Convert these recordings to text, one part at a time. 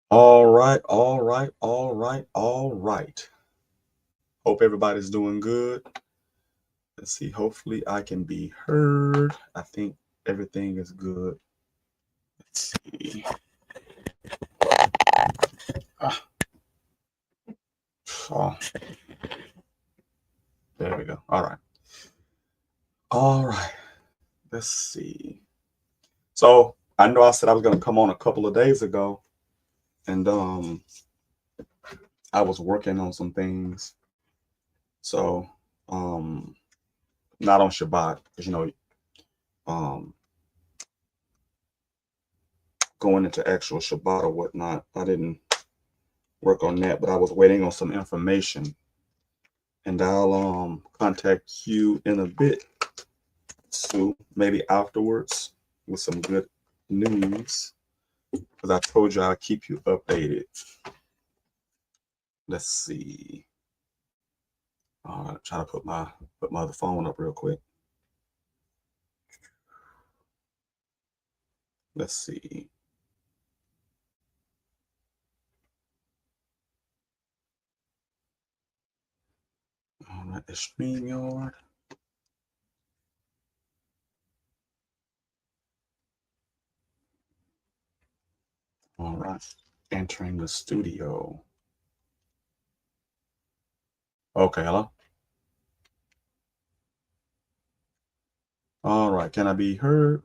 All right, all right, all right, all right. Hope everybody's doing good. Let's see. Hopefully, I can be heard. I think everything is good. Let's see. Ah, oh, there we go. All right. All right. Let's see. So I know I said I was going to come on a couple of days ago, and I was working on some things. So not on Shabbat, because um, going into actual Shabbat or whatnot, I didn't work on that, but I was waiting on some information, and I'll contact you in a bit, Sue, maybe afterwards with some good news, because I told you I'll keep you updated. Let's see. Try to put my other phone up real quick. Let's see. All right, the StreamYard. All right, entering the studio. Okay, hello. All right, can I be heard?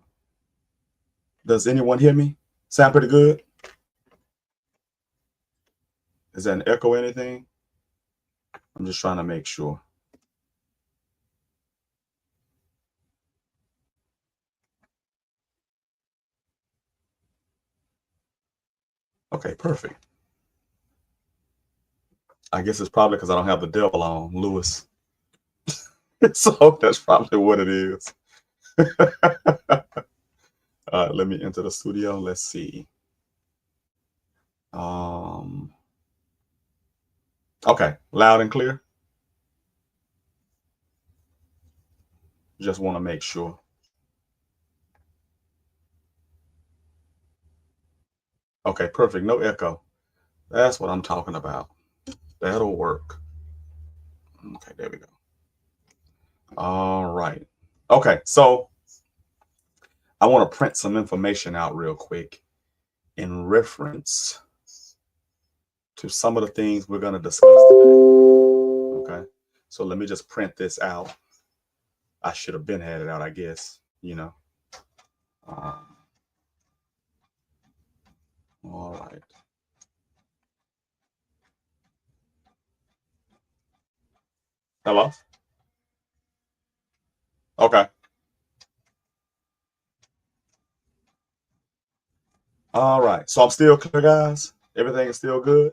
Does anyone hear me? Sound pretty good? Is that an echo or anything? I'm just trying to make sure. Okay, perfect. I guess it's probably because I don't have the devil on, Lewis. So that's probably what it is. Let me enter the studio. Let's see. Um, okay, loud and clear. Just want to make sure. Okay, perfect. No echo. That's what I'm talking about. That'll work. Okay, there we go. All right. Okay, so I want to print some information out real quick in reference to some of the things we're going to discuss today. Okay, so let me just print this out. I should have been had it out, I guess, Um, all right. Hello? Okay. All right. So I'm still clear, guys. Everything is still good.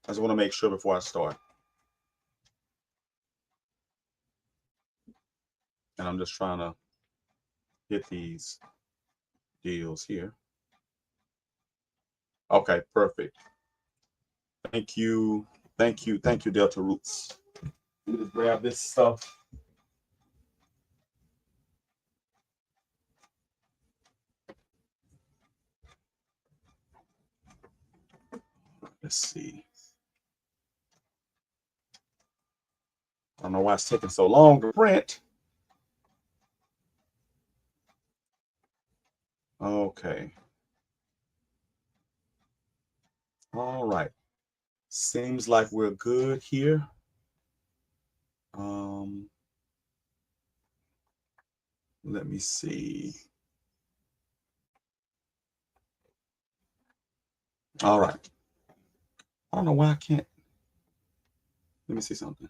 I just want to make sure before I start. And I'm just trying to hit these deals here. Okay, perfect. Thank you. Thank you. Thank you, Delta Roots. Let me just grab this stuff. Let's see. I don't know why it's taking so long to print. Okay. All right. Seems like we're good here. Um, let me see. All right. I don't know why I can't. Let me see something.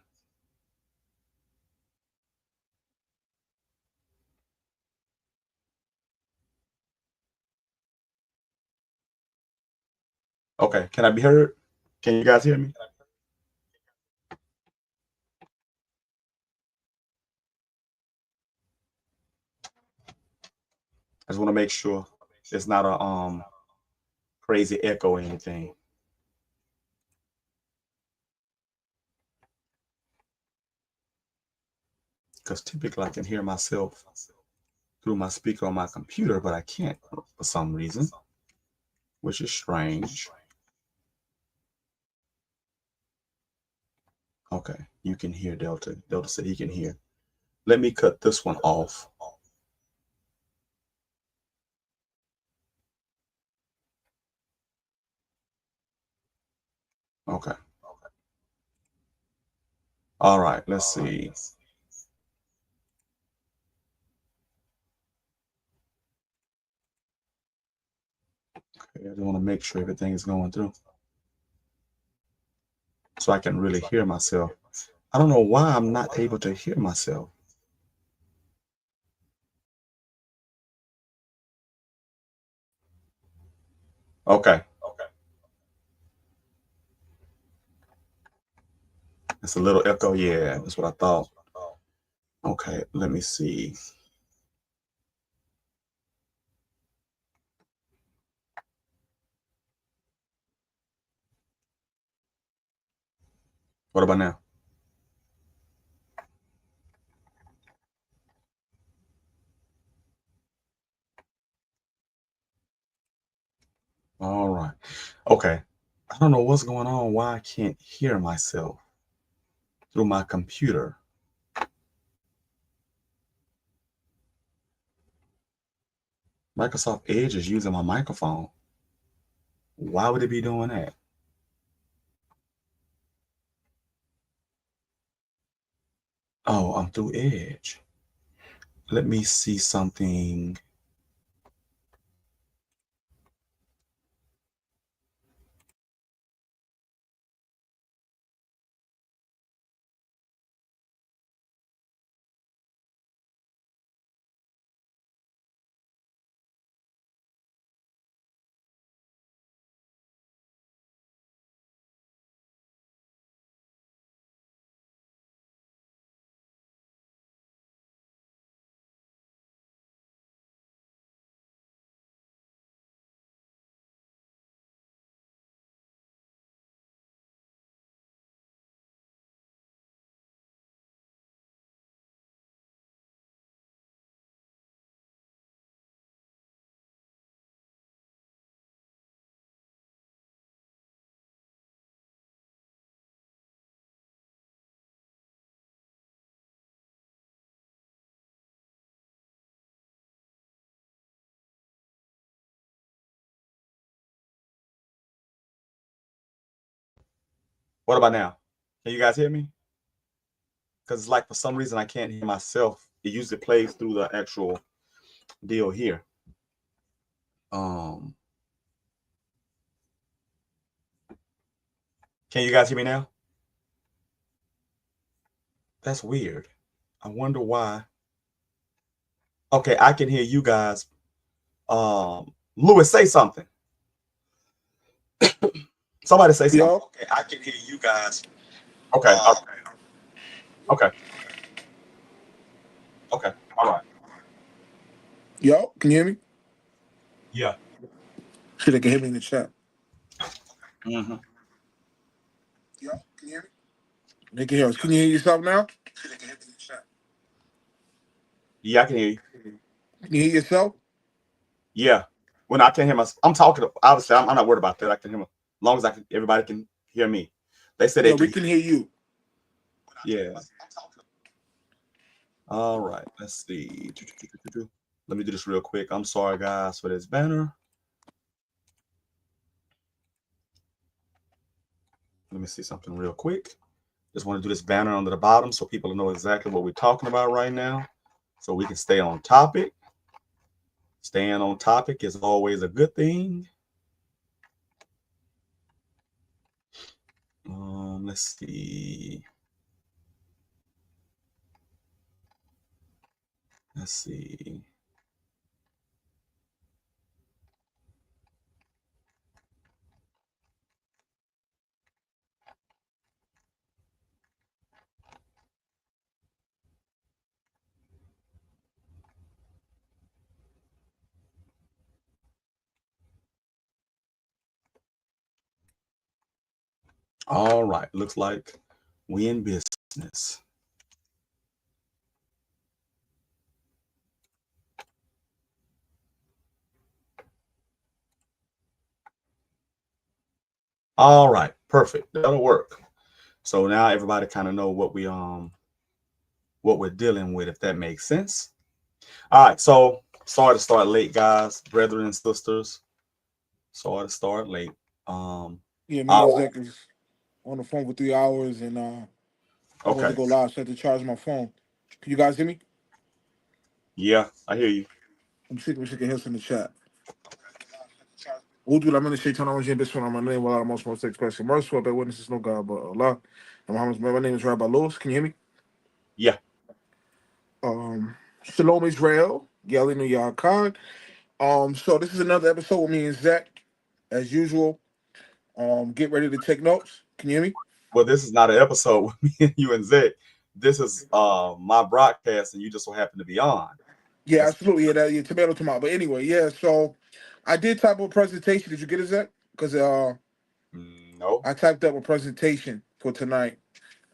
Okay. Can I be heard? Can you guys hear me? I just want to make sure it's not a crazy echo or anything. Because typically I can hear myself. through my speaker on my computer, but I can't for some reason, which is strange. Okay, you can hear Delta. Delta said he can hear. Let me cut this one off. Okay. All right, let's see. Okay, I just want to make sure everything is going through so I can really hear myself. I don't know why I'm not able to hear myself. Okay. It's a little echo. Yeah, that's what I thought. Okay, let me see. What about now? All right. Okay. I don't know what's going on, why I can't hear myself through my computer. Microsoft Edge is using my microphone. Why would it be doing that? Oh, I'm through Edge. Let me see something. What about now? Can you guys hear me? Because it's like for some reason I can't hear myself. It usually plays through the actual deal here. Um, can you guys hear me now? That's weird. I wonder why. Okay, I can hear you guys. Lewis, say something. Somebody say something. Yo, Okay, I can hear you guys. Okay, okay, okay. All right. yo, can you hear me? Yeah. Shit, they can hear me in the chat. Mm-hmm. Yo, can you hear me? They can hear us. Can you hear yourself now? Shit, they can hear me in the chat. Yeah, I can hear you. Can you hear yourself? Yeah. When I can't hear myself, I'm talking. Obviously, I'm not worried about that. I can hear my, as long as I can. Everybody can hear me. They said they Yeah, we can. can hear you. Yeah. All right. Let's see. Let me do this real quick. I'm sorry, guys, for this banner. Let me see something real quick. Just want to do this banner under the bottom so people know exactly what we're talking about right now, so we can stay on topic. Staying on topic is always a good thing. Let's see. Let's see. All right. Looks like we in business. All right, perfect. That'll work. So now everybody kind of know what we're dealing with, if that makes sense. All right, so sorry to start late, guys, brethren and sisters. Sorry to start late. Yeah, me and All Zach is on the phone for 3 hours, and I'm about to okay. go live, so I had to charge my phone. Can you guys hear me? Yeah, I hear you. I'm sick of hits in the chat. Udu la mene shaitan awajin bismillah my name while I'm most expressing mercy, bear witnesses no God but Allah. And my name is Rabbi Lewis. Can you hear me? Yeah. Shalom Israel, Yelling Yah Khan. So this is another episode with me and Zach, as usual. Get ready to take notes. Can you hear me? Well, this is not an episode with me and you and Zach. This is my broadcast, and you just so happen to be on. Yeah, That's absolutely. Yeah, tomato. But anyway, yeah. So I did type up a presentation. Did you get it, Zach? Because no, I typed up a presentation for tonight,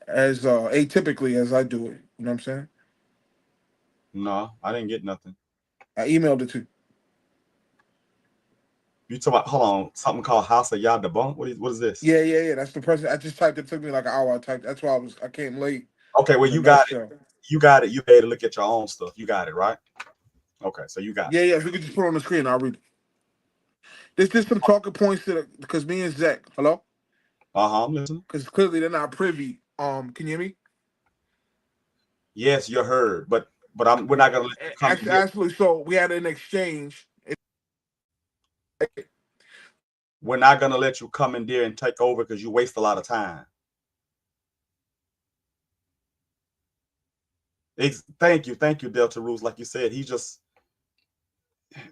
as atypically as I do it. You know what I'm saying? no, I didn't get nothing. I emailed it to you. You talking about, hold on, something called House of Yah Debunk? What is this? Yeah. That's the present. I just typed it. It took me like an hour. I typed. That's why I came late. Okay, well, In a you got it. nutshell. You got it. You able to look at your own stuff. You got it, right? Okay, so you got it. Yeah. If you could just put it on the screen, I'll read it. There's just some talking points because me and Zach, hello, I'm listening. because clearly they're not privy. Can you hear me? Yes, you're heard, but we're not gonna let you come in here. Actually, so we had an exchange. We're not gonna let you come in there and take over because you waste a lot of time. Thank you, Delta Rules. Like you said,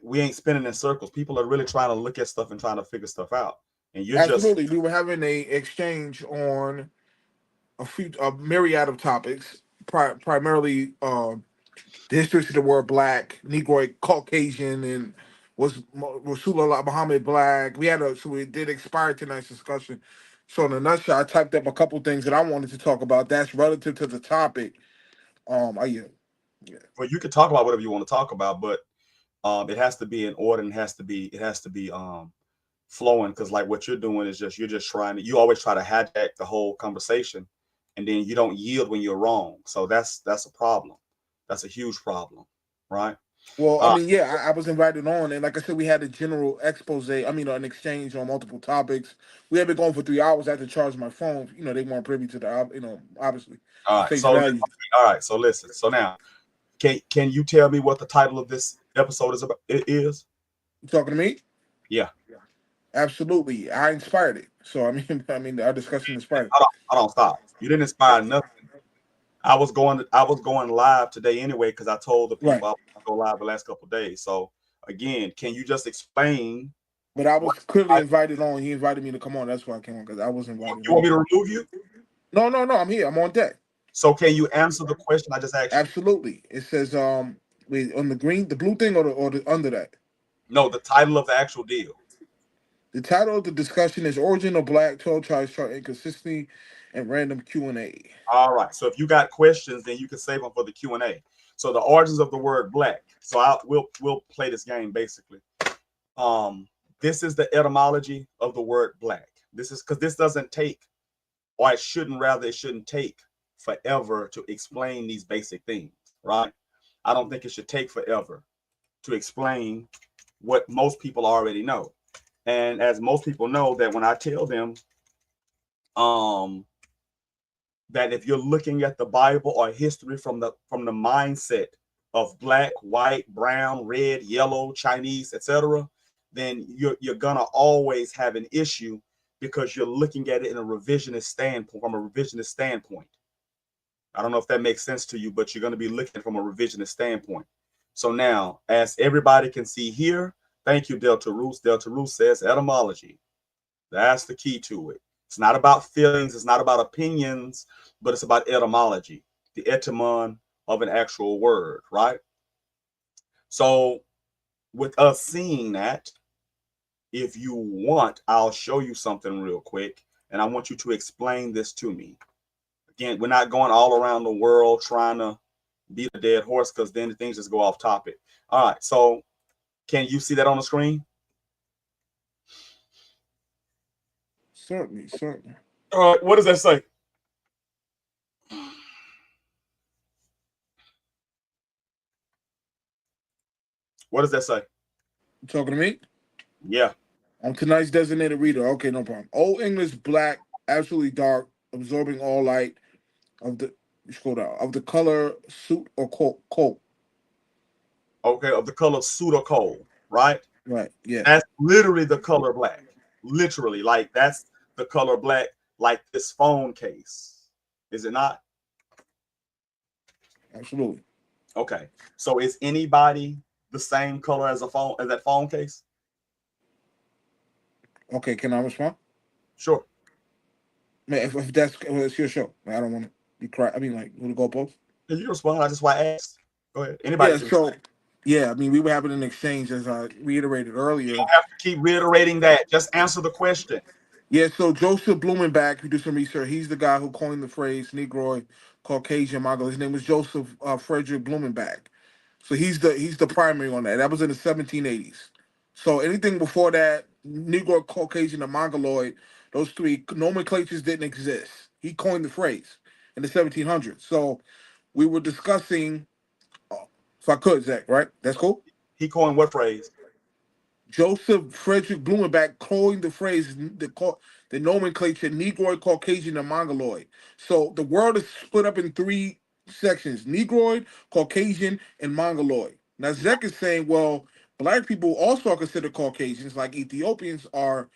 we ain't spinning in circles. People are really trying to look at stuff and trying to figure stuff out, and you're just Absolutely, we were having a exchange on a myriad of topics, primarily the history of the word black, Negroid, Caucasian, and was Rasulullah Muhammad black. So we did expire tonight's discussion. So in a nutshell, I typed up a couple things that I wanted to talk about. That's relative to the topic. Yeah. well, you can talk about whatever you want to talk about, but it has to be in order and it has to be flowing, because like what you're doing is you're just trying to, you always try to hijack the whole conversation, and then you don't yield when you're wrong. So that's a problem. That's a huge problem, right? Well, I Uh, mean, yeah, I was invited on, and like I said, we had a general expose. I mean, an exchange on multiple topics. We had been going for 3 hours. I had to charge my phone. They weren't privy to the, obviously, all right. face So value. all right. So listen. So now, can you tell me what the title of this episode is about? It is. You talking to me? Yeah. Absolutely, I inspired it. So I mean, our discussion inspired it. I don't stop. You didn't inspire nothing. I was going live today anyway because I told the Right, people I was going to go live the last couple of days. So again, can you just explain but I what was clearly invited on. He invited me to come on. That's why I came on because I was invited you want on. me to remove you? No, I'm here. I'm on deck. So can you answer the question I just asked you? Absolutely. It says wait, on the blue thing or the under that. No, the title of the actual deal. The title of the discussion is Origin of Black, 12 Tribes Chart Inconsistency, and Random Q&A. All right. So if you got questions, then you can save them for the Q&A. So the origins of the word black. So we'll play this game basically. This is the etymology of the word black. This is because this doesn't take, or it shouldn't take forever to explain these basic things, right? I don't think it should take forever to explain what most people already know. And as most people know, that when I tell them that if you're looking at the Bible or history from the mindset of black, white, brown, red, yellow, Chinese, etc., then you're gonna always have an issue because you're looking at it in a revisionist standpoint, from a revisionist standpoint. I don't know if that makes sense to you, but you're going to be looking from a revisionist standpoint. So now, as everybody can see here, thank you, Delta Roos. Delta Roos says etymology. That's the key to it. It's not about feelings, it's not about opinions, but it's about etymology, the etymon of an actual word, right? So with us seeing that, if you want, I'll show you something real quick, and I want you to explain this to me. Again, we're not going all around the world trying to beat a dead horse, because then the things just go off topic. All right, so can you see that on the screen? Certainly, certainly. All right, what does that say? What does that say? You talking to me? Yeah. I'm tonight's designated reader. Okay, no problem. Old English black, absolutely dark, absorbing all light of the scroll down of the color suit or coat. Okay, of the color soot or coal, right? Right. Yeah. That's literally the color black. Literally, like that's the color black, like this phone case. Is it not? Absolutely. Okay. So is anybody the same color as a phone as that phone case? Okay. Can I respond? Sure. Man, if that's well, it's your show. I don't want to be cry. I mean, like, with the goalpost. Can you respond? I just why I asked. Go ahead. Anybody Yeah. can respond. So, yeah. I mean, we were having an exchange as I reiterated You earlier. don't have to keep reiterating that. Just answer the question. Yeah. So Joseph Blumenbach, who did some research, he's the guy who coined the phrase Negroid, Caucasian, Mongol. His name was Joseph Frederick Blumenbach. So he's the primary on that. That was in the 1780s. So anything before that, Negro, Caucasian, and Mongoloid, those three nomenclatures didn't exist. He coined the phrase in the 1700s. So we were discussing, if I could, Zach, right? That's cool. He coined what phrase? Joseph Frederick Blumenbach coined the phrase, the nomenclature Negroid, Caucasian, and Mongoloid. So the world is split up in three sections: Negroid, Caucasian, and Mongoloid. Now Zek is saying, well, black people also are considered Caucasians, like Ethiopians are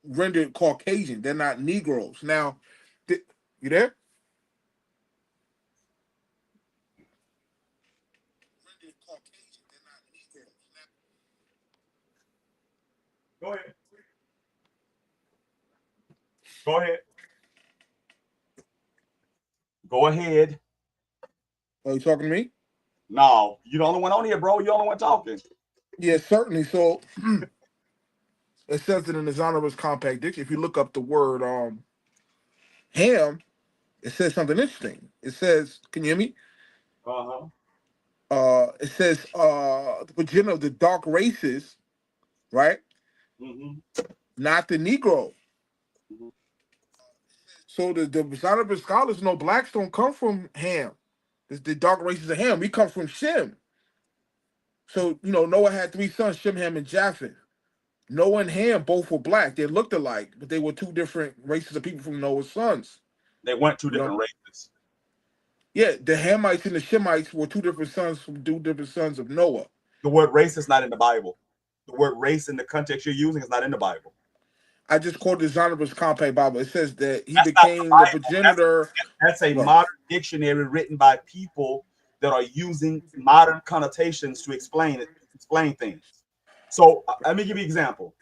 rendered Caucasian. They're not Negroes. Now, you there? Go ahead. Go ahead. Go ahead. Are you talking to me? No, you the only one on here, bro. You the only one talking. Yeah, certainly. So it says it in the Zonoverse Compact Dictionary. If you look up the word ham, it says something interesting. It says, can you hear me? Uh-huh. It says the progenitor of the dark races, right? Mm-hmm. Not the Negro. So the Zonoverse scholars know blacks don't come from Ham. The dark races of Ham. We come from Shem. So, Noah had three sons, Shem, Ham, and Japheth. Noah and Ham both were black. They looked alike, but they were two different races of people from Noah's sons. They weren't two You know? different races. Yeah, the Hamites and the Shemites were two different sons from two different sons of Noah. The word race is not in the Bible. The word race in the context you're using is not in the Bible. I just quoted the Zonoverse Compact Bible. It says that he That's not the became the Bible. progenitor. That's a What? modern dictionary written by people that are using modern connotations to explain things. So let me give you an example.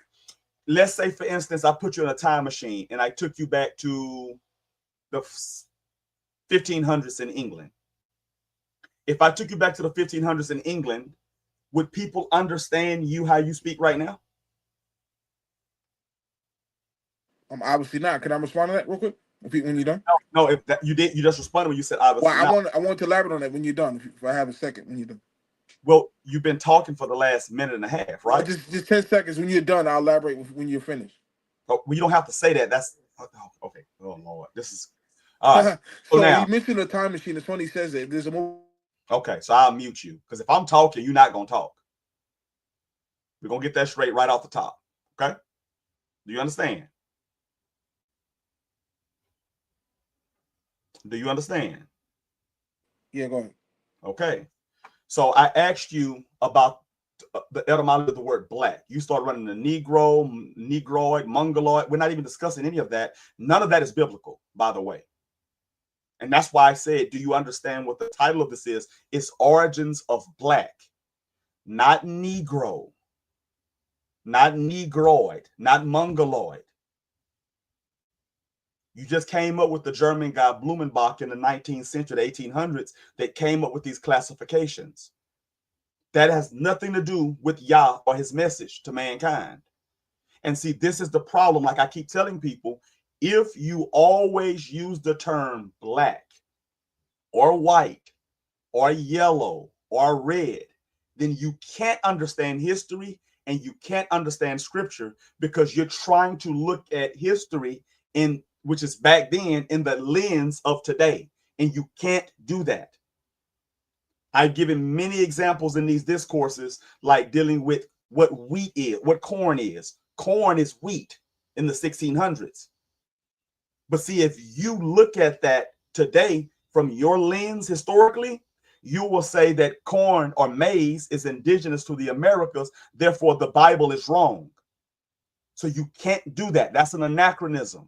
Let's say, for instance, I put you in a time machine and I took you back to the 1500s in England. If I took you back to the 1500s in England, would people understand you how you speak right now? Obviously not. Can I respond to that real quick? When you're done? No. If that, you did, you just responded when you said Well, obviously I not. want I want to elaborate on that when you're done. If I have a second, when you're done. Well, you've been talking for the last minute and a half, Well, right? just 10 seconds. When you're done, I'll elaborate when you're finished. Oh, well, you don't have to say that. That's okay. Oh Lord, this is all right. So So he now, mentioned a time machine. It's funny he says it. There's a movie. okay, so I'll mute you because if I'm talking, you're not gonna talk. We're gonna get that straight right off the top. Okay? Do you understand? Do you understand? Yeah, go ahead. Okay. So I asked you about the etymology of the word black. You start running the Negro, Negroid, Mongoloid. We're not even discussing any of that. None of that is biblical, by the way. And that's why I said, do you understand what the title of this is? It's Origins of Black, not Negro, not Negroid, not Mongoloid. You just came up with the German guy Blumenbach in the 19th century, the 1800s, that came up with these classifications. That has nothing to do with Yah or his message to mankind. And see, this is the problem. Like I keep telling people, if you always use the term black or white or yellow or red, then you can't understand history and you can't understand scripture because you're trying to look at history in which is back then in the lens of today, and you can't do that. I've given many examples in these discourses, like dealing with what wheat is, what corn is. Corn is wheat in the 1600s. But see, if you look at that today from your lens historically, you will say that corn or maize is indigenous to the Americas, therefore the Bible is wrong. So you can't do that. That's an anachronism.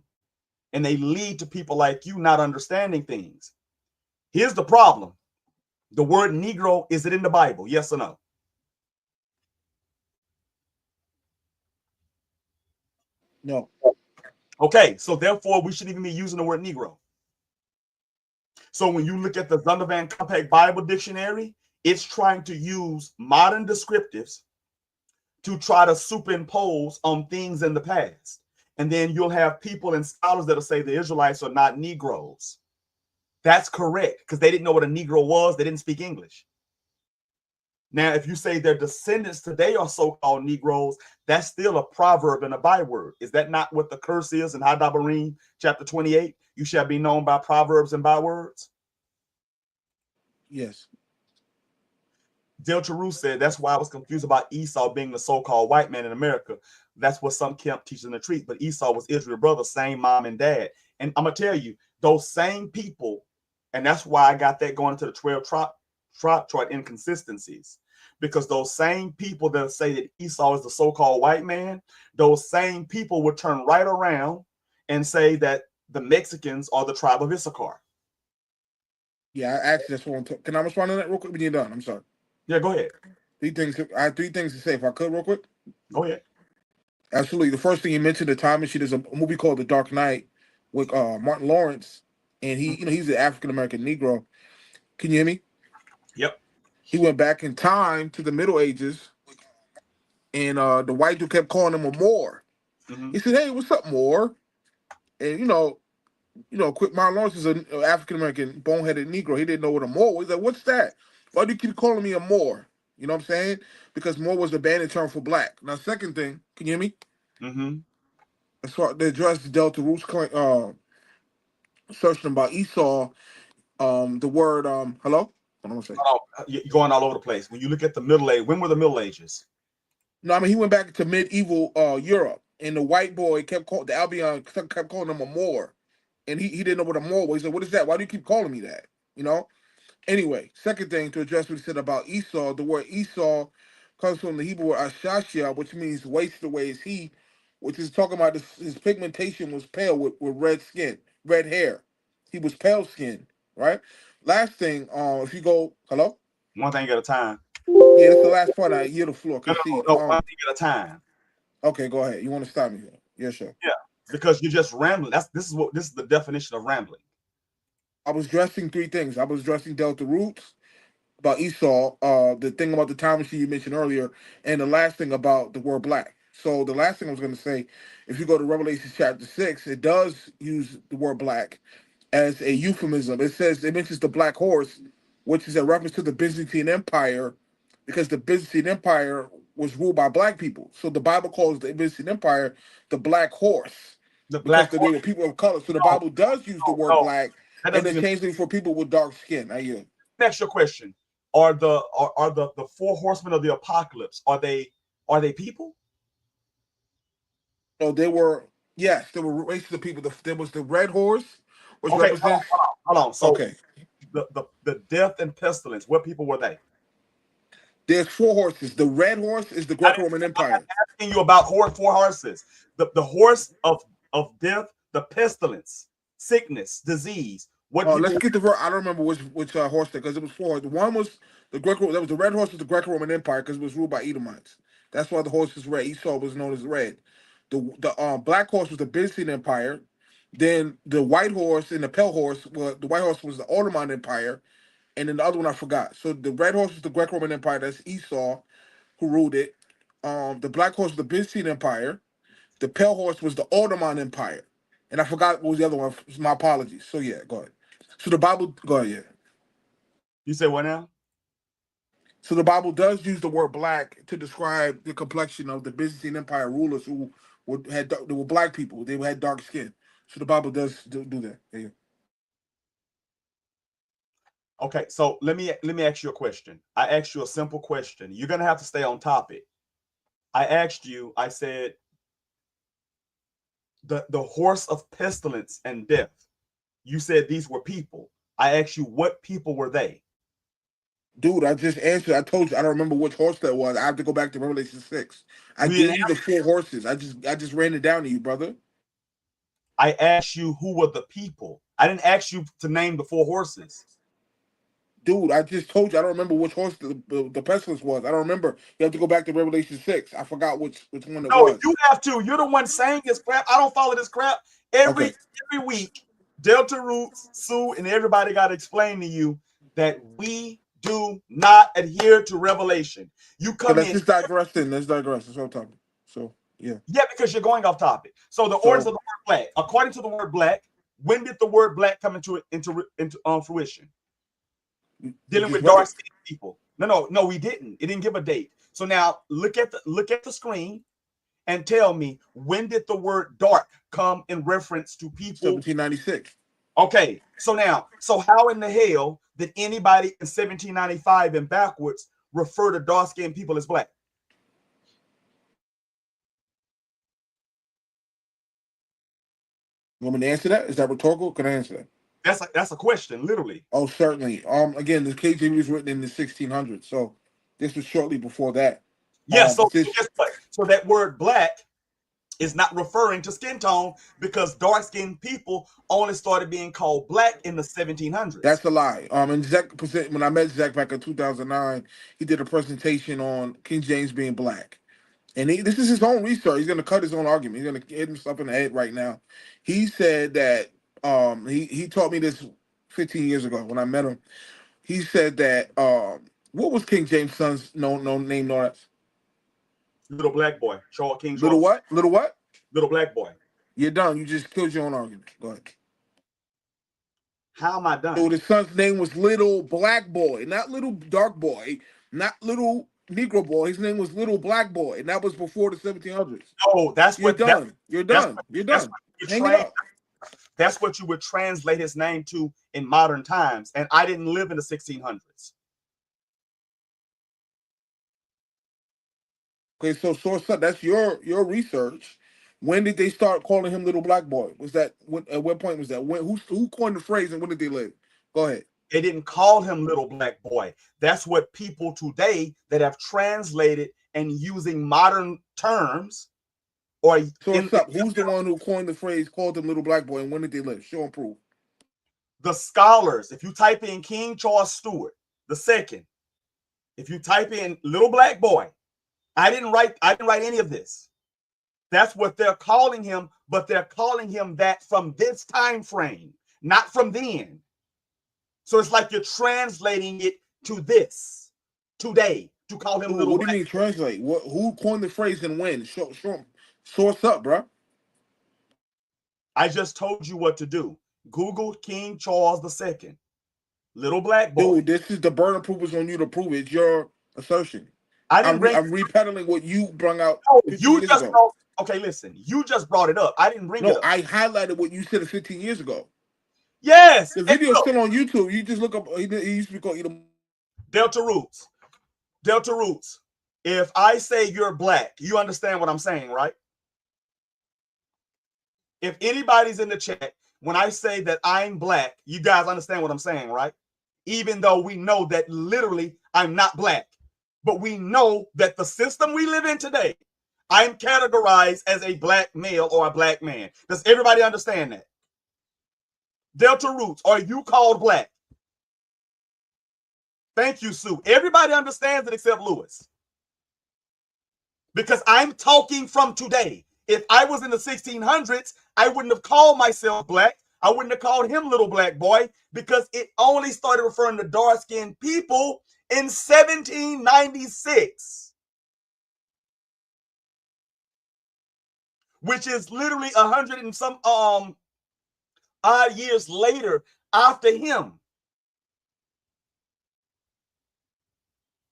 And they lead to people like you not understanding things. Here's the problem. The word Negro, is it in the Bible? Yes or no? No. Okay, so therefore we shouldn't even be using the word Negro. So when you look at the Zondervan Compact Bible Dictionary, it's trying to use modern descriptives to try to superimpose on things in the past. And then you'll have people and scholars that'll say the Israelites are not Negroes. That's correct, because they didn't know what a Negro was. They didn't speak English. Now, if you say their descendants today are so-called Negroes, that's still a proverb and a byword. Is that not what the curse is in Hadabarim, chapter 28? You shall be known by proverbs and bywords. Yes. Delta Roux said that's why I was confused about Esau being the so-called white man in America. That's what some camp teaches in the treat. But Esau was Israel's brother, same mom and dad. And I'm going to tell you, those same people, and that's why I got that going into the 12 chart inconsistencies. Because those same people that say that Esau is the so-called white man, those same people would turn right around and say that the Mexicans are the tribe of Issachar. Yeah, I actually just want to. Can I respond to that real quick when you're done? I'm sorry. Yeah, go ahead. I have 3 things to say if I could, real quick. Go ahead. Absolutely. The first thing you mentioned, the time machine, is a movie called The Dark Knight with Martin Lawrence, and he's an African American Negro. Can you hear me? Yep. He went back in time to the Middle Ages, and the white dude kept calling him a Moor. Mm-hmm. He said, "Hey, what's up, Moor?" And quick. Martin Lawrence is an African American boneheaded Negro. He didn't know what a Moor was. He's like, "What's that? Why do you keep calling me a Moor?" You know what I'm saying? Because Moor was the bandit term for black. Now, second thing, can you hear me? Mm-hmm. As far as the address Delta Root's searching about Esau, the word hello? What am I say? Oh, you're going all over the place. When you look at the Middle Age, when were the Middle Ages? No, I mean he went back to medieval Europe, and the white boy the Albion kept calling him a Moor, and he didn't know what a Moor was. He said, "What is that? Why do you keep calling me that?" You know. Anyway, second thing to address what he said about Esau, the word Esau comes from the Hebrew word ashashia, which means wasted away is he, which is talking about his pigmentation was pale with red skin, red hair. He was pale skinned, right? Last thing, if you go, hello? One thing at a time. Yeah, that's the last part. I yield the floor. No, Concede. no, one thing at a time. Okay, go ahead. You want to stop me here? Yeah, sure. Yeah, because you're just rambling. This is the definition of rambling. I was addressing 3 things. I was addressing Delta Roots, about Esau, the thing about the time machine you mentioned earlier, and the last thing about the word black. So the last thing I was going to say, if you go to Revelation chapter 6, it does use the word black as a euphemism. It mentions the black horse, which is a reference to the Byzantine Empire, because the Byzantine Empire was ruled by black people. So the Bible calls the Byzantine Empire the black horse The because black they horse. were people of color. So the No, Bible does use the word no, black, that and doesn't then even. changed it for people with dark skin. I hear. Next, your question: are the four horsemen of the apocalypse? Are they people? No, they were, yes, they were races of people. There was the red horse, which Okay, represents. hold on. So Okay, the death and pestilence. What people were they? there's 4 horses. The red horse is the Greco-Roman I'm Empire. asking you about four horses. The horse of death, the pestilence, sickness, disease. What Let's people? get the. I don't remember which horse because it was 4. The one was the Greco. That was the red horse was the Greco-Roman Empire because it was ruled by Edomites. That's why the horse is red. Esau was known as red. The black horse was the Byzantine Empire. Then the white horse and the pale horse. Well, the white horse was the Ottoman Empire, and then the other one I forgot. So the red horse was the Greco-Roman Empire. That's Esau who ruled it. The black horse was the Byzantine Empire. The pale horse was the Ottoman Empire, and I forgot what was the other one. My apologies. So yeah, go ahead. So the Bible, go ahead. Yeah. You say what now? So the Bible does use the word black to describe the complexion of the Byzantine Empire rulers who they were black people. They had dark skin. So the Bible does do that. Yeah. Okay, so let me ask you a question. I asked you a simple question. You're gonna have to stay on topic. I asked you, I said the horse of pestilence and death. You said these were people. I asked you what people were they? Dude, I just answered. I told you I don't remember which horse that was. I have to go back to Revelation 6. I We gave didn't you the four horses. I just ran it down to you, brother. I asked you who were the people. I didn't ask you to name the four horses. Dude, I just told you I don't remember which horse the pestilence was. I don't remember. You have to go back to Revelation 6. I forgot which one it No, was. you have to. You're the one saying this crap. I don't follow this crap. Every Okay. week, Delta Roots, Sue, and everybody got to explain to you that we do not adhere to Revelation. You Okay, come let's in, just digress then. Let's digress. That's what I'm talking. So yeah. yeah, because you're going off topic. So the origins So of the word black, according to the word black, when did the word black come into fruition? you Dealing just with read dark it. skinned people. No, we didn't. It didn't give a date. So now look at the screen and tell me, when did the word dark come in reference to people? 1796. Okay, so how in the hell did anybody in 1795 and backwards refer to dark skinned people as black? You want me to answer that? Is that rhetorical? Can I answer that? That's a question, literally. Oh, certainly. Again, the KJV was written in the 1600s, so this was shortly before that. Yeah, so But this, guess what? So that word black is not referring to skin tone, because dark skinned people only started being called black in the 1700s. that's a lie. And Zach, when I met Zach back in 2009, he did a presentation on King James being black. And this is his own research. He's going to cut his own argument. He's going to hit himself in the head right now. He said that he taught me this 15 years ago when I met him. He said that what was King James' son's name known as? Little black boy, King Little Charles, what? Little what? little black boy. You're done. You just killed your own argument. Go ahead. How am I So done? the son's name was Little Black Boy, not Little Dark Boy, not Little Negro Boy. His name was Little Black Boy, and that was before the 1700s. No, that's You're what done. You're that's done. what You're that's done. what you Hang it train. up. That's what you would translate his name to in modern times. And I didn't live in the 1600s. Okay, so source up. That's your research. When did they start calling him Little Black Boy? Was that at what point was that? When who coined the phrase and when did they live? Go ahead. They didn't call him little black boy. That's what people today that have translated and using modern terms or Source up. Who's the one who coined the phrase, called him Little Black Boy, and when did they live? Show and prove. the scholars. If you type in King Charles Stewart the second, if you type in little black boy, I didn't write any of this. That's what they're calling him, but they're calling him that from this time frame, not from then. So it's like you're translating it to this today to call him Dude, little what do you black. mean translate? What? Who coined the phrase and when? Show source up, bro. I just told you what to do. Google King Charles II, little black boy. Dude, this is the burden of proof is on you to prove it. It's your assertion. I didn't bring. I'm repeddling what you brought out No, 15 you years just ago. brought. Okay, listen. You just brought it up. I didn't bring it No, up. I highlighted what you said 15 years ago. Yes. The And video is look, still on YouTube. You just look up. He used to be called either. Delta Roots. Delta Roots. If I say you're black, you understand what I'm saying, right? If anybody's in the chat, when I say that I'm black, you guys understand what I'm saying, right? Even though we know that literally I'm not black, but we know that the system we live in today, I'm categorized as a black male or a black man. Does everybody understand that? Delta Roots, are you called black? Thank you, Sue. Everybody understands it except Lewis. Because I'm talking from today. If I was in the 1600s, I wouldn't have called myself black. I wouldn't have called him little black boy, because it only started referring to dark-skinned people in 1796, which is literally 100 and some odd years later after him.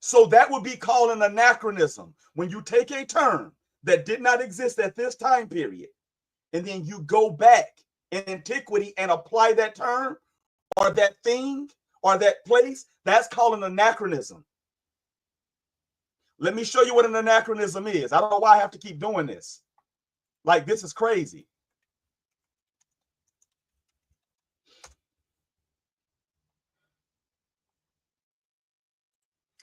So that would be called an anachronism. When you take a term that did not exist at this time period, and then you go back in antiquity and apply that term or that thing or that place, that's called an anachronism. Let me show you what an anachronism is. I don't know why I have to keep doing this. Like, this is crazy.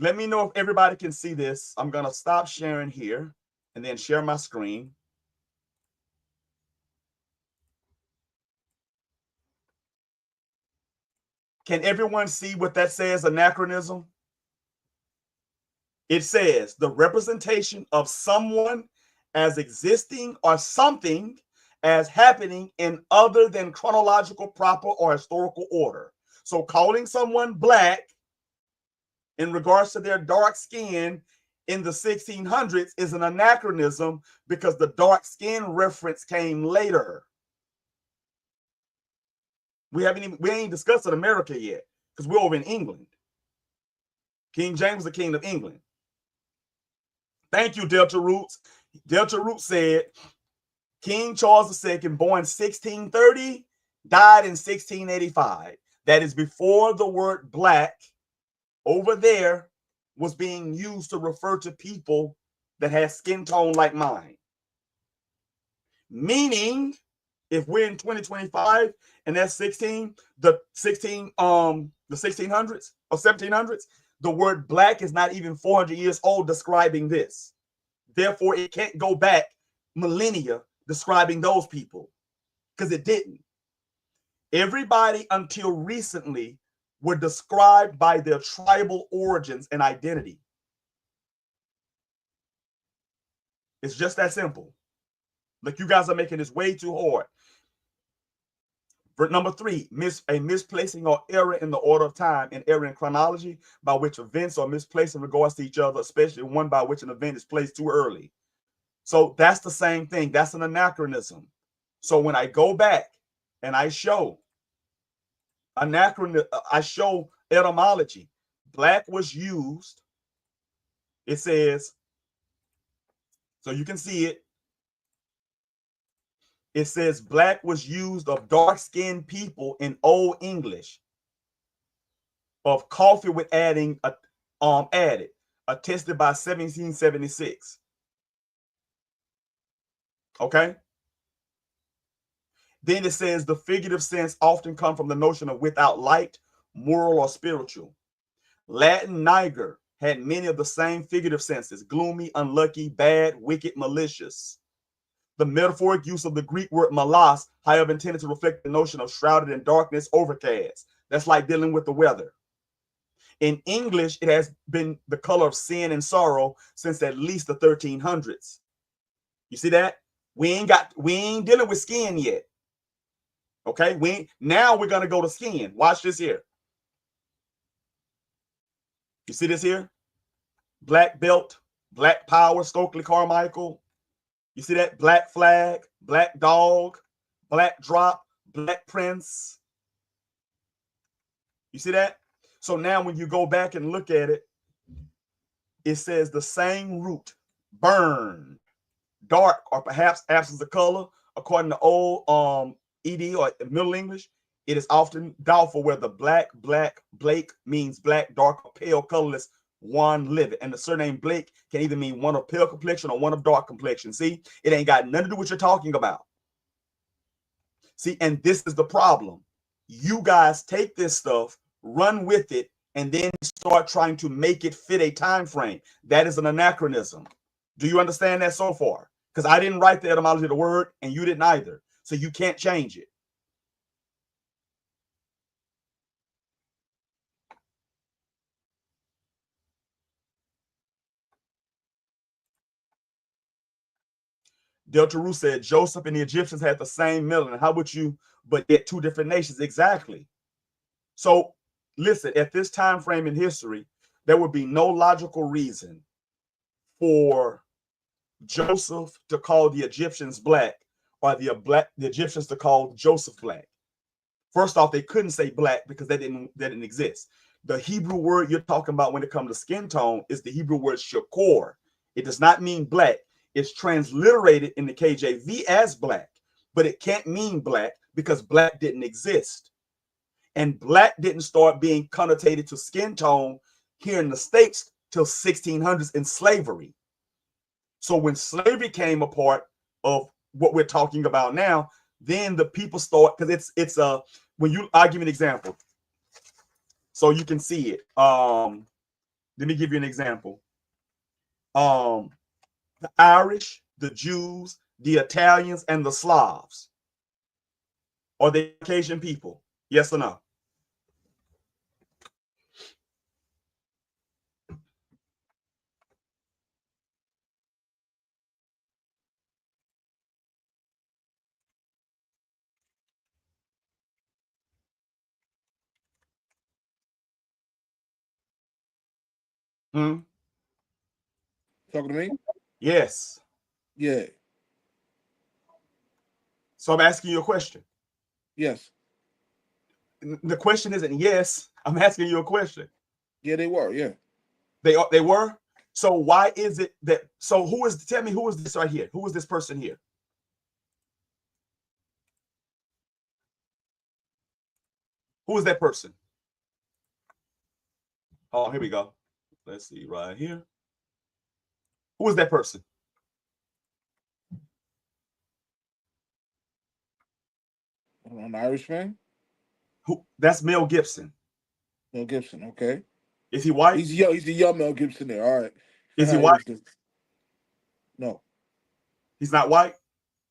Let me know if everybody can see this. I'm going to stop sharing here and then share my screen. Can everyone see what that says, anachronism? It says the representation of someone as existing or something as happening in other than chronological, proper, or historical order. So calling someone black in regards to their dark skin in the 1600s is an anachronism because the dark skin reference came later. We ain't discussed America yet because we're over in England. King James is the king of England. Thank you, Delta Roots. Delta Roots said King Charles II, born 1630, died in 1685. That is before the word black over there was being used to refer to people that had skin tone like mine. Meaning, if we're in 2025 and that's the 1600s or 1700s, the word black is not even 400 years old describing this. Therefore, it can't go back millennia describing those people because it didn't. Everybody until recently were described by their tribal origins and identity. It's just that simple. Like, you guys are making this way too hard. For number 3, a misplacing or error in the order of time, an error in chronology by which events are misplaced in regards to each other, especially one by which an event is placed too early. So that's the same thing. That's an anachronism. So when I go back and I show anachronism, I show etymology. Black was used. It says, so you can see it. It says black was used of dark-skinned people in Old English. Of coffee with added, attested by 1776. Okay. Then it says the figurative sense often come from the notion of without light, moral, or spiritual. Latin niger had many of the same figurative senses: gloomy, unlucky, bad, wicked, malicious. The metaphoric use of the Greek word malos, however, intended to reflect the notion of shrouded in darkness, overcast. That's like dealing with the weather. In English, it has been the color of sin and sorrow since at least the 1300s. You see that? We ain't dealing with skin yet. Okay, now we're gonna go to skin. Watch this here. You see this here? Black belt, black power, Stokely Carmichael. You see that? Black flag, black dog, black drop, black prince. You see that? So now when you go back and look at it, it says the same root, burn, dark, or perhaps absence of color. According to old ED or Middle English, it is often doubtful whether Blake means black, dark, or pale, colorless, one livid. And the surname Blake can either mean one of pale complexion or one of dark complexion. See, it ain't got nothing to do with what you're talking about. See, and this is the problem. You guys take this stuff, run with it, and then start trying to make it fit a time frame. That is an anachronism. Do you understand that so far? Because I didn't write the etymology of the word, and you didn't either. So you can't change it. Delta Ru said Joseph and the Egyptians had the same melanin. How would you, but yet two different nations? Exactly. So listen, at this time frame in history, there would be no logical reason for Joseph to call the Egyptians black or the Egyptians to call Joseph black. First off, they couldn't say black because that didn't exist. The Hebrew word you're talking about when it comes to skin tone is the Hebrew word shakor. It does not mean black. It's transliterated in the KJV as black, but it can't mean black because black didn't exist. And black didn't start being connotated to skin tone here in the States till 1600s in slavery. So when slavery came a part of what we're talking about now, then the people start, because it's when you, I'll give you an example so you can see it. Let me give you an example. The Irish, the Jews, the Italians, and the Slavs, are they Caucasian people? Yes or no? Hmm? Talking to me? Yes. Yeah. So I'm asking you a question. Yes. The question isn't yes. I'm asking you a question. Yeah, they were. Yeah. They were. So why is it that? So who is? Tell me who is this right here? Who is this person here? Who is that person? Oh, here we go. Let's see right here. Who is that person? An Irishman? Who? That's Mel Gibson. Mel Gibson. Okay. Is he white? He's young. He's the young Mel Gibson there. All right. Is he It white? was the, no. He's not white.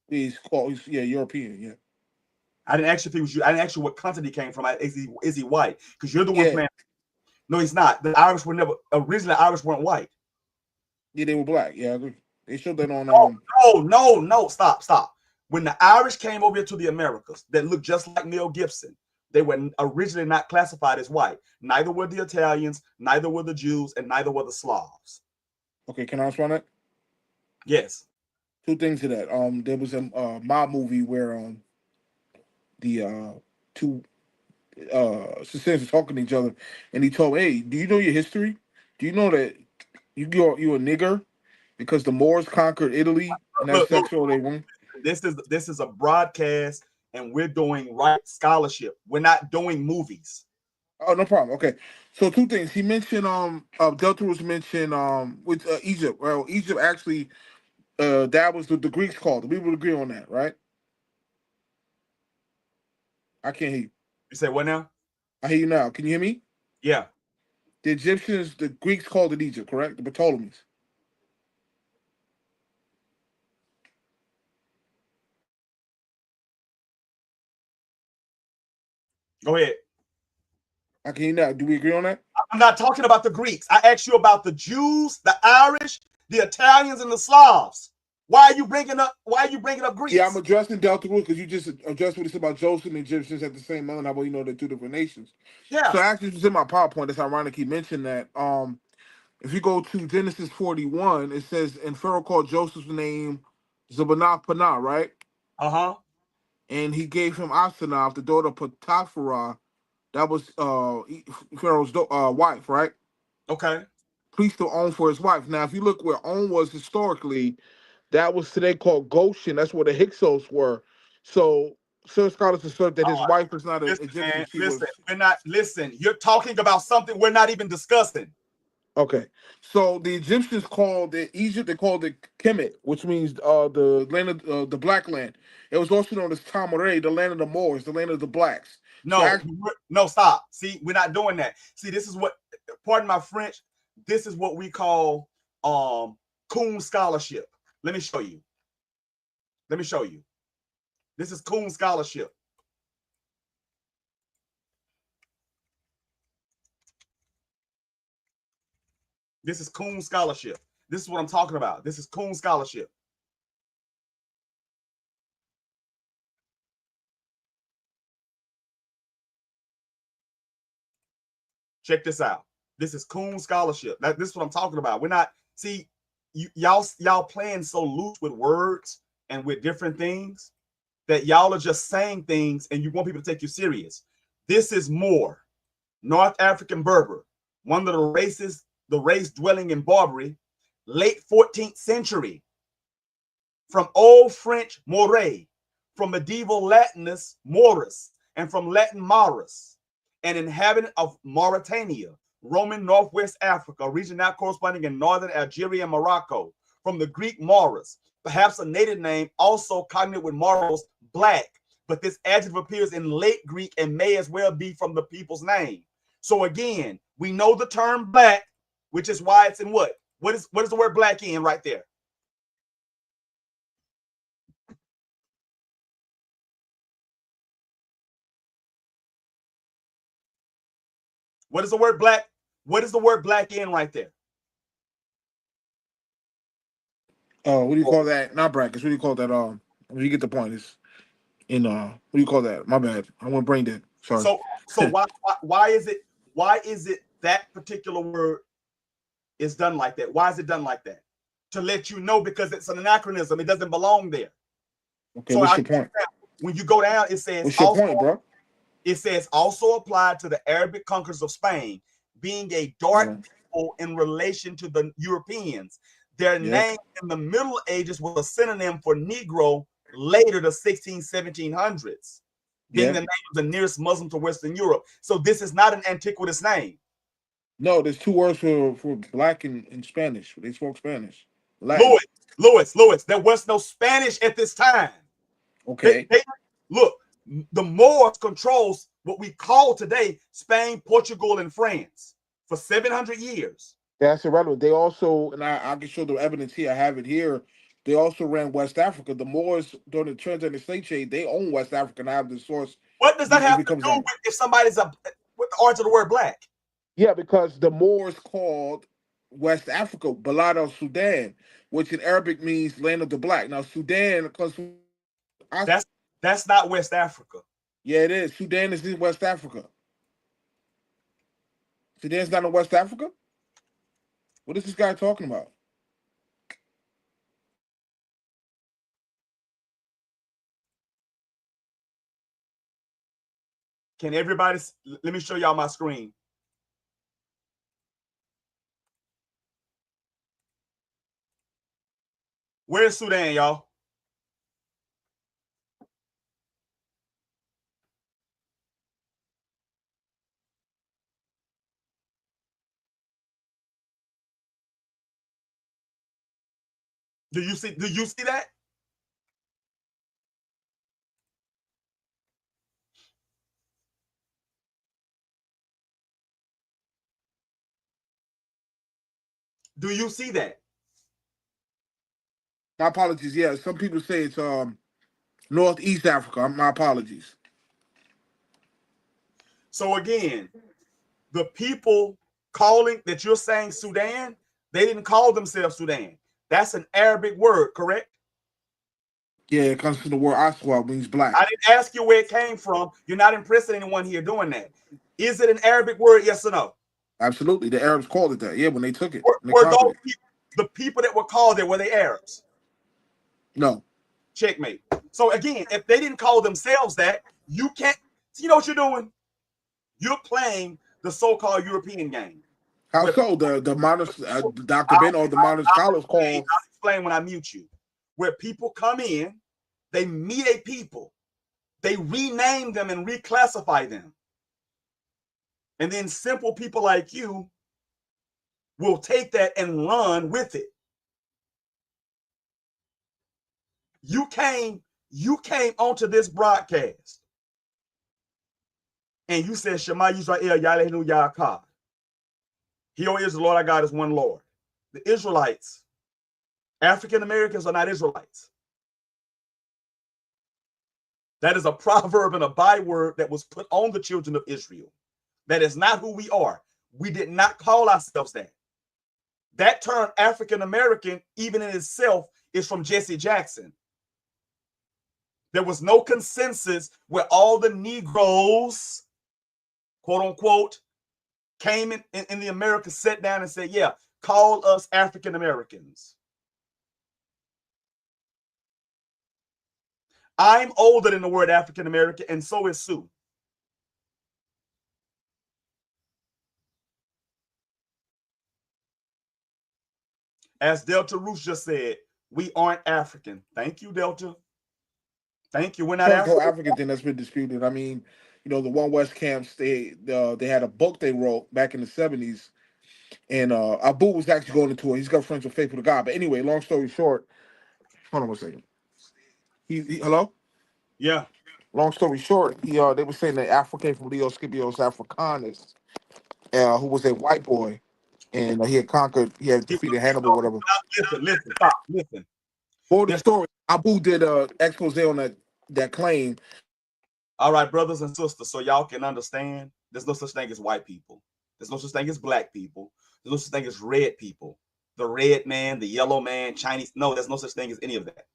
He's called. He's, yeah, European. Yeah. I didn't ask you if he was. I didn't ask you what continent he came from. Is he white? Because you're the one Yeah. playing. No, he's not. The Irish were never originally. Irish weren't white. Yeah, they were black. Yeah, I agree. They showed that on No. Stop. When the Irish came over here to the Americas, that looked just like Mel Gibson, they were originally not classified as white. Neither were the Italians, neither were the Jews, and neither were the Slavs. Okay, can I respond to that? Yes. Two things to that. There was a mob movie where the two sisters talking to each other, and he told, "Hey, do you know your history? Do you know that you a nigger because the Moors conquered Italy and had Look. sex with all they women?" This is a broadcast, and we're doing right scholarship. We're not doing movies. Oh, no problem. Okay, so two things. He mentioned Delta was mentioned with Egypt. Well, Egypt actually that was what the Greeks called it. We would agree on that, right? I can't hear you. You say what now? I hear you now. Can you hear me? Yeah. The Egyptians, the Greeks called it Egypt, correct? The Ptolemies. Go ahead. I can hear you now. Do we agree on that? I'm not talking about the Greeks. I asked you about the Jews, the Irish, the Italians, and the Slavs. Why are you bringing up? Why are you bringing up Yeah, I'm Greeks? addressing Delta Rule because you just addressed what it's about Joseph and Egyptians at the same moment. How about you know they're two different nations? Yeah. So actually, it's in my PowerPoint. It's ironic he mentioned that. If you go to Genesis 41, it says, and Pharaoh called Joseph's name Zabanath Panah, right? Uh-huh. And he gave him Asenath, the daughter of Potipharah. That was Pharaoh's wife, right? Okay. Priest to On for his wife. Now, if you look where On was historically, that was today called Goshen. That's where the Hyksos were. So, some scholars assert that All his right. wife was not an Listen, Egyptian. man. She Listen. was. We're not. Listen. You're talking about something we're not even discussing. Okay. So the Egyptians called it Egypt, they called it Kemet, which means the land of the black land. It was also known as Tamaray, the land of the Moors, the land of the blacks. So No. No. Stop. See, we're not doing that. See, this is what. Pardon my French. This is what we call Coon scholarship. Let me show you. Let me show you. This is Coon scholarship. This is Coon scholarship. This is what I'm talking about. This is Coon scholarship. Check this out. This is Coon scholarship. This is what I'm talking about. We're not, see, y'all playing so loose with words and with different things that y'all are just saying things and you want people to take you serious. This is more. North African Berber, one of the race dwelling in Barbary, late 14th century. From Old French more, from medieval Latinus morus, and from Latin maurus, an inhabitant of Mauritania, Roman Northwest Africa, a region now corresponding in northern Algeria and Morocco, from the Greek maurus, perhaps a native name also cognate with maurus, black, but this adjective appears in late Greek and may as well be from the people's name. So again, we know the term black, which is why it's in what? What is the word black in right there? What is the word black? What is the word black in right there? Oh, what do you call that? Not brackets. What do you call that? You get the point. It's in what do you call that? My bad. I went brain dead. Sorry. So why is it that particular word is done like that? Why is it done like that? To let you know, because it's an anachronism. It doesn't belong there. Okay, So what's your point? When you go down, it says what's your also, point, bro? It says also applied to the Arabic conquerors of Spain, being a dark people in relation to the Europeans. Their name in the Middle Ages was a synonym for Negro later, the 1700s, being the name of the nearest Muslim to Western Europe. So this is not an antiquitous name. No, there's two words for black in Spanish. They spoke Spanish. Latin. Louis, there was no Spanish at this time. Okay. Look, the Moors controls what we call today Spain, Portugal, and France for 700 years. That's irrelevant. They also, and I can show the evidence here. I have it here. They also ran West Africa. The Moors during the transatlantic slave trade, they own West Africa and I have the source. What does that have to do with if somebody's with the origin of the word black? Yeah, because the Moors called West Africa Balad al Sudan, which in Arabic means land of the black. Now Sudan, because that's not West Africa. Yeah, it is. Sudan is in West Africa. Sudan's not in West Africa? What is this guy talking about? Can everybody, let me show y'all my screen. Where's Sudan, y'all? Do you see that? Do you see that? My apologies. Yeah, some people say it's Northeast Africa. My apologies. So again, the people calling that you're saying Sudan, they didn't call themselves Sudan. That's an Arabic word, correct? Yeah, it comes from the word aswa, means black. I didn't ask you where it came from. You're not impressing anyone here doing that. Is it an Arabic word, yes or no? Absolutely. The Arabs called it that. Yeah, when they took it. Were those the people that were called there, were they Arabs? No. Checkmate. So again, if they didn't call themselves that, you can't. You know what you're doing? You're playing the so-called European game. How so? The modern Dr. Ben or the modern scholars call. I'll explain when I mute you. Where people come in, they meet a people, they rename them and reclassify them. And then simple people like you will take that and run with it. You came onto this broadcast and you said, Shema Yisrael, Yalehnu Yahakah. Hear, is the Lord our God is one Lord. The Israelites, African Americans are not Israelites. That is a proverb and a byword that was put on the children of Israel. That is not who we are. We did not call ourselves that. That term African American, even in itself, is from Jesse Jackson. There was no consensus where all the Negroes, quote unquote, came in the Americas, sat down and said, yeah, call us African Americans. I'm older than the word African American, and so is Sue. As Delta Roos just said, we aren't African. Thank you, Delta. Thank you. We're not The whole African. African thing that's been disputed. I mean, you know, the One West camps, they had a book they wrote back in the 70s, and Abu was actually going into it. He's got friends with Faithful to God. But anyway, long story short, hold on one second. Hello? Yeah. Long story short, they were saying that Africa came from Leo Scipio's Africanus, who was a white boy, and he had defeated Hannibal, whatever. Listen, stop, listen. For the story, Abu did a expose on that claim. All right, brothers and sisters, so y'all can understand, there's no such thing as white people. There's no such thing as black people. There's no such thing as red people. The red man, the yellow man, Chinese. No, there's no such thing as any of that.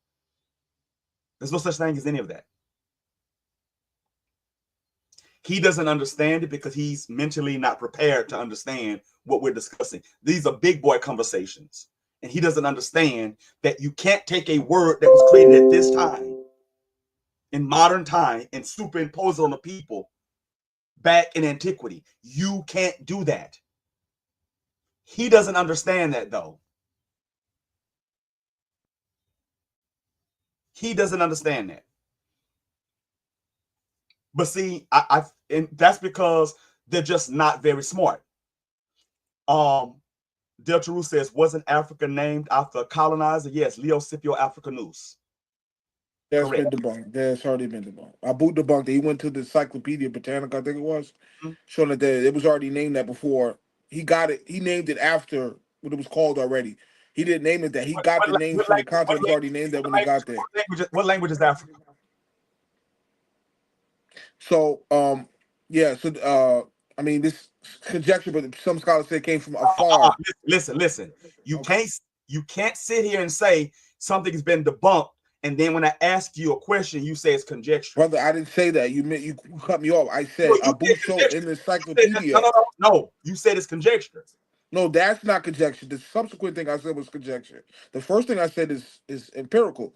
There's no such thing as any of that. He doesn't understand it because he's mentally not prepared to understand what we're discussing. These are big boy conversations. And he doesn't understand that you can't take a word that was created at this time, in modern time, and superimpose it on the people back in antiquity. You can't do that. He doesn't understand that, though. He doesn't understand that. But see, and that's because they're just not very smart. Delta Ru says, wasn't Africa named after a colonizer? Yes, Leo Scipio Africanus. That's Correct. been debunked. That's already been debunked. Abu debunked it. He went to the Encyclopedia Britannica, I think it was, showing that it was already named that before. He got it. He named it after what it was called already. He didn't name it that. He got the names from the continent. It was already named that when he got there. What language is Africa? So, yeah. So, I mean, this conjecture, but some scholars say it came from afar. Listen. You can't sit here and say something has been debunked, and then when I ask you a question, you say it's conjecture. Brother, I didn't say that. You cut me off. I said Abu showed in the encyclopedia. No. You said it's conjecture. No, that's not conjecture. The subsequent thing I said was conjecture. The first thing I said is empirical.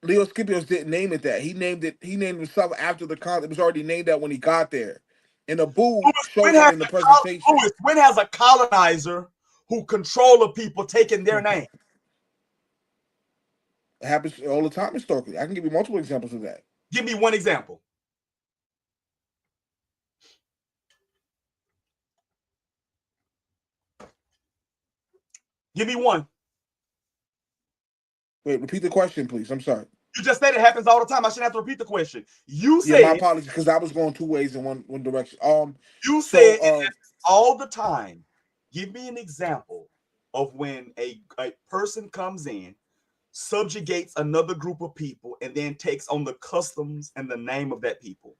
Leo Scipio didn't name it that. He named himself after the con. It was already named that when he got there. And Abu showed it in the presentation. When has a colonizer who control the people taken their name? It happens all the time historically. I can give you multiple examples of that. Give me one example. Give me one. Wait, repeat the question, please. I'm sorry. You just said it happens all the time. I shouldn't have to repeat the question. You said, yeah, my apologies, because I was going two ways in one direction. You said it happens all the time. Give me an example of when a person comes in, subjugates another group of people, and then takes on the customs and the name of that people.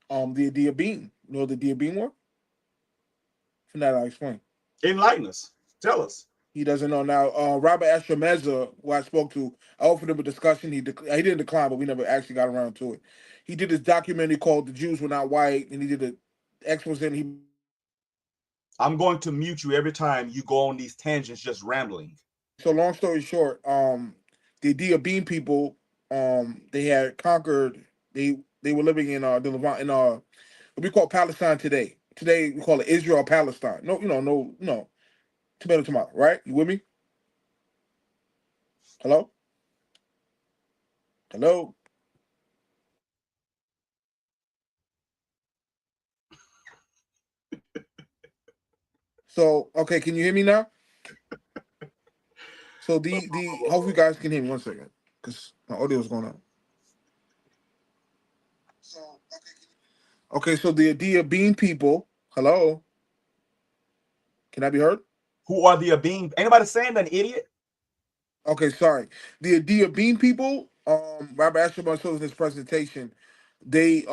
The Ethiopian. You know the Ethiopian war? For that, I'll explain. Enlighten us. Tell us. He doesn't know now. Robert Ashrameza, who I spoke to, I offered him a discussion. He didn't decline, but we never actually got around to it. He did this documentary called "The Jews Were Not White," and he did an expose. I'm going to mute you every time you go on these tangents, just rambling. So long story short, the Ethiopian people, they had conquered. They were living in the Levant in what we call Palestine today. Today we call it Israel Palestine. No. Tomato, right? You with me? Hello? Hello? So, okay, can you hear me now? So hopefully you guys can hear me. One second, because my audio is going on. Okay, so the Ethiopian people, hello? Can I be heard? Who are the Abim? Anybody saying that, idiot? Okay, sorry. The Ethiopian people, Robert Ashman showed in his presentation, they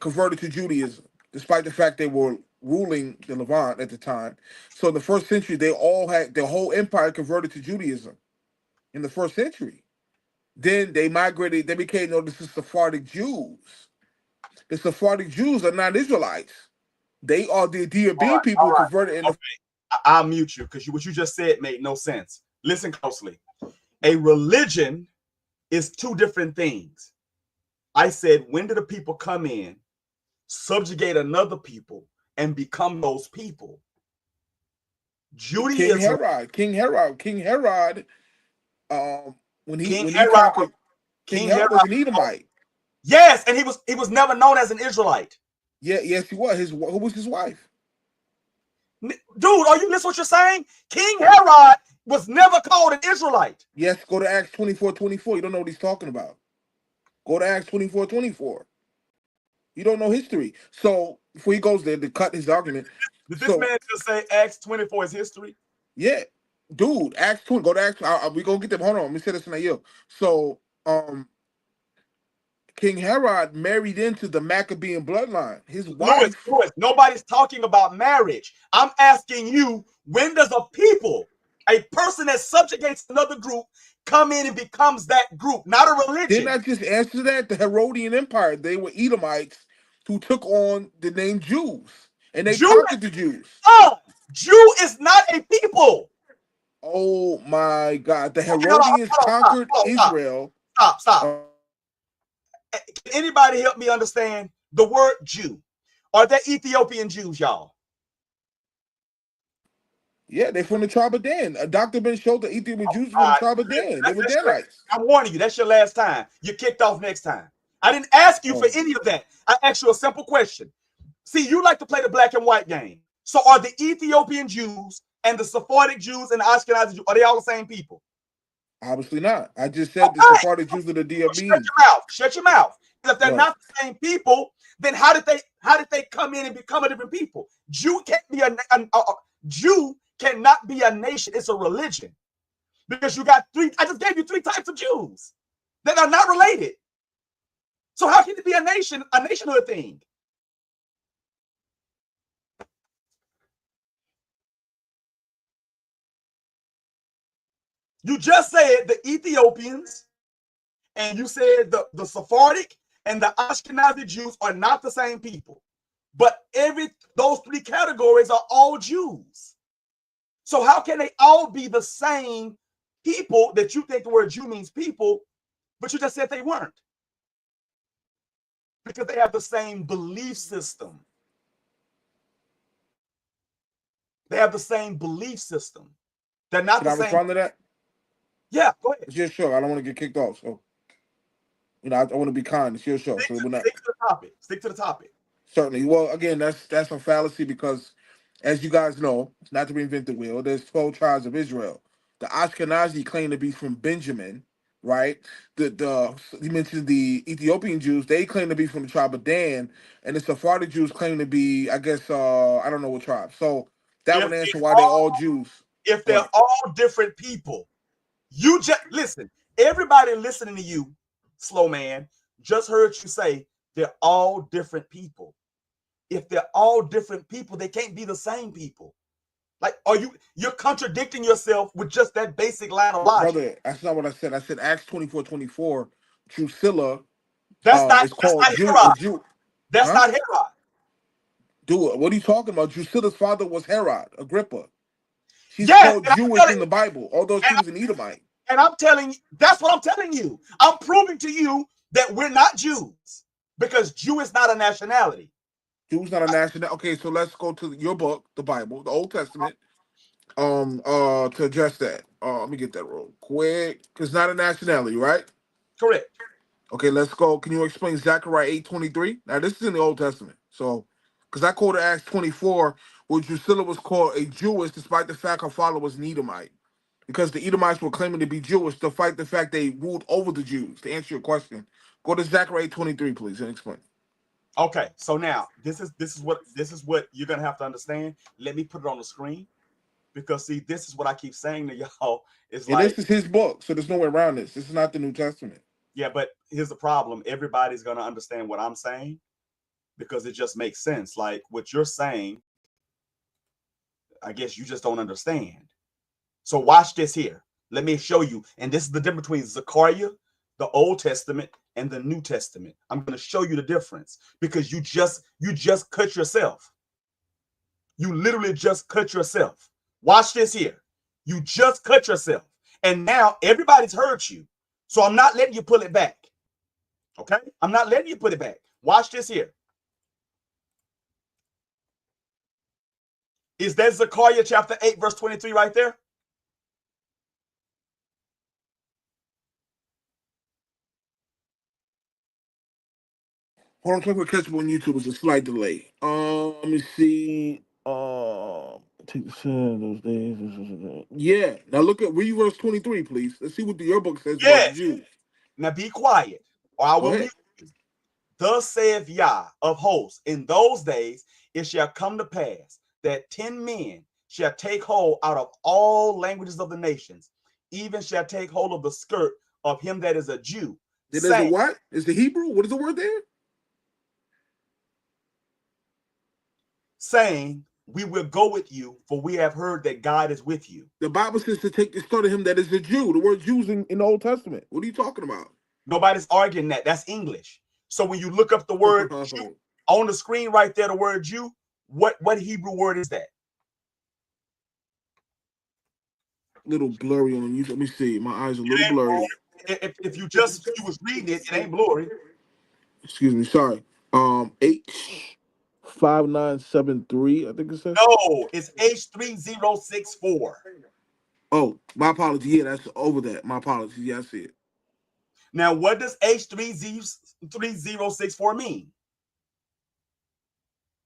converted to Judaism, despite the fact they were ruling the Levant at the time. So in the first century, they all had their whole empire converted to Judaism in the first century. Then they migrated, they became known as the Sephardic Jews. The Sephardic Jews are not Israelites. They are the Ethiopian people who converted in the. I'll mute you because what you just said made no sense. Listen closely. A religion is two different things. I said, when do the people come in, subjugate another people, and become those people? King Judaism. Herod, King Herod, King Herod. When he King when he Herod. conquered, King King Herod Herod. was an Edomite. Yes, and he was never known as an Israelite. Yeah, yes, he was. Who was his wife? Dude, are you listening to what you're saying? King Herod was never called an Israelite. Yes, go to Acts 24:24. You don't know what he's talking about. Go to Acts 24:24. You don't know history. So before he goes there to cut his argument. Did this So man just say Acts 24 is history? yeah, dude, Acts 20. Go to Acts. We gonna get them. Hold on. Let me say this in a year. So King Herod married into the Maccabean bloodline. His wife. Lewis, nobody's talking about marriage. I'm asking you, when does a person that subjugates another group, come in and becomes that group, not a Didn't religion? I just answer that? The Herodian Empire. They were Edomites who took on the name Jews, and they Jew, conquered the Jews. Jew is not a people. Oh my God! The Okay, hold on, Herodians conquered Israel. stop. Can anybody help me understand the word Jew? Are they Ethiopian Jews, y'all? Yeah, they're from the tribe of Dan. Dr. Ben showed the Ethiopian Jews from the tribe of Dan. They were Danites. I'm warning you, that's your last time. You're kicked off next time. I didn't ask you for Oh, any of that. I asked you a simple question. See, you like to play the black and white game. So are the Ethiopian Jews and the Sephardic Jews and the Ashkenazi Jews, are they all the same people? obviously not. I just said the Okay. Sephardic Jews are the Shut Diabim. your mouth. Shut your mouth. If they're What? not the same people, then how did they come in and become a different people? Jew can't be a Jew cannot be a nation. It's a religion. Because you got three, I just gave you three types of Jews that are not related. So how can it be a nationhood thing? You just said the Ethiopians, and you said the Sephardic and the Ashkenazi Jews are not the same people. But those three categories are all Jews. So how can they all be the same people that you think the word Jew means people, but you just said they weren't? Because they have the same belief system. They have the same belief system. They're not Should the I same. respond to that? Yeah, go ahead. It's your show. I don't want to get kicked off. So, I want to be kind. It's your show. So we're not. Stick to the topic. Stick to the topic. Certainly. Well, again, that's a fallacy because, as you guys know, it's not to reinvent the wheel. There's 12 tribes of Israel. The Ashkenazi claim to be from Benjamin, right? The you mentioned the Ethiopian Jews. They claim to be from the tribe of Dan, and the Sephardic Jews claim to be, I guess, I don't know what tribe. So that would answer why they're all Jews. If they're What? all different people, you just listen. Everybody listening to you, slow man, just heard you say they're all different people. If they're all different people, they can't be the same people. Like, you're contradicting yourself with just that basic line of logic. Brother, that's not what I said. I said Acts 24:24. Drusilla That's not is called Jew. A Herod. Jew. That's Huh? not Herod. Dude, what are you talking about? Drusilla's father was Herod, Agrippa. She's Yes, called Jewish in the Bible, although she was an Edomite. and I'm telling you, that's what I'm telling you. I'm proving to you that we're not Jews because Jew is not a nationality. Jew's not a national. Okay, so let's go to your book, the Bible, the Old Testament, to address that. Let me get that real quick. It's not a nationality, right? Correct. Okay, let's go. Can you explain Zechariah 8:23? Now, this is in the Old Testament. So, because I quoted Acts 24, where Drusilla was called a Jewess despite the fact her father was an Edomite. Because the Edomites were claiming to be Jewish, despite the fact they ruled over the Jews. To answer your question, go to Zechariah 8:23, please, and explain. Okay, so now this is what you're gonna have to understand. Let me put it on the screen because see, this is what I keep saying to y'all. It's Yeah, like, this is his book, so there's no way around this. This is not the New Testament. yeah, but here's the problem. Everybody's gonna understand what I'm saying because it just makes sense. Like what you're saying, I guess you just don't understand. So watch this here. Let me show you. And this is the difference between Zechariah, the Old Testament, and the New Testament. I'm going to show you the difference because you just cut yourself. You literally just cut yourself. Watch this here. You just cut yourself. And now everybody's heard you. So I'm not letting you pull it back. Okay? I'm not letting you put it back. Watch this here. Is that Zechariah chapter 8, verse 23 right there? Hold on, click for catch up on YouTube. It's a slight delay. Let me see. Take the sin those days. Yeah. Now look at read verse 23, please. Let's see what the yearbook says about the Yes. Jews. Now be quiet, or I will mute you. Thus saith Yah of hosts, in those days it shall come to pass that 10 men shall take hold out of all languages of the nations, even shall take hold of the skirt of him that is a Jew. There's a what? Is the Hebrew? What is the word there? Saying, we will go with you, for we have heard that God is with you. The Bible says to take the start of him that is a Jew. The word Jews in the Old Testament. What are you talking about? Nobody's arguing that. That's English. So when you look up the word Jew, on the screen right there, the word Jew, what Hebrew word is that? Little blurry on you. Let me see. My eyes are a little blurry. If you was reading it, it ain't blurry. Excuse me. Sorry. H5973. I think it says. No, it's H3064. Oh, my apology. Yeah, that's over that. My apologies. Yeah, I see it. Now, what does H3064 mean?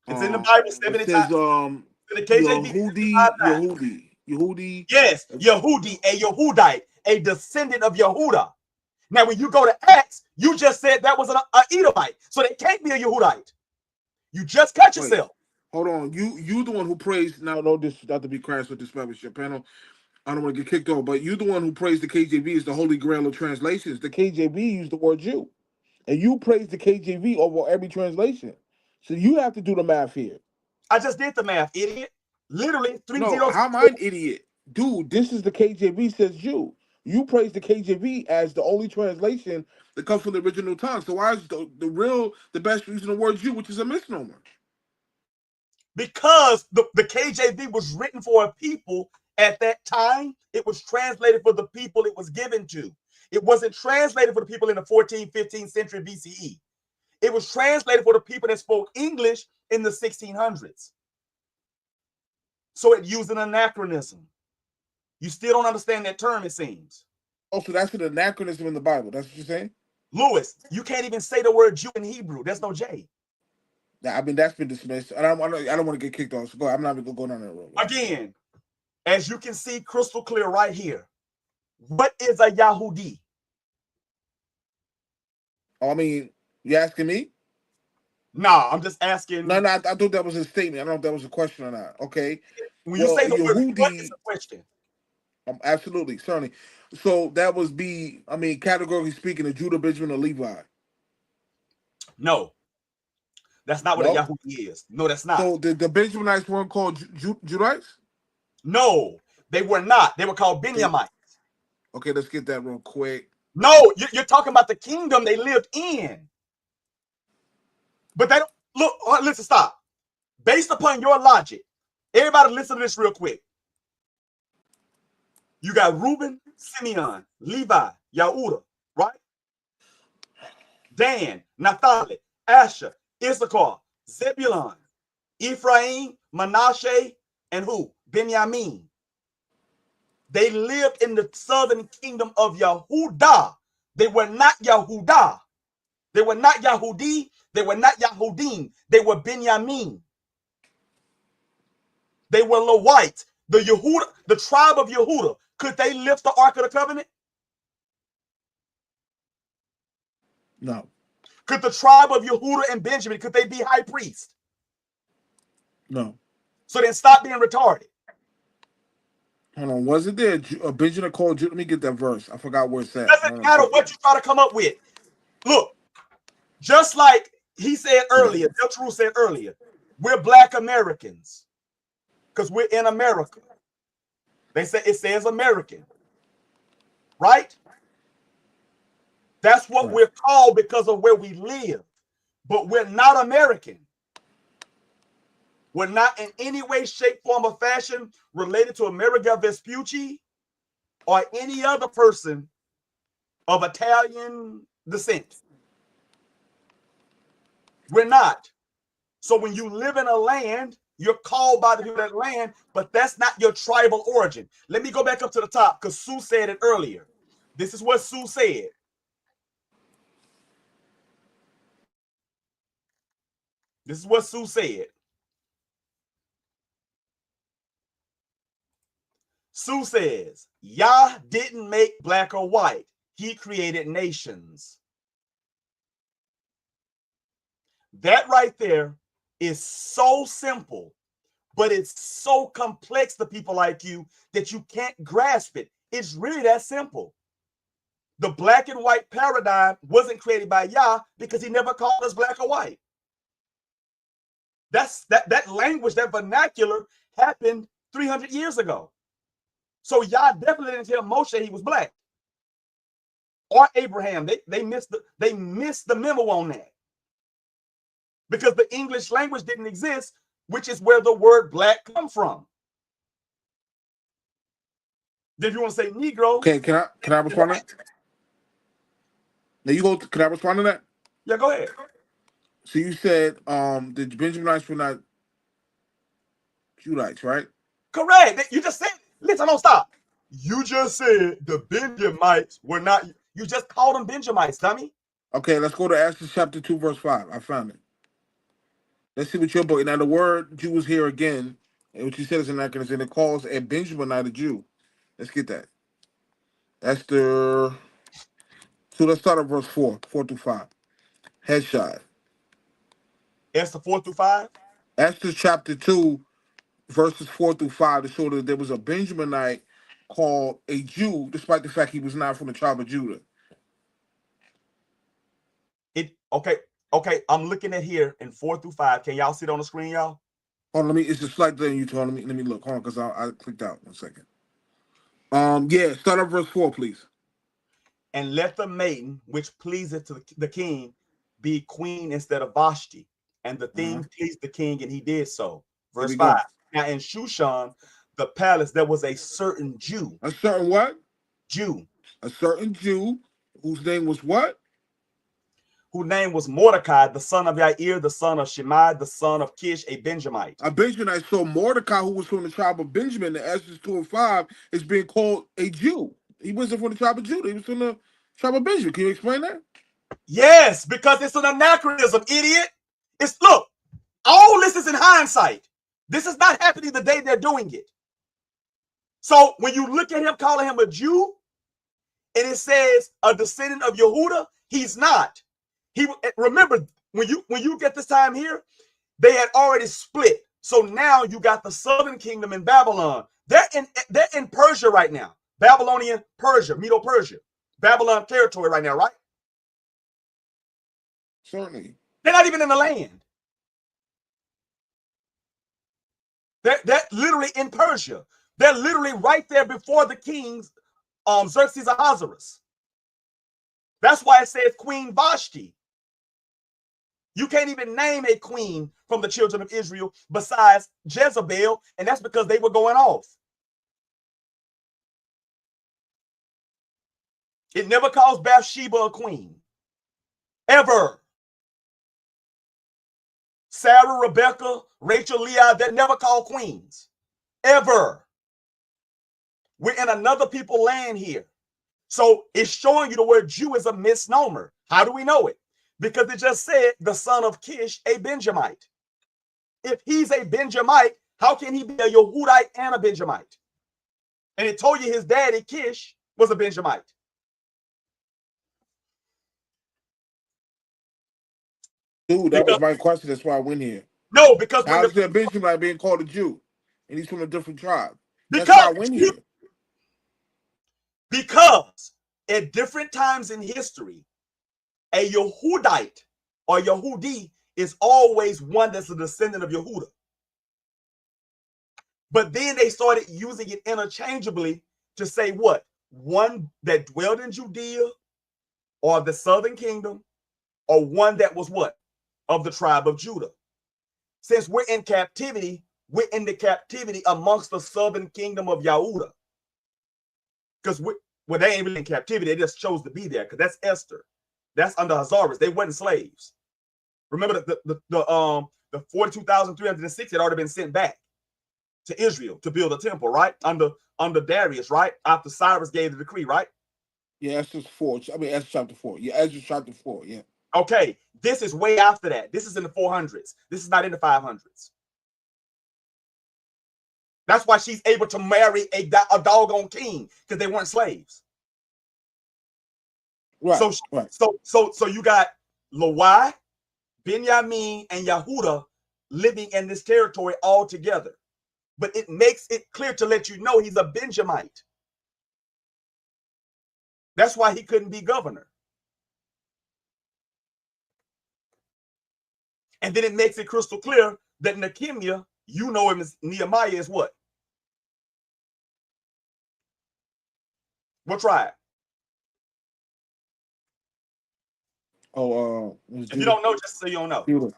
It's in the Bible 70 it says, times. The KJV, Yehudi. Yes, Yehudi, a Yehudite, a descendant of Yehuda. Now, when you go to Acts, you just said that was an Edomite, so they can't be a Yehudite. You just cut yourself. Hold on, you the one who praised. Now, no, this not to be crass with this membership panel. I don't want to get kicked off, but you the one who praised the KJV as the holy grail of translations. The KJV used the word Jew, and you praise the KJV over every translation. So you have to do the math here. I just did the math, idiot. Literally 3 No, zeros. how am I an idiot? Dude, this is the KJV says Jew. You praise the KJV as the only translation that comes from the original tongue. So why is the best using the word Jew, which is a misnomer? Because the KJV was written for a people at that time. It was translated for the people it was given to. It wasn't translated for the people in the 14th, 15th century BCE. It was translated for the people that spoke English in the 1600s. So it used an anachronism. You still don't understand that term, it seems. Oh, so that's an anachronism in the Bible. That's what you're saying? Lewis, you can't even say the word Jew in Hebrew. There's no J. I mean, that's been dismissed. I don't want to get kicked off. So go. I'm not even going to go down that road. Again, as you can see crystal clear right here, what is a Yahudi? Oh, I mean, you asking me? Nah, I'm just asking. No, I thought that was a statement. I don't know if that was a question or not. Okay. When you say the Yehudi, word, it's a question. Absolutely, certainly. So that was categorically speaking, a Judah, Benjamin, or Levi. No, that's not what a Yahudi is. No, that's not. So the Benjaminites weren't called Judites? No, they were not. They were called Benjamites. Okay, let's get that real quick. No, you're talking about the kingdom they lived in. But they don't look. Listen, stop. Based upon your logic, everybody listen to this real quick. You got Reuben, Simeon, Levi, Yehuda, right? Dan, Naphtali, Asher, Issachar, Zebulun, Ephraim, Manasseh, and who? Benjamin. They lived in the southern kingdom of Yehuda. They were not Yehuda. They were not Yahudi. They were not Yahudim. They were Benjamin. They were Lewites. The Yehuda, the tribe of Yehuda, could they lift the Ark of the Covenant? No. Could the tribe of Yehuda and Benjamin, could they be high priest? No. So then stop being retarded. Hold on. Wasn't there a Benjamin called Judah? Let me get that verse. I forgot where it's at. Doesn't matter what you try to come up with. Look, just like he said earlier, Del said earlier, we're Black Americans because we're in America. They say it says American, right? That's what we're called because of where we live. But we're not American. We're not in any way, shape, form, or fashion related to Amerigo Vespucci or any other person of Italian descent. We're not. So when you live in a land You're called by the people of that land, but that's not your tribal origin. Let me go back up to the top because Sue said it earlier. This is what Sue said. This is what Sue said. Sue says, Yah didn't make black or white. He created nations. That right there is so simple, but it's so complex to people like you that you can't grasp it. It's really that simple. The black and white paradigm wasn't created by Yah because he never called us black or white. That language, that vernacular happened 300 years ago. So Yah definitely didn't tell Moshe he was black. Or Abraham. They missed the memo on that. Because the English language didn't exist, which is where the word black comes from. Then if you want to say Negro. Okay, can I respond to that? Now you go. Can I respond to that? Yeah, go ahead. So you said the Benjaminites were not Judites, right? Correct. You just said, listen, don't stop. You just said the Benjamites were not, you just called them Benjamites, dummy. Okay, let's go to Acts chapter 2, verse 5. I found it. Let's see what your book. Now the word Jew is here again, and what you said is anachronism, and it calls a Benjaminite a Jew. Let's get that. Esther. So let's start at verse 4 through 5. Headshot. Esther 4 through 5. Esther chapter 2, verses 4 through 5 to show that there was a Benjaminite called a Jew, despite the fact he was not from the tribe of Judah. Okay. I'm looking at here in 4 through 5. Can y'all see it on the screen, y'all? Hold on, it's a slight thing you told me. Let me look. Hold on, because I clicked out. 1 second. Yeah, start at verse 4, please. And let the maiden which pleaseth to the king be queen instead of Vashti. And the thing pleased the king, and he did so. Verse 5. Now in Shushan, the palace, there was a certain Jew. A certain what? Jew. A certain Jew whose name was what? Whose name was Mordecai, the son of Yair, the son of Shimei, the son of Kish, a Benjamite. A Benjamite. So Mordecai, who was from the tribe of Benjamin, in Esther 2 and 5, is being called a Jew. He wasn't from the tribe of Judah. He was from the tribe of Benjamin. Can you explain that? Yes, because it's an anachronism, idiot. Look, all this is in hindsight. This is not happening the day they're doing it. So when you look at him calling him a Jew, and it says a descendant of Yehuda, he's not. Remember, when you get this time here, they had already split. So now you got the southern kingdom in Babylon. They're in Persia right now. Babylonian Persia, Medo-Persia, Babylon territory right now, right? Certainly. They're not even in the land. They're literally in Persia. They're literally right there before the kings, Xerxes Ahasuerus. That's why it says Queen Vashti. You can't even name a queen from the children of Israel besides Jezebel, and that's because they were going off. It never calls Bathsheba a queen. Ever. Sarah, Rebecca, Rachel, Leah, they're never called queens. Ever. We're in another people land here. So it's showing you the word Jew is a misnomer. How do we know it? Because it just said the son of Kish, a Benjamite. If he's a Benjamite, how can he be a Yehudite and a Benjamite? And it told you his daddy, Kish, was a Benjamite. Dude, that was my question. That's why I went here. No, because how is there a Benjamite being called a Jew? And he's from a different tribe. That's why I went here. Because at different times in history, a Yehudite or Yehudi is always one that's a descendant of Yehuda. But then they started using it interchangeably to say what? One that dwelled in Judea or the southern kingdom, or one that was what? Of the tribe of Judah. Since we're in captivity, we're in the captivity amongst the southern kingdom of Yehuda. Because they ain't really in captivity, they just chose to be there, because that's Esther. That's under Ahasuerus. They weren't slaves. Remember the the 42,306 had already been sent back to Israel to build a temple, right? Under Darius, right? After Cyrus gave the decree, right? Yeah, Ezra 4. I mean, Ezra chapter 4. Yeah, Ezra chapter 4. Yeah. Okay, this is way after that. This is in the 400s. This is not in the 500s. That's why she's able to marry a doggone king, because they weren't slaves. Right. So, right. So you got Lawai, Benjamin, and Yahuda living in this territory all together. But it makes it clear to let you know he's a Benjamite. That's why he couldn't be governor. And then it makes it crystal clear that Nehemiah, you know him as Nehemiah, is what? What tribe? Oh, if you don't know, just so you don't know. Judah.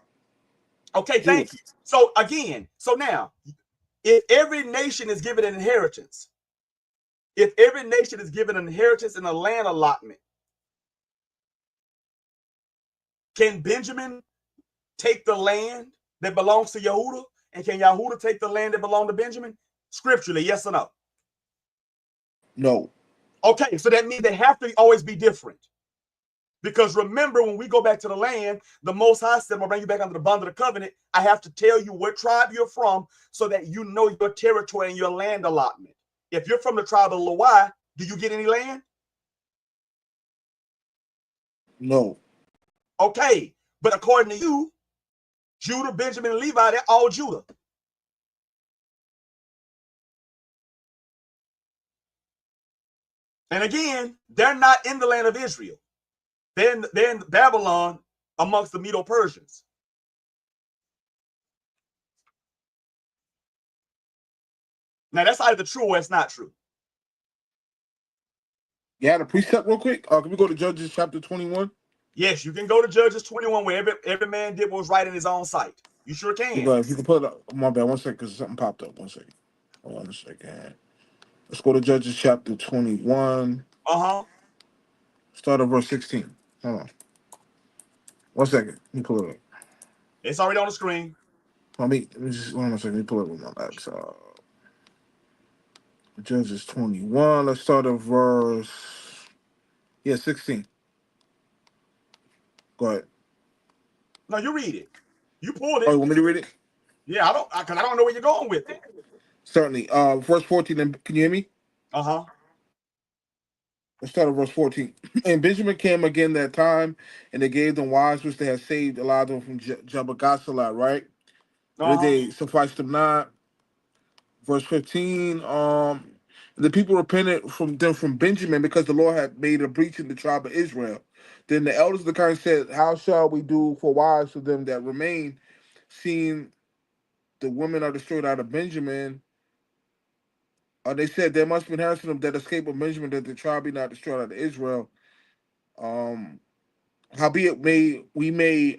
Okay, thank you. So again, so now, if every nation is given an inheritance, if every nation is given an inheritance and a land allotment, can Benjamin take the land that belongs to Yehuda? And can Yehuda take the land that belongs to Benjamin? Scripturally, yes or no? No. Okay, so that means they have to always be different. Because remember, when we go back to the land, the Most High said, I'm going to bring you back under the bond of the covenant. I have to tell you what tribe you're from so that you know your territory and your land allotment. If you're from the tribe of Lawai, do you get any land? No. Okay, but according to you, Judah, Benjamin, and Levi, they're all Judah. And again, they're not in the land of Israel. They're in Babylon amongst the Medo-Persians. Now, that's either true or it's not true. You had a precept real quick? Can we go to Judges chapter 21? Yes, you can go to Judges 21 where every man did what was right in his own sight. You sure can. If you can put it up. My bad. 1 second, because something popped up. 1 second. Hold on a second. Let's go to Judges chapter 21. Start at verse 16. Hold on. 1 second. Let me pull it up. It's already on the screen. Let me just 1 second. Let me pull it with my back. Judges 21. Let's start at verse 16. Go ahead. No, you read it. You pulled it. Oh, you want me to read it? Yeah, because I don't know where you're going with it. Certainly. Verse 14. Can you hear me? Let's start at verse 14. And Benjamin came again that time, and they gave them wives which they had saved, allowed them from Jabagasalah, right? And they sufficed them not. Verse 15. The people repented from Benjamin because the Lord had made a breach in the tribe of Israel. Then the elders of the kind said, how shall we do for wives for them that remain, seeing the women are destroyed out of Benjamin? They said there must be an inheritance of them that escape of Benjamin, that the tribe be not destroyed out of Israel. Howbeit we may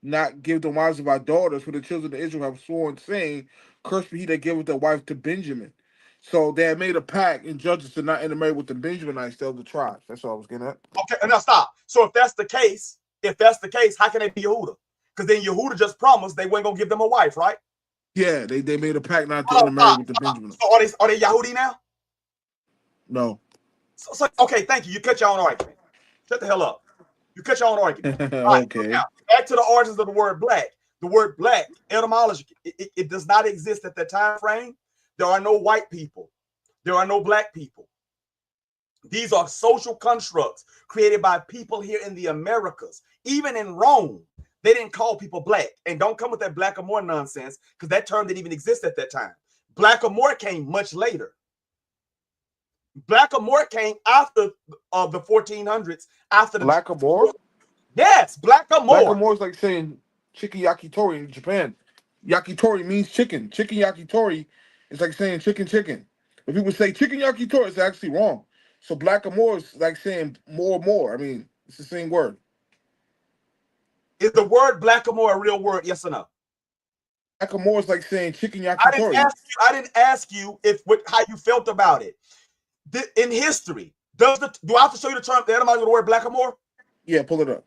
not give the wives of our daughters, for the children of Israel have sworn, saying, cursed be he that giveth a wife to Benjamin. So they had made a pact in Judges to not intermarry with the Benjaminites, the other tribes. That's all I was getting at. Okay, now stop. So if that's the case, how can they be Yehuda? Because then Yehuda just promised they weren't gonna give them a wife, right? Yeah, they made a pact not to intermarry with the Benjaminites. So are they Yahudi now? No. So okay, thank you. You cut your own argument. Shut the hell up. You cut your own argument. All right, Okay. so now, back to the origins of the word black. The word black, etymology, it does not exist at that time frame. There are no white people. There are no black people. These are social constructs created by people here in the Americas. Even in Rome, they didn't call people black. And don't come with that blackamoor nonsense, because that term didn't even exist at that time. Blackamoor came much later. Blackamoor came after the 1400s. After the Blackamoor? Yes, blackamoor. Blackamoor is like saying chicken yakitori in Japan. Yakitori means chicken. Chicken yakitori is like saying chicken. If people say chicken yakitori, it's actually wrong. So blackamoor is like saying more. I mean, it's the same word. Is the word blackamoor a real word? Yes or no? Blackamoor is like saying chicken yakitori. I didn't ask you how you felt about it. In history, do I have to show you the term, the etymology of the word blackamoor? Yeah, pull it up.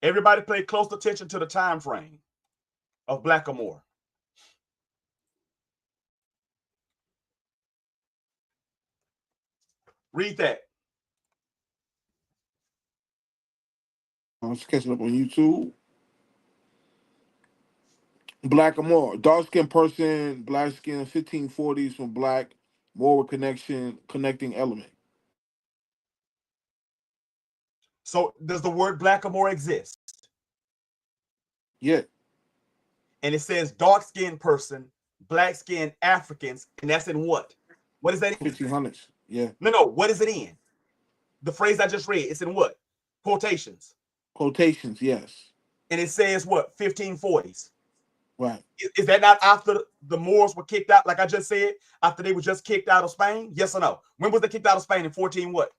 Everybody pay close attention to the time frame of blackamoor. Read that. I was catching up on YouTube. Blackamoor, dark-skinned person, black skin, 1540s from black, more with connecting element. So does the word blackamoor exist? Yeah. And it says dark-skinned person, black-skinned Africans, and that's in what? What is that in? 1500s. Yeah. No. What is it in? The phrase I just read, it's in what? Quotations. Quotations, yes. And it says what? 1540s. Right. Is that not after the Moors were kicked out, like I just said, after they were just kicked out of Spain? Yes or no? When was they kicked out of Spain? In 14 what?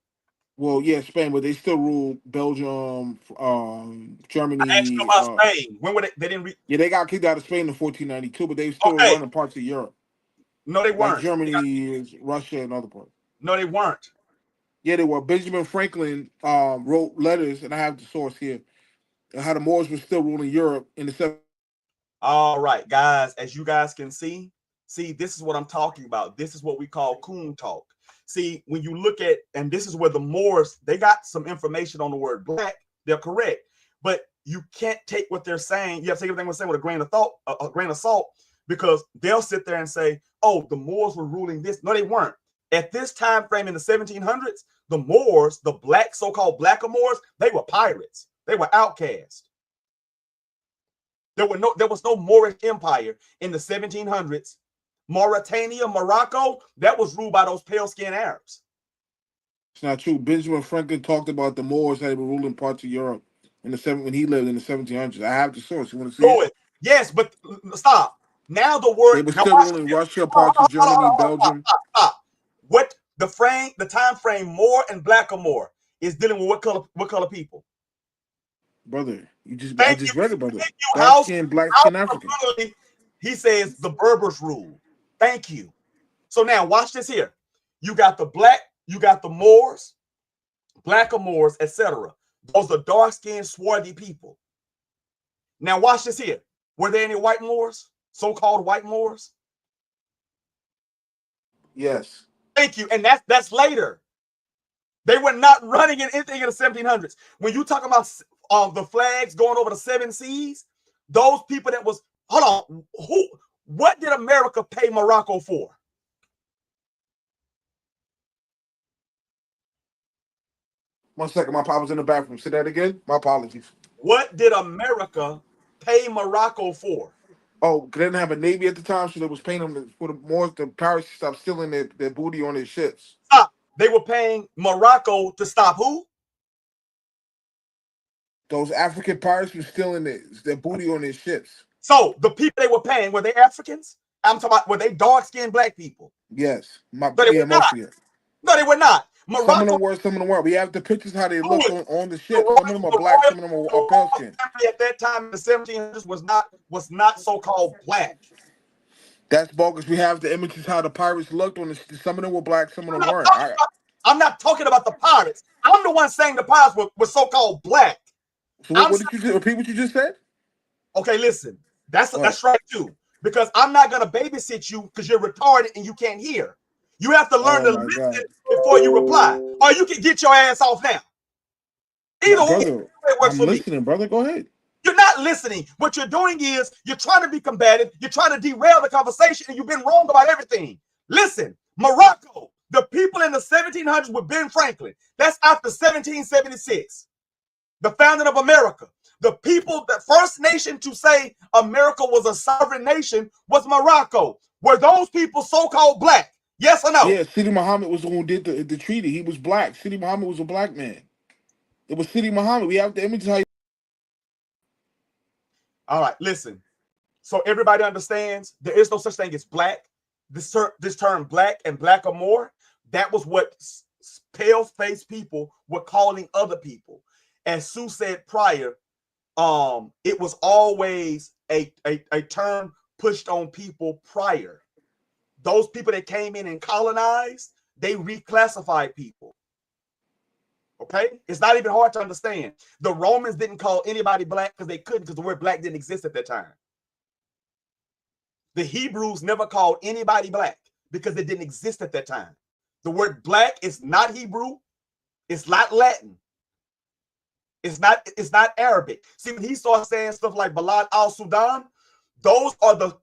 Well, yeah, Spain, but they still rule Belgium, I asked you Germany. about Spain. When were they didn't Yeah, they got kicked out of Spain in 1492, but they still okay. running parts of Europe. No, they Like weren't. Germany, Russia, and other parts. No, they weren't. Yeah, they were. Benjamin Franklin wrote letters, and I have the source here, how the Moors were still ruling Europe in the All right, guys, as you guys can see, this is what I'm talking about. This is what we call coon talk. See, when you look at, and this is where the Moors, they got some information on the word black. They're correct, but you can't take what they're saying. You have to take everything we're saying with a grain of thought, a grain of salt, because they'll sit there and say, "Oh, the Moors were ruling this." No, they weren't. At this time frame in the 1700s, the Moors, the black, so-called blackamoors, they were pirates. They were outcasts. There was no Moorish empire in the 1700s. Mauritania, Morocco, that was ruled by those pale-skinned Arabs. It's not true. Benjamin Franklin talked about the Moors that were ruling parts of Europe when he lived in the 1700s. I have the source. You want to see it? Yes, but stop. Now the word they were now still ruling Russia, parts of Germany, Belgium. Stop. What the time frame Moor and blackamoor is dealing with what color people? Brother, I just read it, brother. Thank you, Dark skin, black skin African. He says the Berbers rule. Thank you. So now watch this here. You got the black, you got the Moors, blackamoors, etc. Those are dark-skinned, swarthy people. Now watch this here. Were there any white Moors? So-called white Moors? Yes. Thank you. And that's later. They were not running in anything in the 1700s. When you talk about the flags going over the 7 seas, those people that was, hold on, what did America pay Morocco for? One second, my pop was in the bathroom. Say that again. My apologies. What did America pay Morocco for? Oh, they didn't have a navy at the time, so they was paying them for the Moors, the pirates to stop stealing their booty on their ships. Stop. They were paying Morocco to stop who? Those African pirates were stealing their booty on their ships. So the people they were paying, were they Africans? I'm talking about, were they dark-skinned black people? Yes. No, they were not. No, they were not. Morocco, some of them were, some of them weren't. We have the pictures how they looked on the ship. Some of them are black, some of them are pale skin. At that time in the 1700s was not so-called black. That's bogus. We have the images how the pirates looked on the. Some of them were black, some of them weren't. I'm not talking about the pirates. I'm the one saying the pirates were so-called black. So what did you repeat what you just said? Okay, listen. That's right too. Because I'm not gonna babysit you because you're retarded and you can't hear. You have to learn to listen before you reply, or you can get your ass off now. Either way, it works for me. I'm listening, brother. Go ahead. You're not listening. What you're doing is you're trying to be combative. You're trying to derail the conversation, and you've been wrong about everything. Listen, Morocco, the people in the 1700s with Ben Franklin. That's after 1776, the founding of America. The people, the first nation to say America was a sovereign nation was Morocco. Were those people so-called black? Yes or no? Yeah, Sidi Muhammad was the one who did the treaty. He was black. Sidi Muhammad was a black man. It was Sidi Muhammad. We have the images how. All right, listen. So everybody understands there is no such thing as black. This term black and blackamoor, that was what pale-faced people were calling other people. As Sue said prior, it was always a term pushed on people prior. Those people that came in and colonized, they reclassified people. Okay, it's not even hard to understand. The Romans didn't call anybody black because they couldn't, because the word black didn't exist at that time. The Hebrews never called anybody black because it didn't exist at that time. The word black is not Hebrew. It's not Latin. It's not Arabic. See, when he starts saying stuff like Balad al-Sudan, those are the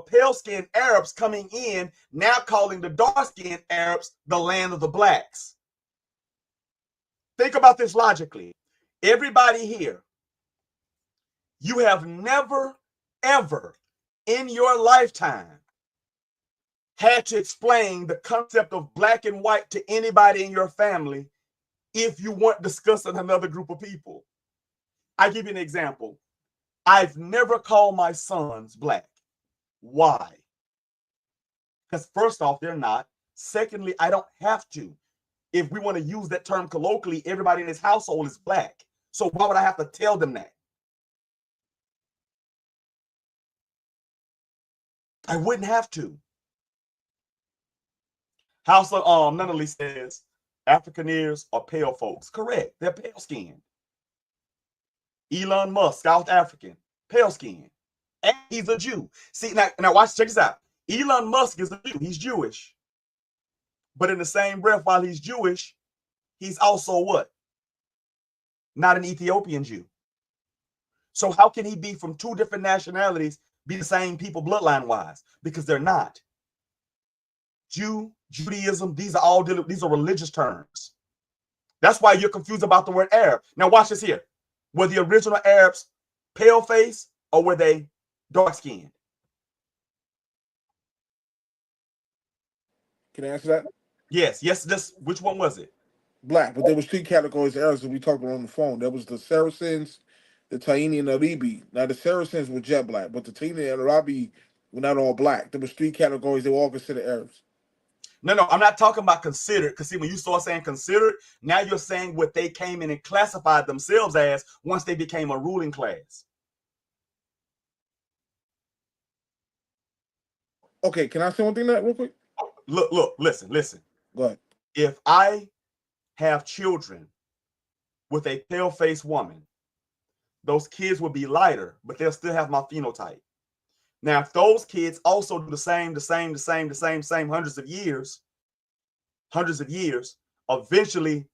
pale-skinned Arabs coming in, now calling the dark-skinned Arabs the land of the blacks. Think about this logically. Everybody here, you have never, ever in your lifetime had to explain the concept of black and white to anybody in your family if you weren't discussing another group of people. I give you an example. I've never called my sons black. Why? Because first off, they're not. Secondly, I don't have to. If we want to use that term colloquially, everybody in this household is black. So why would I have to tell them that? I wouldn't have to. House of Nunnally says Afrikaners are pale folks. Correct. They're pale skinned. Elon Musk, South African, pale skinned. And he's a Jew. See, now watch, check this out. Elon Musk is a Jew. He's Jewish. But in the same breath, while he's Jewish, he's also what? Not an Ethiopian Jew. So how can he be from two different nationalities, be the same people bloodline-wise? Because they're not. Judaism, these are religious terms. That's why you're confused about the word Arab. Now watch this here. Were the original Arabs pale face or were they dark skinned? Can I answer that? Yes. Which one was it? Black, but there was three categories of Arabs that we talked about on the phone. There was the Saracens, the Taini, and Arabi. Now the Saracens were jet black, but the Taini and Arabi were not all black. There was three categories. They were all considered Arabs. No, I'm not talking about considered, because see, when you start saying considered, now you're saying what they came in and classified themselves as once they became a ruling class. Okay, can I say one thing that real quick? Look, listen. Go ahead. If I have children with a pale-faced woman, those kids will be lighter, but they'll still have my phenotype. Now, if those kids also do the same hundreds of years, eventually,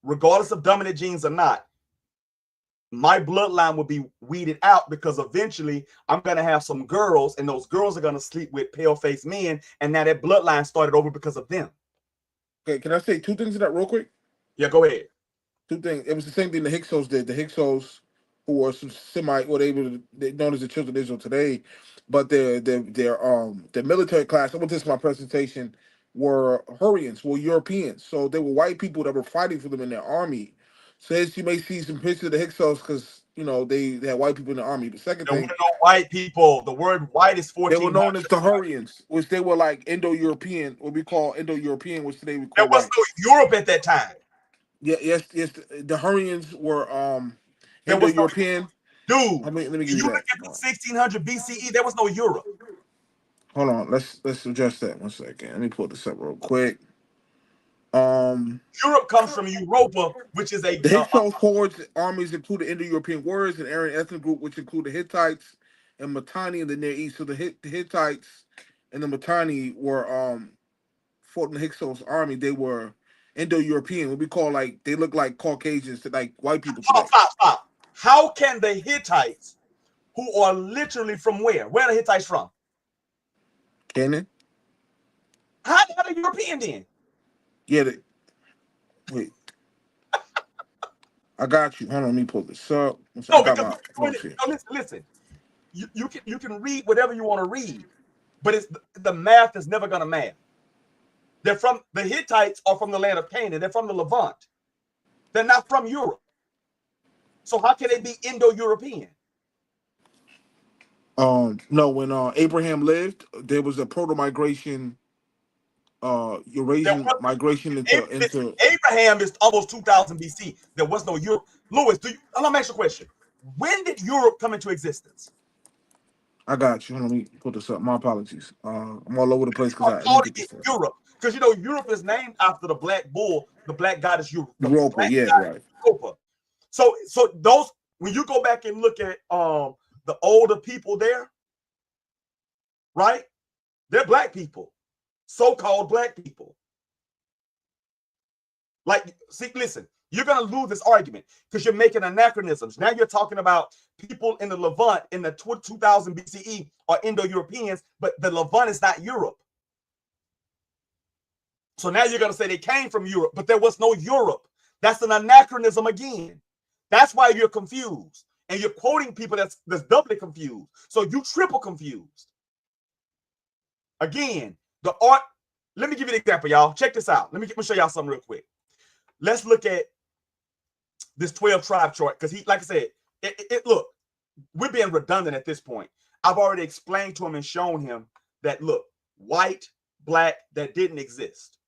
regardless of dominant genes or not, my bloodline will be weeded out, because eventually I'm going to have some girls, and those girls are going to sleep with pale-faced men, and now that bloodline started over because of them. Okay, can I say two things to that real quick? Yeah, go ahead. Two things. It was the same thing the Hyksos did. The Hyksos, who were some Semite, or they're known as the children of Israel today, but their military class, I went to my presentation, were Hurrians, were Europeans. So they were white people that were fighting for them in their army. So as you may see some pictures of the Hyksos, because they had white people in the army. But second There thing, were no white people. The word white is 14. they were known as the Hurrians, which they were like Indo-European, what we call Indo-European, which today we call There was white. no Europe at that time. Yes. The Hurrians were There was no Indo-European. dude. Let me give When you you look that. at the 1600 BCE, there was no Europe. Hold on, let's adjust that 1 second. Let me pull this up real quick. Europe comes from Europa, which is a The Hyksos hordes armies included Indo-European warriors and Aryan ethnic group, which include the Hittites and Mitanni in the Near East. So the Hittites and the Mitanni were fought in the Hyksos army. They were Indo-European, what we call they look like Caucasians to like white people today. Stop. How can the Hittites, who are literally from where? Where are the Hittites from? Canaan? How are they European then? Yeah, wait. I got you. Hold on, let me pull this up. No, because listen. You can read whatever you want to read, but it's the math is never gonna math. The Hittites are from the land of Canaan. They're from the Levant. They're not from Europe. So how can they be Indo-European? No, when Abraham lived, there was a proto-migration, Eurasian migration into. Abraham is almost 2000 BC. There was no Europe. Louis, let me ask you a question. When did Europe come into existence? I got you. Let me put this up. My apologies. I'm all over the place because Are I didn't calling get it this first. Europe because you know Europe is named after the black bull, the black goddess Europe, the Europa, black yeah, goddess right. Europa. So those when you go back and look at the older people there, right? They're black people, so-called black people. Like, see, listen, you're gonna lose this argument because you're making anachronisms. Now you're talking about people in the Levant in the 2000 BCE are Indo-Europeans, but the Levant is not Europe. So now you're gonna say they came from Europe, but there was no Europe. That's an anachronism again. That's why you're confused. And you're quoting people that's doubly confused. So you triple confused. Again, the art. Let me give you an example, y'all. Check this out. Let me show y'all something real quick. Let's look at this 12 tribe chart because he, like I said, look, we're being redundant at this point. I've already explained to him and shown him that look, white, black, that didn't exist.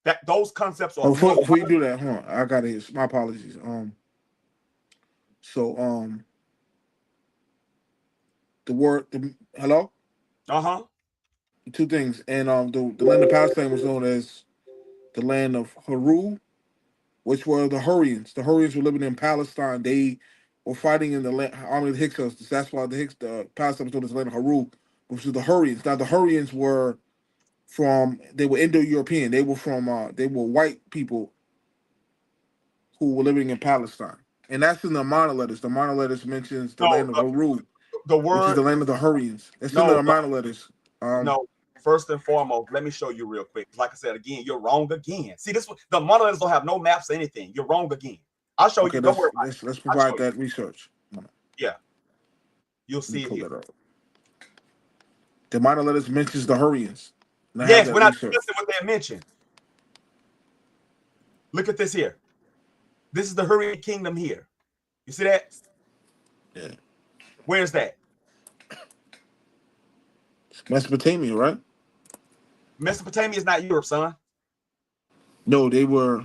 That those concepts are Before you do that, hold on. I got it. My apologies. So the word hello? Uh-huh. Two things. And the land of Palestine was known as the land of Haru, which were the Hurrians. The Hurrians were living in Palestine. They were fighting in the army of the Hyksos. That's why the Palestine was known as the land of Haru, which was the Hurrians. Now the Hurrians were they were Indo-European. They were white people who were living in Palestine. And that's in the monoletters. The monoletters mentions the No, land of Haru, the which is word the land of the Hurrians. It's in the no, monoletters. no. First and foremost, let me show you real quick. Like I said again, you're wrong again. See, the monoliths don't have no maps or anything. You're wrong again. I'll show Okay, you. Don't worry about let's it. I'll show provide you. that research. Yeah, you'll Let me see it pull here. that up. The monoletters mentions the Hurrians. And I have Yes, that we're not research. discussing what they mentioned. Look at this here. This is the Hurrian Kingdom here. You see that? Yeah. Where's that? It's Mesopotamia, right? Mesopotamia is not Europe, son. No, they were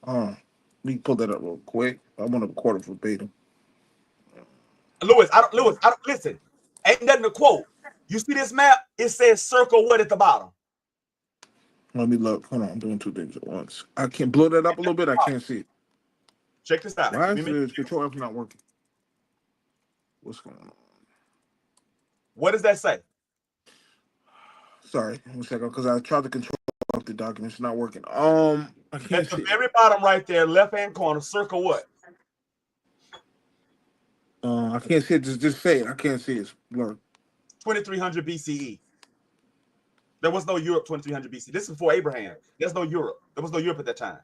let me pull that up real quick. I want to quote it verbatim. Lewis, I don't listen. Ain't nothing to quote. You see this map? It says circle what at the bottom? Let me look. Hold on, I'm doing two things at once. I can't blow that up a little bit. I can't see it. Check this out. Why is the control F not working? What's going on? What does that say? Sorry, 1 second, because I tried to control off the document. It's not working. I can't At the see it. very bottom right there, left-hand corner, circle what? I can't see it. Just say it. I can't see it. It's blurred. 2300 BCE. There was no Europe 2300 BC. This is before Abraham. There's no Europe. There was no Europe at that time.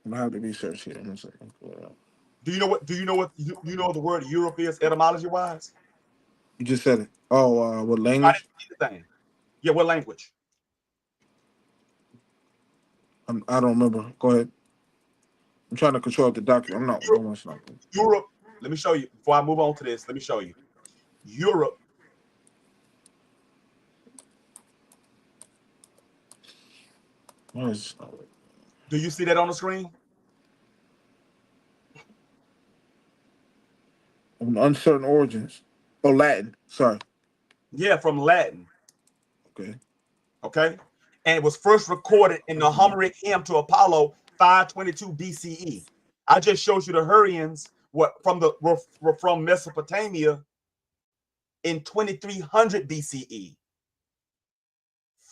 I'm gonna have to research here. 1 second. Do you know what? Do you know what? You know what the word Europe is etymology wise? You just said it. Oh, what I language? didn't see the thing. Yeah, what language? I don't remember. Go ahead. I'm trying to control the document. I'm not. Europe. No, it's not. Europe. Let me show you. Before I move on to this, let me show you. Europe. Yes. Do you see that on the screen? Uncertain origins. Oh, Latin. Sorry. Yeah, from Latin. Okay. Okay. And it was first recorded in the Homeric hymn to Apollo 522 BCE. I just showed you the Hurrians were from Mesopotamia in 2300 BCE,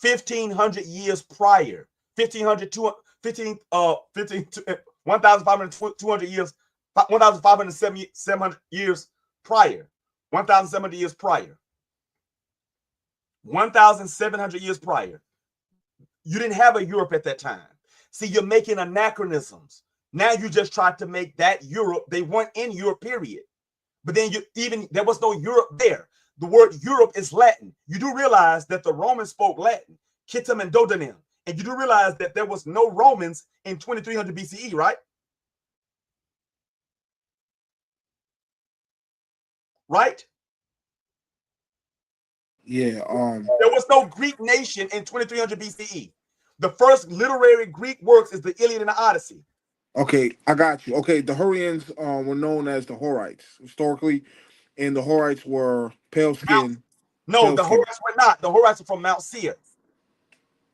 1500 years prior, 1500 1500 years, 1570 years prior, 1700 years prior, 1700 years prior. You didn't have a Europe at that time. See, you're making anachronisms. Now you just tried to make that Europe. They weren't in Europe, period. But then there was no Europe there. The word Europe is Latin. You do realize that the Romans spoke Latin, Kittim and Dodanim. And you do realize that there was no Romans in 2300 BCE, right? Right? Yeah. There was no Greek nation in 2300 BCE. The first literary Greek works is the Iliad and the Odyssey. Okay, I got you. Okay, the Hurrians were known as the Horites historically, and the Horites were pale Mount, skin. no, Pale the skin. Horites were not. The Horites are from Mount Seir.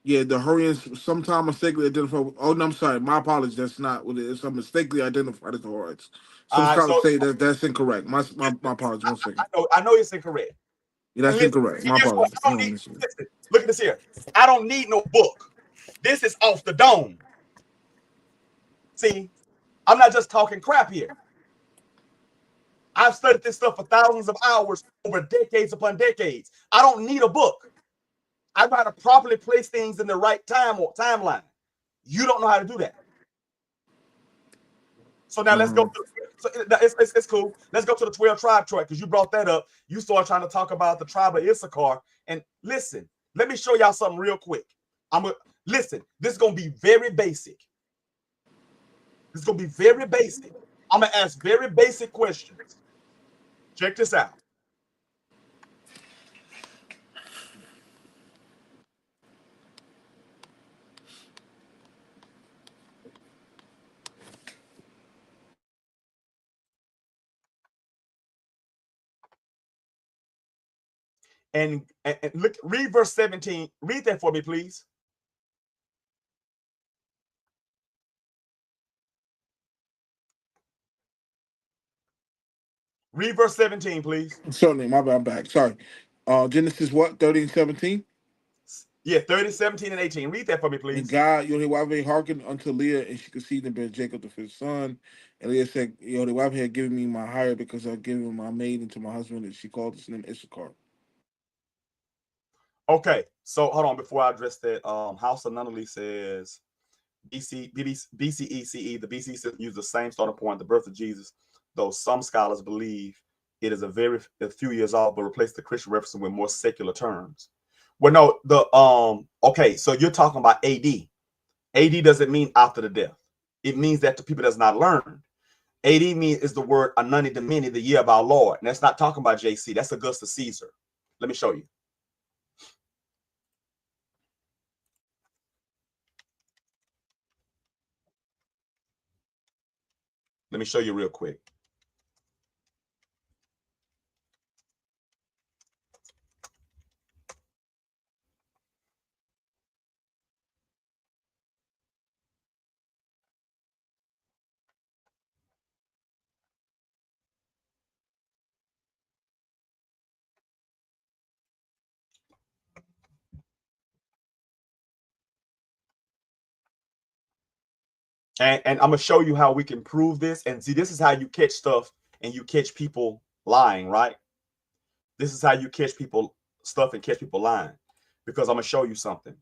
Yeah, the Hurrians sometime mistakenly identified. Oh no, I'm sorry. My apologies. That's not what it is. I'm mistakenly identified as the Horites. Some scholars So say that that's incorrect. My apologies. One second. I know it's incorrect. Yeah, And that's listen, incorrect. and My guess what? apologies. I Hang don't on, need. listen. Listen, look at this here. I don't need no book. This is off the dome. See, I'm not just talking crap here. I've studied this stuff for thousands of hours over decades upon decades. I don't need a book. I know how to properly place things in the right time or timeline. You don't know how to do that. So now let's go. So it's cool. Let's go to the 12 tribe chart because you brought that up. You started trying to talk about the tribe of Issachar. And listen, let me show y'all something real quick. Listen. This is gonna be very basic. This is gonna be very basic. I'm gonna ask very basic questions. Check this out. And look, read verse 17. Read that for me, please. Read verse 17, please. Certainly, my bad. I'm back. Sorry. Genesis what? 30 and 17. Yeah, 30, 17, and 18. Read that for me, And please. God, Yodewave hearkened unto Leah, and she conceived and bare Jacob the fifth son. And Leah said, Yodewave had given me my hire because I've given my maid into my husband, and she called his name Issachar. Okay, so hold on before I address that. House of Nunnally says BCECE, the BC system used the same starting point, the birth of Jesus, though some scholars believe it is a few years off, but replace the Christian reference with more secular terms. Well, no, okay, so you're talking about AD. AD doesn't mean after the death. It means that the people that's not learned. AD means is the word Anani Domini, the year of our Lord. And that's not talking about JC. That's Augustus Caesar. Let me show you. Let me show you real quick. And I'm gonna show you how we can prove this. And see, this is how you catch stuff and you catch people lying, right? This is how you catch people stuff and catch people lying. Because I'm gonna show you something.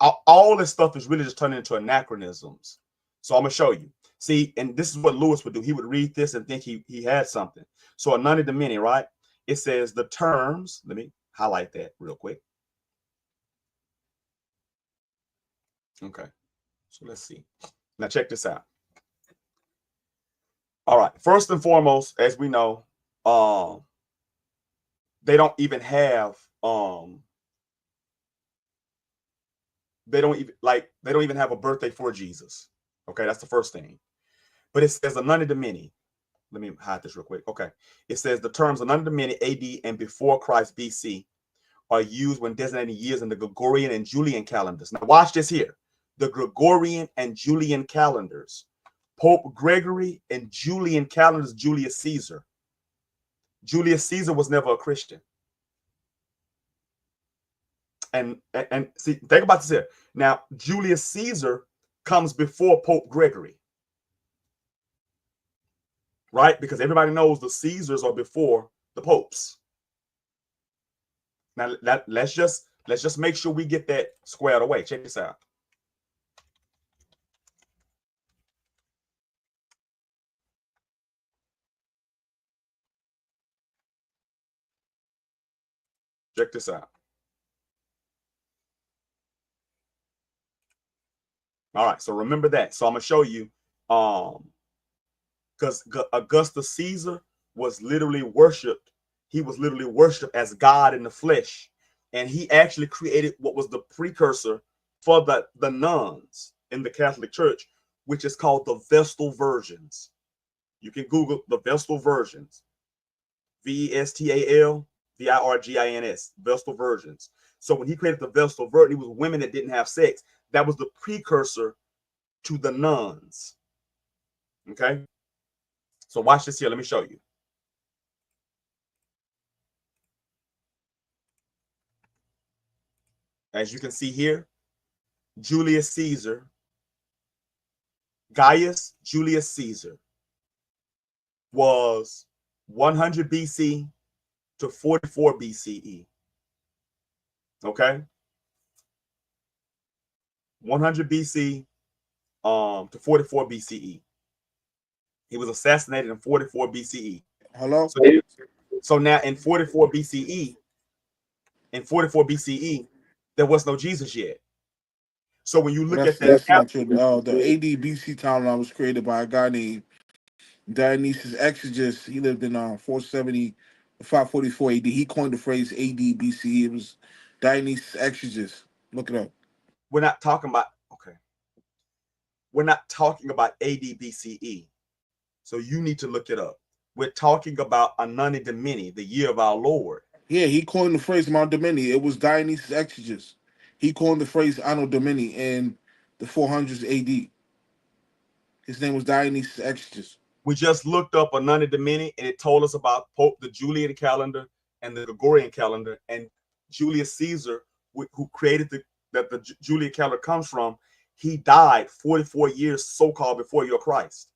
All this stuff is really just turning into anachronisms. So I'm gonna show you. See, and this is what Lewis would do. He would read this and think he had something. So a none of the many, right? It says the terms. Let me highlight that real quick. Okay. So let's see. Now check this out. All right. First and foremost, as we know, they don't even have they don't even have a birthday for Jesus. Okay, that's the first thing. But it says a none of the many. Let me hide this real quick. Okay. It says the terms a none of the many AD and before Christ BC are used when designating years in the Gregorian and Julian calendars. Now watch this here. The Gregorian and Julian calendars. Pope Gregory and Julian calendars, Julius Caesar. Julius Caesar was never a Christian. And see, think about this here. Now, Julius Caesar comes before Pope Gregory, right? Because everybody knows the Caesars are before the popes. Now, let's just make sure we get that squared away. Check this out. Check this out. All right, so remember that. So I'm gonna show you, because Augustus Caesar was literally worshipped. He was literally worshipped as God in the flesh, and he actually created what was the precursor for the nuns in the Catholic Church, which is called the Vestal Virgins. You can Google the Vestal Virgins. Vestal, Virgins, Vestal virgins. So when he created the Vestal Virgin, it was women that didn't have sex. That was the precursor to the nuns. Okay. So watch this here. Let me show you. As you can see here, Julius Caesar, Gaius Julius Caesar, was 100 BC to 44 BCE. Okay. 100 BC to 44 BCE. He was assassinated in 44 BCE. Hello? So now in 44 BCE, there was no Jesus yet. So when you look at that, That's not true. The AD BC timeline was created by a guy named Dionysius Exiguus. He lived in 470, 544 AD. He coined the phrase AD BC. It was Dionysius Exiguus. Look it up. we're not talking about, okay, we're not talking about AD BCE. So you need to look it up. We're talking about Anani Domini, the year of our Lord. Yeah, he coined the phrase Mount Domini. It was Dionysius Exiguus. He coined the phrase Anno Domini in the 400s AD. His name was Dionysius Exiguus. We just looked up Anani Domini, and it told us about Pope, the Julian calendar and the Gregorian calendar, and Julius Caesar, who created the Julian calendar comes from. He died 44 years, so-called, before your Christ.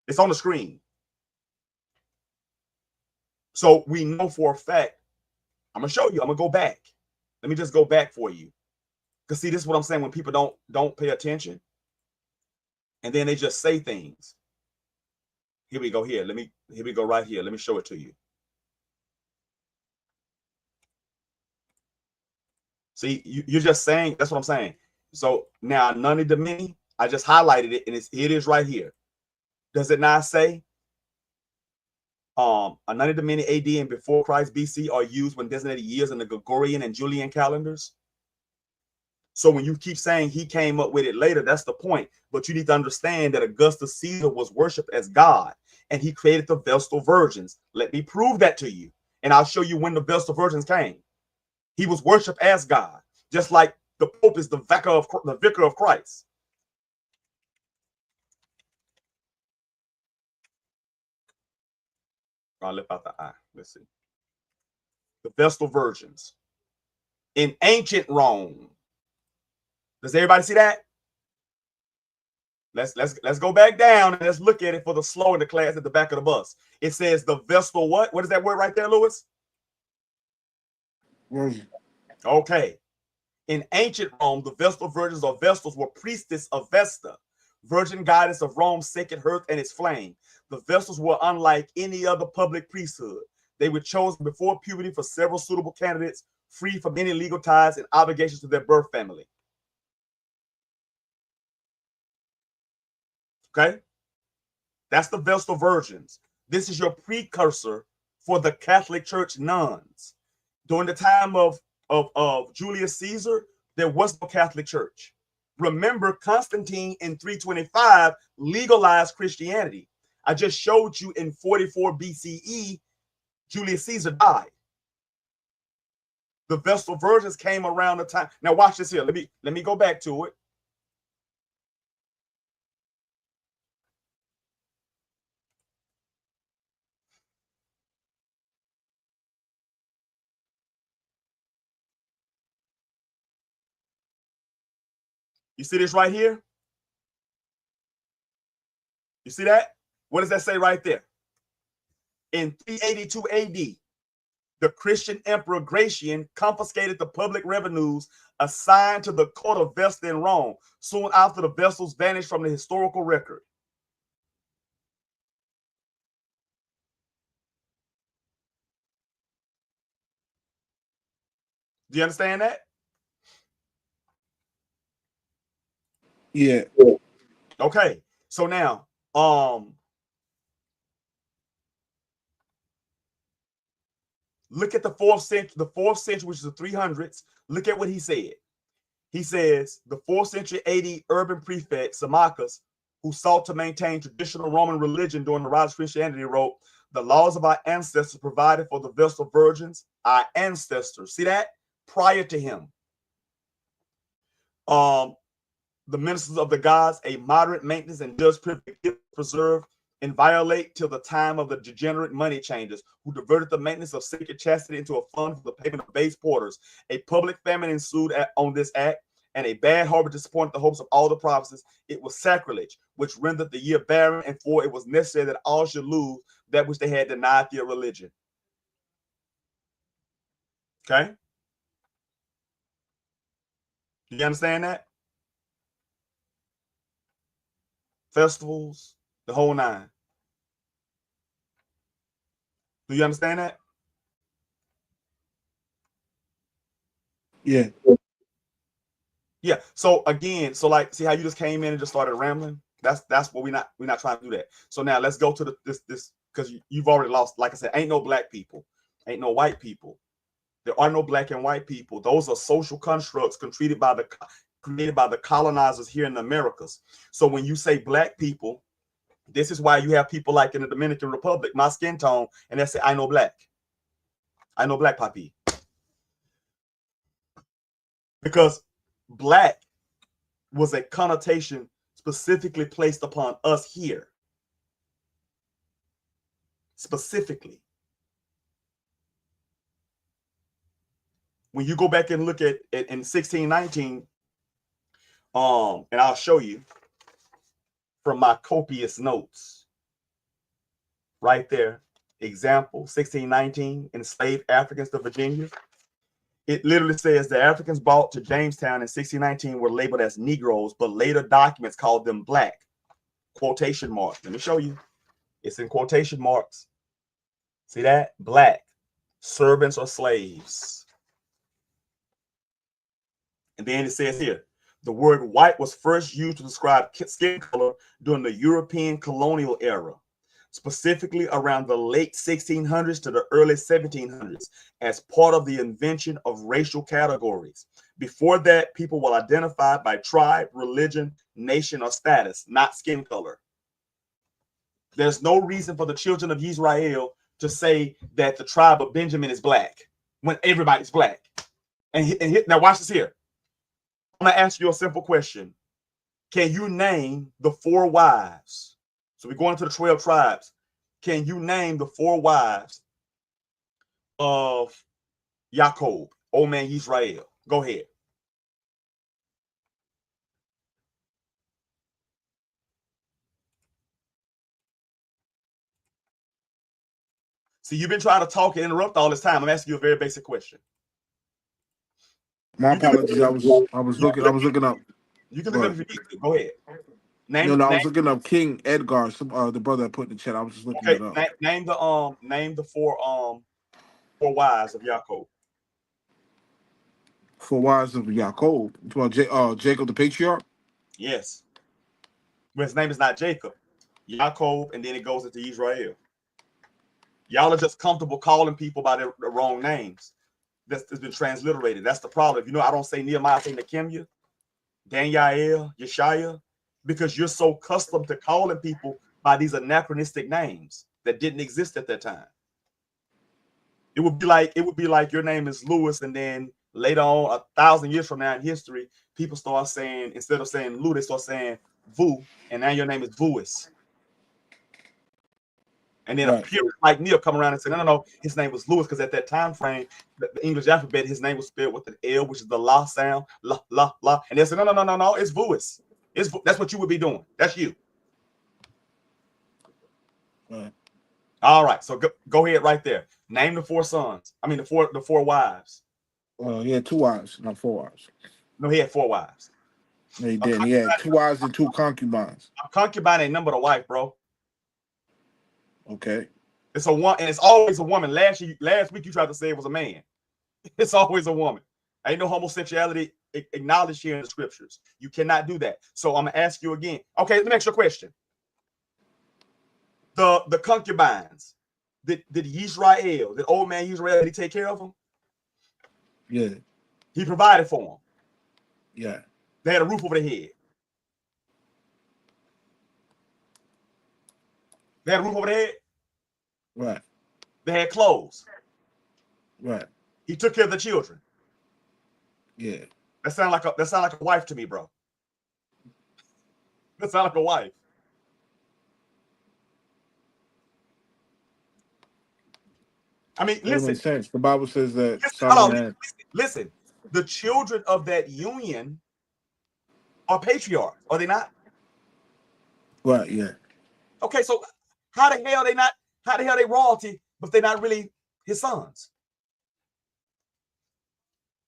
It's on the screen. So we know for a fact. I'm gonna show you. I'm gonna go back. Let me just go back for you. Because see, this is what I'm saying. When people don't pay attention, and then they just say things. Here we go. Here we go right here. Let me show it to you. See, you're just saying. That's what I'm saying. So now, Anani Domini, I just highlighted it, and it is right here. Does it not say Anani Domini AD and before Christ BC are used when designated years in the Gregorian and Julian calendars? So when you keep saying he came up with it later, that's the point. But you need to understand that Augustus Caesar was worshipped as God, and he created the Vestal Virgins. Let me prove that to you, and I'll show you when the Vestal Virgins came. He was worshipped as God, just like the Pope is the vicar of Christ. I'll lift out the eye. Let's see. The Vestal Virgins in ancient Rome. Does everybody see that? Let's go back down and let's look at it for the slow in the class at the back of the bus. It says the Vestal what? What is that word right there, Lewis? Virgin. Okay. In ancient Rome, the Vestal Virgins or Vestals were priestess of Vesta, virgin goddess of Rome's sacred hearth and its flame. The Vestals were unlike any other public priesthood. They were chosen before puberty for several suitable candidates, free from any legal ties and obligations to their birth family. Okay, that's the Vestal Virgins. This is your precursor for the Catholic Church nuns. During the time of Julius Caesar, there was no Catholic Church. Remember, Constantine in 325 legalized Christianity. I just showed you in 44 BCE, Julius Caesar died. The Vestal Virgins came around the time. Now watch this here. Let me go back to it. You see this right here? You see that? What does that say right there? In 382 AD, the Christian Emperor Gratian confiscated the public revenues assigned to the court of Vesta in Rome. Soon after, the Vestals vanished from the historical record. Do you understand that? Yeah. Okay. So now, look at the fourth century, which is the 300s. Look at what he said. He says the 4th century AD urban prefect Symmachus who sought to maintain traditional Roman religion during the rise of Christianity, wrote, "The laws of our ancestors provided for the Vestal virgins, our ancestors." See that? Prior to him. The ministers of the gods, a moderate maintenance and just preserve inviolate till the time of the degenerate money changers, who diverted the maintenance of sacred chastity into a fund for the payment of base porters. A public famine ensued on this act, and a bad harbor disappointed the hopes of all the provinces. It was sacrilege, which rendered the year barren, and for it was necessary that all should lose that which they had denied their religion. Okay? Do you understand that? Festivals, the whole nine. Do you understand that? Yeah. Yeah. So again, so like, see how you just came in and just started rambling? That's what we're not trying to do that. So now let's go to this because you've already lost. Like I said, ain't no black people, ain't no white people. There are no black and white people. Those are social constructs created by the colonizers here in the Americas. So when you say black people, this is why you have people like in the Dominican Republic, my skin tone, and they say, I know black. I know black, papi. Because black was a connotation specifically placed upon us here. Specifically. When you go back and look at it in 1619, and I'll show you from my copious notes right there. Example, 1619, enslaved Africans to Virginia. It literally says the Africans brought to Jamestown in 1619 were labeled as Negroes, but later documents called them black. Quotation marks. Let me show you. It's in quotation marks. See that? Black. Servants or slaves. And then it says here, the word white was first used to describe skin color during the European colonial era, specifically around the late 1600s to the early 1700s, as part of the invention of racial categories. Before that, people were identified by tribe, religion, nation, or status, not skin color. There's no reason for the children of Israel to say that the tribe of Benjamin is black when everybody's black. And now watch this here. I'm going to ask you a simple question. Can you name the 4 wives? So we're going to the 12 tribes. Can you name the 4 wives of Jacob, old man Israel? Go ahead. See, you've been trying to talk and interrupt all this time. I'm asking you a very basic question. My apologies. I was looking up. You can look up if you need to. Go ahead. I was looking up King Edgar, the brother that put in the chat. I was just looking that up. Name the 4 wives of Jacob. 4 wives of Jacob. Jacob the patriarch? Yes. But his name is not Jacob. Jacob, and then it goes into Israel. Y'all are just comfortable calling people by the wrong names. That's been transliterated. That's the problem. If you know, I don't say Nehemiah, I say Nehemiah, Daniel, Yeshaya, because you're so accustomed to calling people by these anachronistic names that didn't exist at that time. It would be like your name is Lewis, and then later on, 1,000 years from now in history, people start saying, instead of saying Lou, they start saying Vu, and now your name is Vuis. And then a purist like Neil come around and say, no, his name was Lewis, because at that time frame, the English alphabet, his name was spelled with an L, which is the la sound, la. And they said, no, it's Vuis. That's what you would be doing. That's you. Right. All right, so go ahead right there. Name the 4 sons. I mean, the four wives. Well, he had 2 wives, not 4 wives. No, he had 4 wives. No, he didn't. He had 2 wives and 2 concubines. A concubine ain't number the wife, bro. Okay. It's a one, and it's always a woman. Last week you tried to say it was a man. It's always a woman. Ain't no homosexuality acknowledged here in the scriptures. You cannot do that. So I'm gonna ask you again. Okay, let me ask you a question. The concubines, did Israel, the old man Israel, did he take care of them? Yeah. He provided for them. Yeah. They had a roof over their head. They had a roof over their head. Right. They had clothes. Right. He took care of the children. Yeah. That sound like a wife to me, bro. That sound like a wife. I mean, That listen. makes sense. The Bible says that listen. The children of that union are patriarchs, are they not? Right, yeah. Okay, so how the hell they royalty, but they're not really his sons?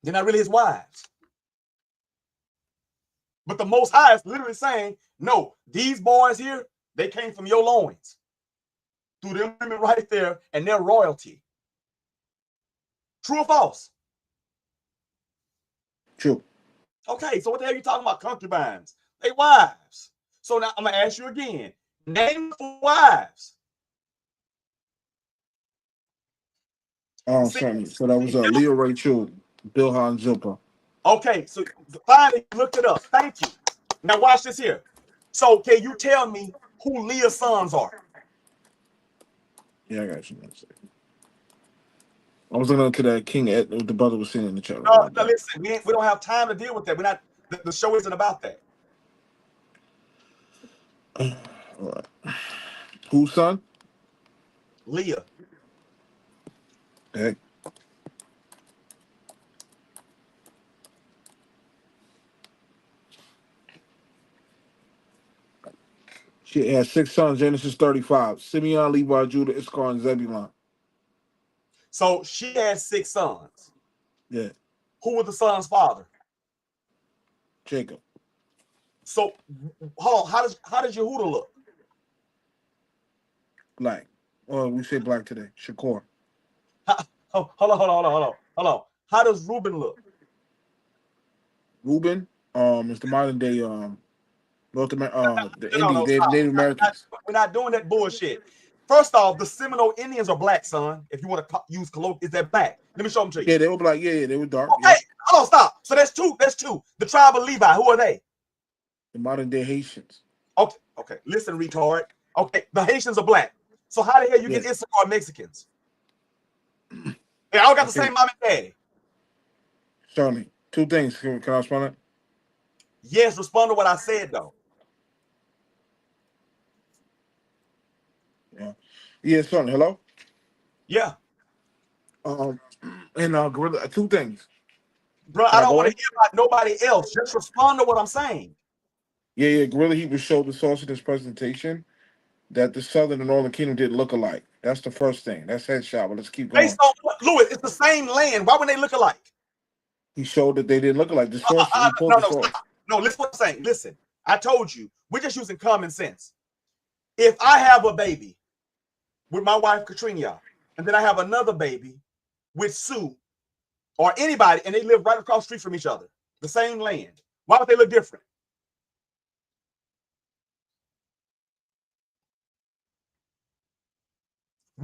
They're not really his wives. But the Most High is literally saying, no, these boys here, they came from your loins. Through them women right there, and their royalty. True or false? True. Okay, so what the hell are you talking about concubines? They wives. So now I'm going to ask you again. Name 4 wives. Certainly. So that was Leah Rachel, Bilhah, and Zilpah. Okay, so finally looked it up. Thank you. Now watch this here. So can you tell me who Leah's sons are? Yeah, I got you. I was looking into that King Ed, the brother was saying in the chat. No, listen, we don't have time to deal with that. We're not. The show isn't about that. All right. Whose son? Leah. Okay. She had 6 sons, Genesis 35. Simeon, Levi, Judah, Issachar, and Zebulun. So she had 6 sons. Yeah. Who was the son's father? Jacob. So hold on, how does Yehuda look? Black. Well, we say black today. Shakur. Hold on. How does Reuben look? Reuben, is the modern day North America, the No, Native Americans. We're not doing that bullshit. First off, the Seminole Indians are black, son. If you want to use colloquial, is that black? Let me show them to you. Yeah, they were black. Yeah, they were dark. Okay, yeah. Hold on, stop. So that's two. The tribe of Levi. Who are they? The modern day Haitians. Okay. Listen, retard. Okay, the Haitians are black. So how the hell you get Issachar Mexicans? They all got the same mom and daddy. Certainly. 2 things. Can I respond to that? Yes, respond to what I said though. Yeah, certainly. Hello? Yeah. And Gorilla, 2 things. Bro, I don't want to hear about nobody else. Just respond to what I'm saying. Yeah. Gorilla Heat would show the source of this presentation that the Southern and Northern Kingdom didn't look alike. That's the first thing. That's headshot, but let's keep going. Based on what, Louis, it's the same land. Why would they look alike? He showed that they didn't look alike. The source, he pulled the source. No, listen what I'm saying. Listen, I told you, we're just using common sense. If I have a baby with my wife, Katrina, and then I have another baby with Sue or anybody, and they live right across the street from each other, the same land, why would they look different?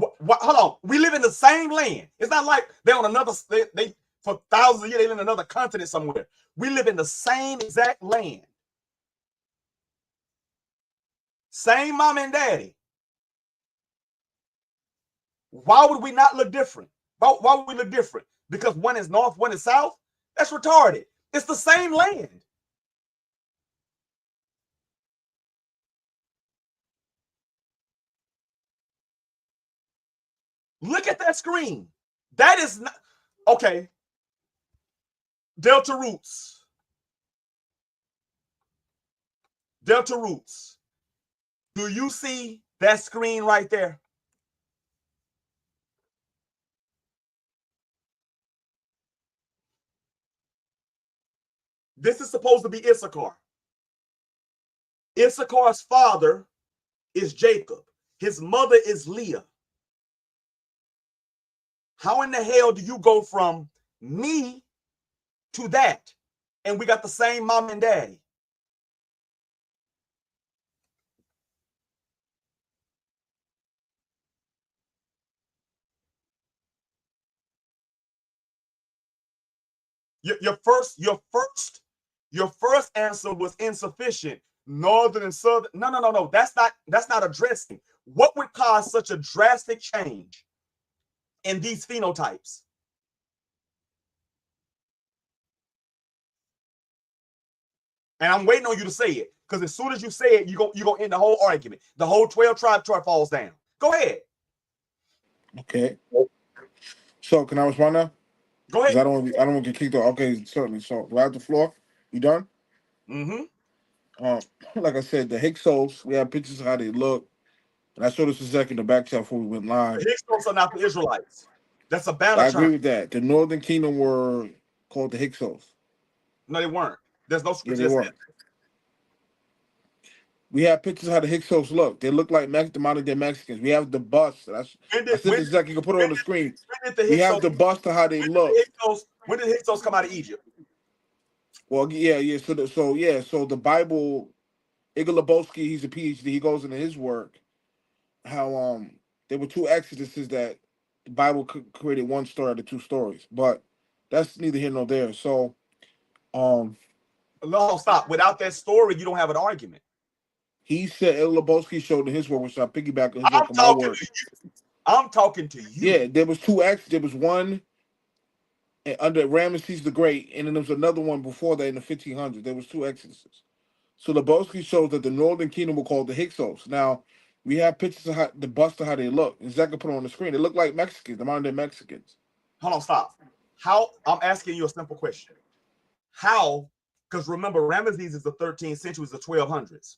Hold on. We live in the same land. It's not like they're on another, they for thousands of years, they live in another continent somewhere. We live in the same exact land. Same mom and daddy. Why would we not look different? Why would we look different? Because one is north, one is south? That's retarded. It's the same land. Look at that screen. That is not okay. Delta roots. Delta roots. Do you see that screen right there? This is supposed to be Issachar. Issachar's father is Jacob. His mother is Leah. How in the hell do you go from me to that? And we got the same mom and daddy. Your first answer was insufficient. Northern and southern. No. That's not addressing. What would cause such a drastic change in these phenotypes? And I'm waiting on you to say it, because as soon as you say it, you're gonna end the whole argument. The whole 12 tribe chart falls down. Go ahead. Okay. So can I respond now? Go Because ahead. I don't want to get kicked off. Okay, certainly. So do I have the floor? You done? Mm-hmm. Like I said, the Hyksos, we have pictures of how they look. And I showed this a second in the back chat before we went live. The Hyksos are not the Israelites. That's a banner I agree term. with that. The Northern Kingdom were called the Hyksos. No, they weren't. There's no Yeah, scripture they that were. says. We have pictures of how the Hyksos look. They look like the modern day Mexicans. We have the bust. I said this second. You can put it on the screen. When did the We have Hyksos? the bust of how they look. When did the Hyksos come out of Egypt? Well, yeah. So the Bible, Igor Lebowski, he's a PhD. He goes into his work how there were two exoduses that the Bible created one story out of two stories, but that's neither here nor there. So No, stop. Without that story, you don't have an argument. he said Igor Lebowski showed in his work, which I piggyback on his I'm work on my talking work. to you. I'm talking to you. Yeah, there was two acts. There was one under Ramesses the Great, and then there was another one before that in the 1500s. There was two exoduses. So Lebowski shows that the Northern Kingdom were called the Hyksos. Now, we have pictures of how, the bust of how they look. And Zach can put it on the screen. They look like Mexicans, the modern day Mexicans. Hold on, stop. How? I'm asking you a simple question. How? Because remember, Ramesses is the 13th century, is the 1200s.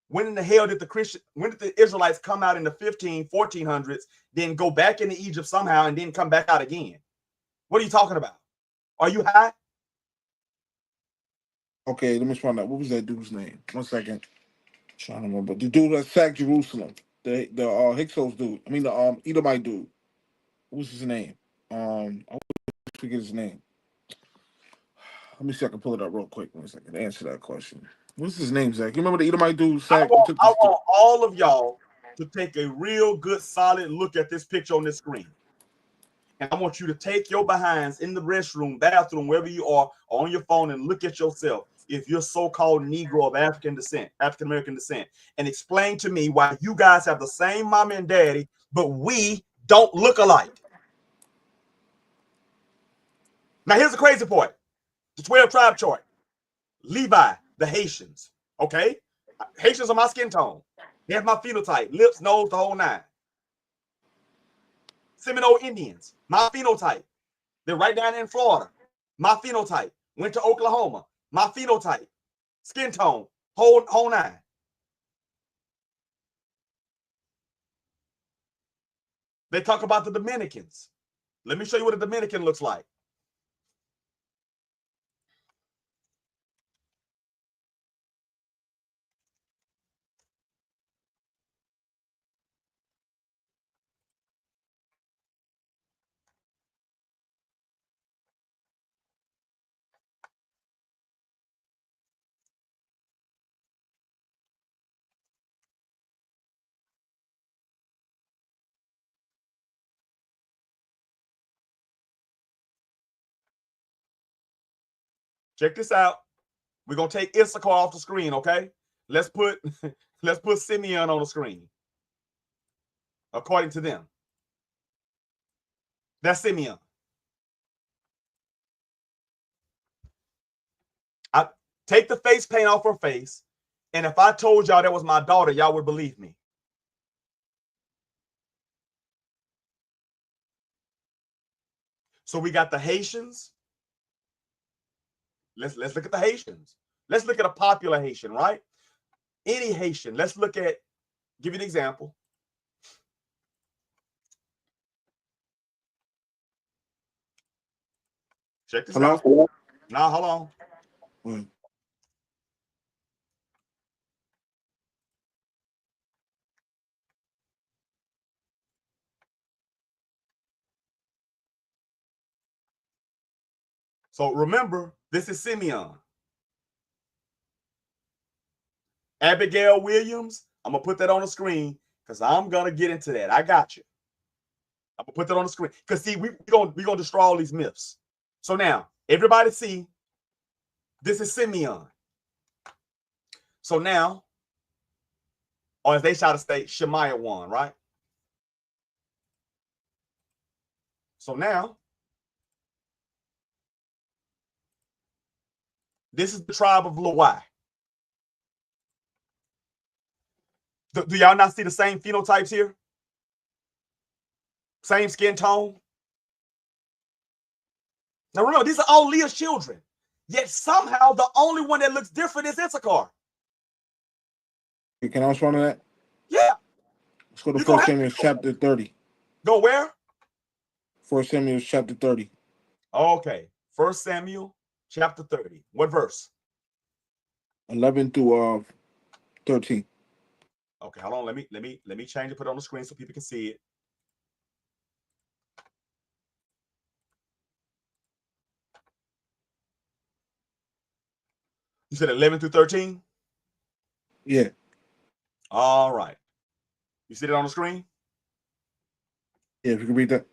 When in the hell did the Israelites come out in the 1400s, then go back into Egypt somehow, and then come back out again? What are you talking about? Are you high? Okay, let me find out. What was that dude's name? 1 second. I'm trying to remember. The dude that sacked Jerusalem. The Hyksos dude. I mean the Edomite dude. What was his name? I forget his name. Let me see if I can pull it up real quick. 1 second to answer that question. What's his name, Zach? You remember the Edomite dude sacked? I want all of y'all to take a real good, solid look at this picture on this screen. And I want you to take your behinds in the restroom, bathroom, wherever you are, on your phone, and look at yourself if you're so-called Negro of African descent, African-American descent, and explain to me why you guys have the same mom and daddy, but we don't look alike. Now, here's the crazy part. The 12 tribe chart. Levi, the Haitians, okay? Haitians are my skin tone. They have my phenotype, lips, nose, the whole nine. Seminole Indians, my phenotype. They're right down in Florida. My phenotype. Went to Oklahoma. My phenotype. Skin tone. Whole nine. They talk about the Dominicans. Let me show you what a Dominican looks like. Check this out. We're gonna take Issachar off the screen, okay? Let's put Simeon on the screen. According to them. That's Simeon. I take the face paint off her face, and if I told y'all that was my daughter, y'all would believe me. So we got the Haitians. Let's look at the Haitians. Let's look at a popular Haitian, right? Any Haitian. Let's look at, give you an example. Check this out. Now, hold on. So remember, this is Simeon. Abigail Williams, I'm going to put that on the screen because I'm going to get into that. I got you. I'm going to put that on the screen because, see, we're going to destroy all these myths. So now, everybody see, this is Simeon. So now, or as they try to say, Shemaiah won, right? So now, this is the tribe of Lawai. Do y'all not see the same phenotypes here? Same skin tone? Now remember, these are all Leah's children. Yet somehow the only one that looks different is Issachar. Can I respond to that? Yeah. Let's go to 1 Samuel chapter 30. Go where? 1 Samuel chapter 30. Okay. 1 Samuel chapter 30. What verse? 11 through 13. Okay, hold on. Let me change it, put it on the screen so people can see it. You said 11 through 13? Yeah. All right. You see it on the screen? Yeah, if you can read that.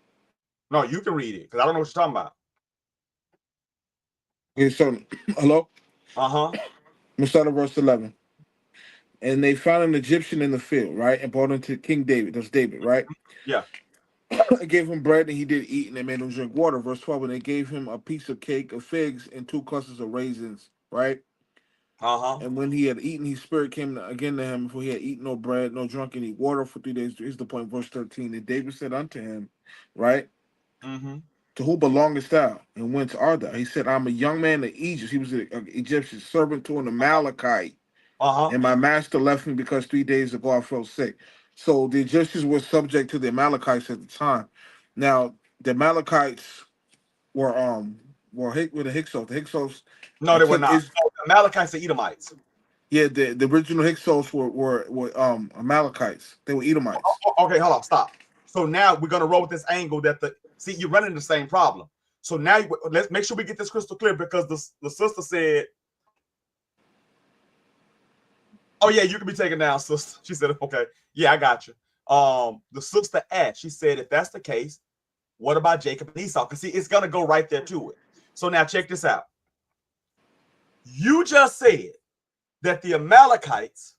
No, you can read it because I don't know what you're talking about. Okay, so hello? Uh-huh. Let's start at verse 11. And they found an Egyptian in the field, right? And brought him to King David. That's David, right? Yeah. They gave him bread and he did eat, and they made him drink water. Verse 12, and they gave him a piece of cake of figs and 2 clusters of raisins, right? Uh-huh. And when he had eaten, his spirit came again to him, for he had eaten no bread, no drunk any water for 3 days. Here's the point, verse 13. And David said unto him, right? Mm-hmm. To who belongest thou, and whence art thou? He said, I'm a young man of Egypt. He was an Egyptian servant to an Amalekite. Uh-huh. And my master left me because 3 days ago I fell sick. So the Egyptians were subject to the Amalekites at the time. Now, the Amalekites were the Hyksos. The Hyksos No, they were took not. is Oh, the Amalekites are Edomites. yeah, the original Hyksos were Amalekites. They were Edomites. Okay, hold on, stop. So now we're gonna roll with this angle that you're running the same problem. So now let's make sure we get this crystal clear because the sister said, "Oh yeah, you can be taken down, sister." She said, "Okay, yeah, I got you." The sister asked, she said, "If that's the case, what about Jacob and Esau?" Because see, it's gonna go right there to it. So now check this out. You just said that the Amalekites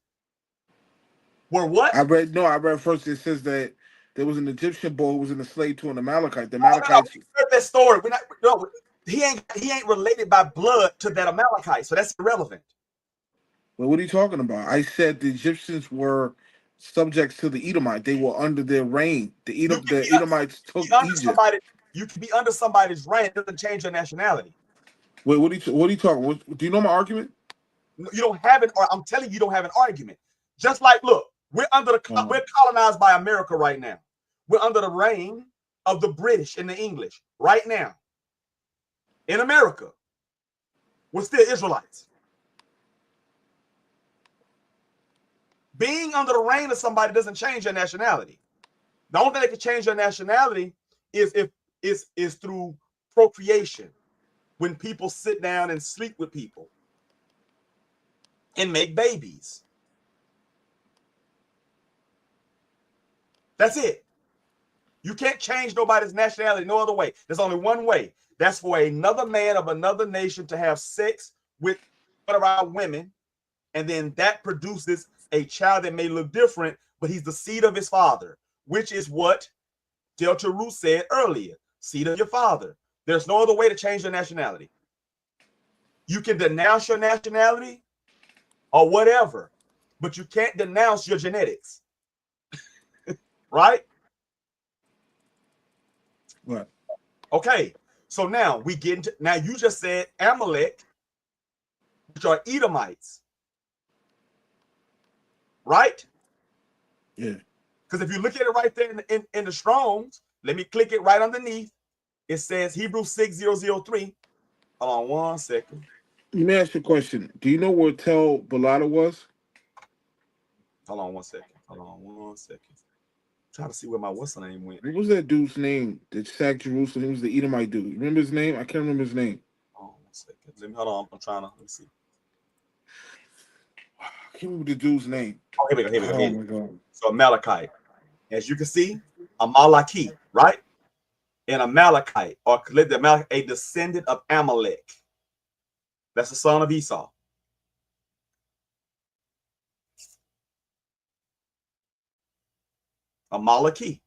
were what? I read first. It says that there was an Egyptian boy who was in a slave to an Amalekite. The No, Amalekites. we heard that story. We're not. No, he ain't related by blood to that Amalekite, so that's irrelevant. Well, what are you talking about? I said the Egyptians were subjects to the Edomite. They were under their reign. The Edomites took Egypt. You can be under somebody's reign. It doesn't change your nationality. Wait, what are you talking? Do you know my argument? You don't have it, or I'm telling you don't have an argument. Just like, look, we're colonized by America right now. We're under the reign of the British and the English right now. In America, we're still Israelites. Being under the reign of somebody doesn't change your nationality. The only thing that can change your nationality is through procreation. When people sit down and sleep with people and make babies. That's it. You can't change nobody's nationality no other way. There's only one way. That's for another man of another nation to have sex with one of our women, and then that produces a child that may look different, but he's the seed of his father, which is what Delta Root said earlier, seed of your father. There's no other way to change your nationality. You can denounce your nationality or whatever, but you can't denounce your genetics. Right? What? Okay. So now we get into, now you just said Amalek, which are Edomites. Right? Yeah. Because if you look at it right there in the Strongs, let me click it right underneath. It says Hebrew 6003. Hold on 1 second. Let me ask you a question. Do you know where Tel Balata was? Hold on 1 second. Hold on 1 second. Try to see where my what's the name went. What was that dude's name that sacked Jerusalem? He was the Edomite dude. You remember his name? I can't remember his name. Hold on 1 second. Hold on. I'm trying to, let me see. I can't remember the dude's name. Oh, here we go. Oh my God. So Amalekite. As you can see, Amaleki, right? And Amalekite, or a descendant of Amalek. That's the son of Esau. Amaleki.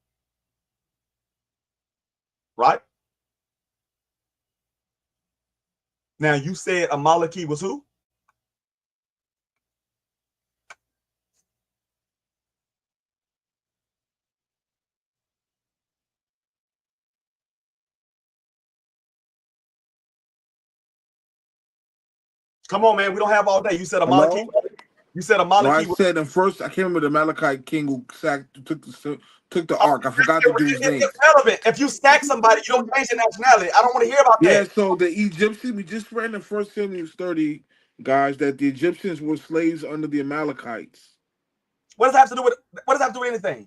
Right? Now, you said Amaleki was who? Come on, man. We don't have all day. You said Amaleki. Hello? You said No, I Amaleki was. said in first. I can't remember the Amalekite king who took the ark. I forgot the dude's name. It's irrelevant. If you stack somebody, you don't change their nationality. I don't want to hear about Yeah, that. so the Egyptians, we just read in First Samuel 30, guys, that the Egyptians were slaves under the Amalekites. What does that have to do with? What does that have to do with anything?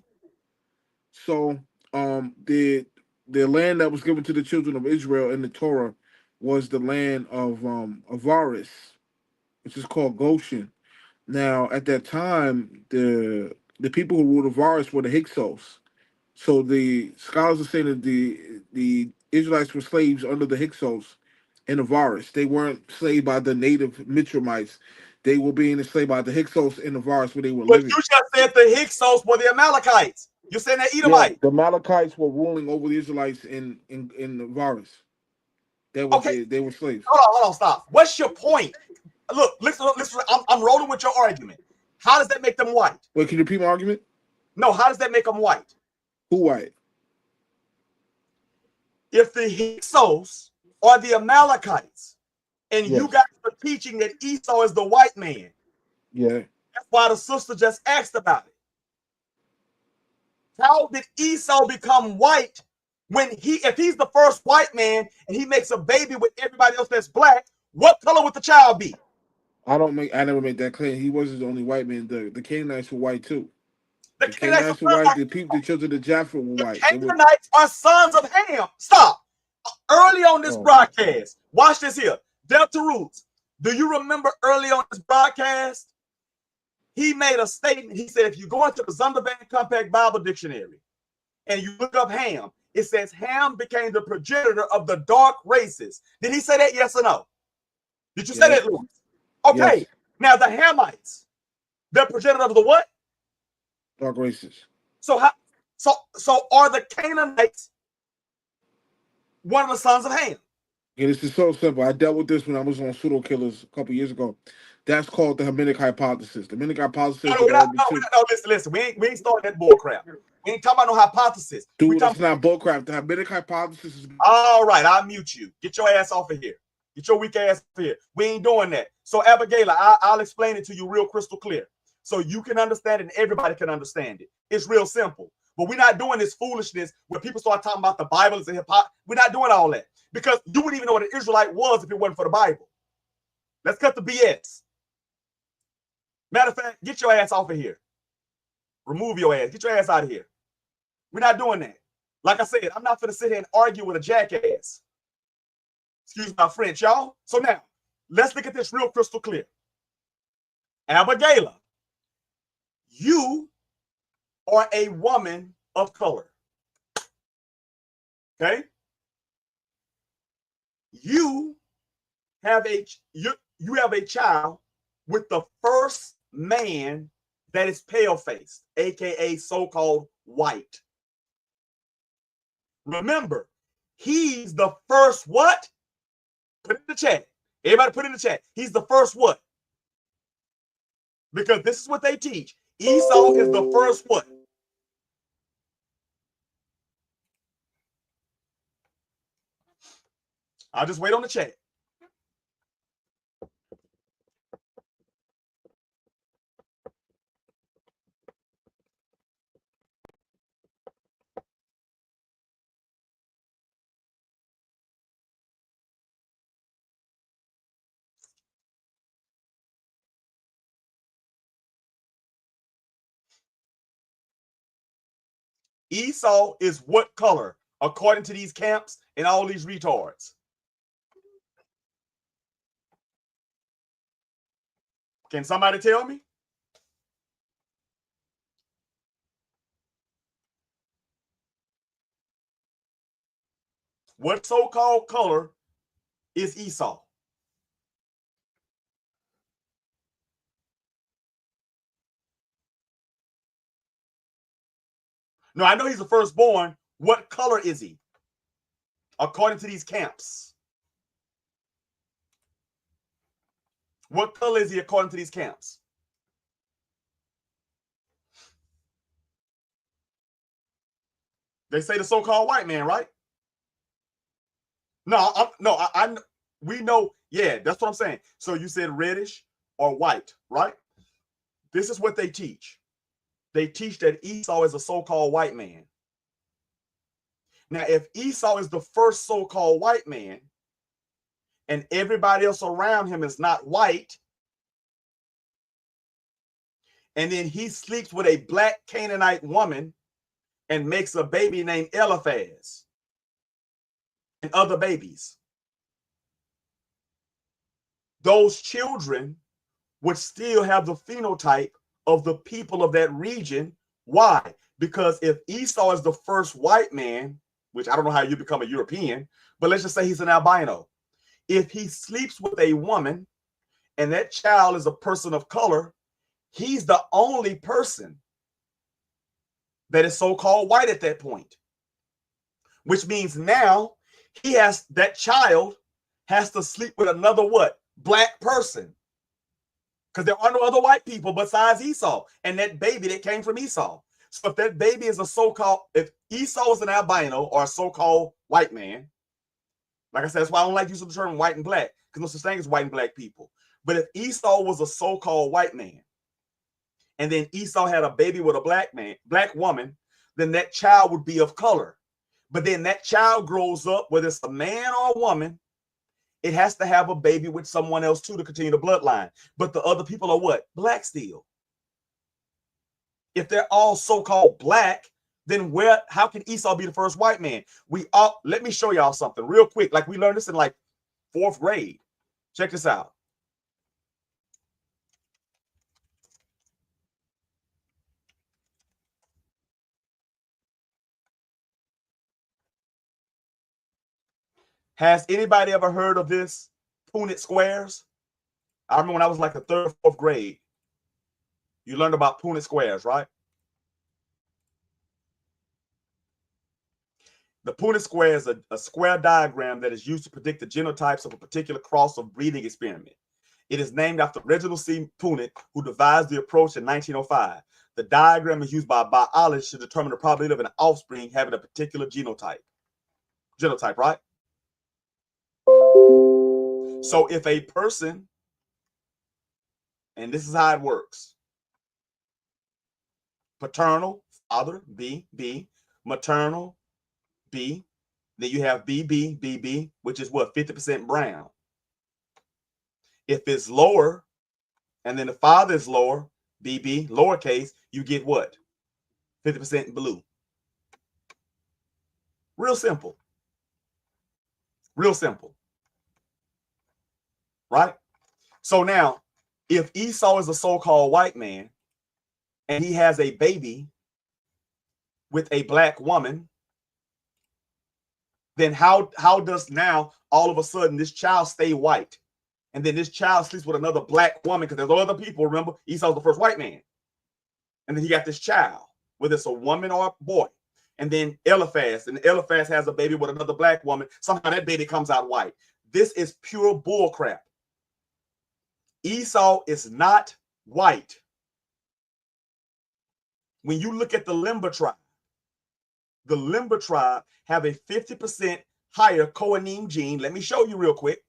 So, the land that was given to the children of Israel in the Torah was the land of Avaris, which is called Goshen. Now, at that time, the people who ruled Avaris were the Hyksos. So the scholars are saying that the Israelites were slaves under the Hyksos and Avaris. They weren't enslaved by the native Mitzraymites. They were being enslaved by the Hyksos and Avaris where they were But living. you just said the Hyksos were the Amalekites. You're saying they're Yeah, Edomite. the Amalekites were ruling over the Israelites in Avaris. Okay, They were slaves. hold on, stop. What's your point? Look, listen. I'm rolling with your argument. How does that make them white? Wait, can you repeat my argument? No, how does that make them white? Who white? If the Hyksos are the Amalekites, and you Yes. guys are teaching that Esau is the white man, Yeah. that's why the sister just asked about it. How did Esau become white when if he's the first white man and he makes a baby with everybody else that's black? What color would the child be? I never made that claim. He wasn't the only white man. The Canaanites were white too. The The Canaanites Canaanites were are white. white. The children of Japheth were The white. They were. Canaanites are sons of Ham. Stop. Early on this Oh. broadcast, watch this here. Delta Roots. Do you remember early on this broadcast? He made a statement. He said, if you go into the Zondervan Compact Bible Dictionary and you look up Ham, it says Ham became the progenitor of the dark races. Did he say that? Yes or no? Did you say that, Louis? Okay. Yes. Now the Hamites, they're progenitor of the what? Dark races. So are the Canaanites one of the sons of Ham? Yeah, this is so simple. I dealt with this when I was on pseudo killers a couple years ago. That's called the Hamitic hypothesis. The Hamitic hypothesis No, divided no, into. no, listen. We ain't starting that bull crap. We ain't talking about no hypothesis. Dude, that's not bullcrap. The Hamitic hypothesis is. All right, I'll mute you. Get your ass off of here. Get your weak ass off of here. We ain't doing that. So, Abigail, I'll explain it to you real crystal clear so you can understand it and everybody can understand it. It's real simple. But we're not doing this foolishness where people start talking about the Bible as a hip hop. We're not doing all that because you wouldn't even know what an Israelite was if it wasn't for the Bible. Let's cut the BS. Matter of fact, get your ass off of here. Remove your ass. Get your ass out of here. We're not doing that. Like I said, I'm not going to sit here and argue with a jackass. Excuse my French, y'all. So now, let's look at this real crystal clear. Abigail, you are a woman of color. Okay? You have a child with the first man that is pale-faced, aka so-called white. Remember, he's the first what? Put it in the chat. Everybody put it in the chat. He's the first what? Because this is what they teach. Esau is the first what? I'll just wait on the chat. Esau is what color, according to these camps and all these retards? Can somebody tell me? What so-called color is Esau? No, I know he's the firstborn. What color is he? According to these camps. What color is he according to these camps? They say the so-called white man, right? No, we know. Yeah, that's what I'm saying. So you said reddish or white, right? This is what they teach. They teach that Esau is a so-called white man. Now, if Esau is the first so-called white man and everybody else around him is not white, and then he sleeps with a black Canaanite woman and makes a baby named Eliphaz and other babies, those children would still have the phenotype of the people of that region. Why? Because if Esau is the first white man, which I don't know how you become a European, but let's just say he's an albino. If he sleeps with a woman and that child is a person of color, he's the only person that is so-called white at that point. Which means now that child has to sleep with another what? Black person. Because there are no other white people besides Esau and that baby that came from Esau. So if that baby is a so-called, if Esau is an albino or a so-called white man, like I said, that's why I don't like using the term white and black, because no such thing as white and black people. But if Esau was a so-called white man, and then Esau had a baby with a black woman, then that child would be of color. But then that child grows up, whether it's a man or a woman, it has to have a baby with someone else too to continue the bloodline. But the other people are what? Black still. If they're all so-called black, then how can Esau be the first white man? Let me show y'all something real quick. Like we learned this in like 4th grade. Check this out. Has anybody ever heard of this Punnett squares? I remember when I was like the 3rd or 4th grade, you learned about Punnett squares, right? The Punnett square is a square diagram that is used to predict the genotypes of a particular cross of breeding experiment. It is named after Reginald C. Punnett, who devised the approach in 1905. The diagram is used by biologists to determine the probability of an offspring having a particular genotype. Genotype, right? So if a person, and this is how it works: paternal, father, B, maternal, B, then you have BB, which is what, 50% brown. If it's lower, and then the father is lower, BB, lowercase, you get what? 50% blue. Real simple. Real simple. Right? So now, if Esau is a so-called white man, and he has a baby with a black woman, then how does now all of a sudden this child stay white? And then this child sleeps with another black woman, because there's other people, remember, Esau's the first white man. And then he got this child, whether it's a woman or a boy. And then Eliphaz, and Eliphaz has a baby with another black woman. Somehow that baby comes out white. This is pure bull crap. Esau is not white. When you look at the Limber tribe have a 50% higher coenine gene. Let me show you real quick.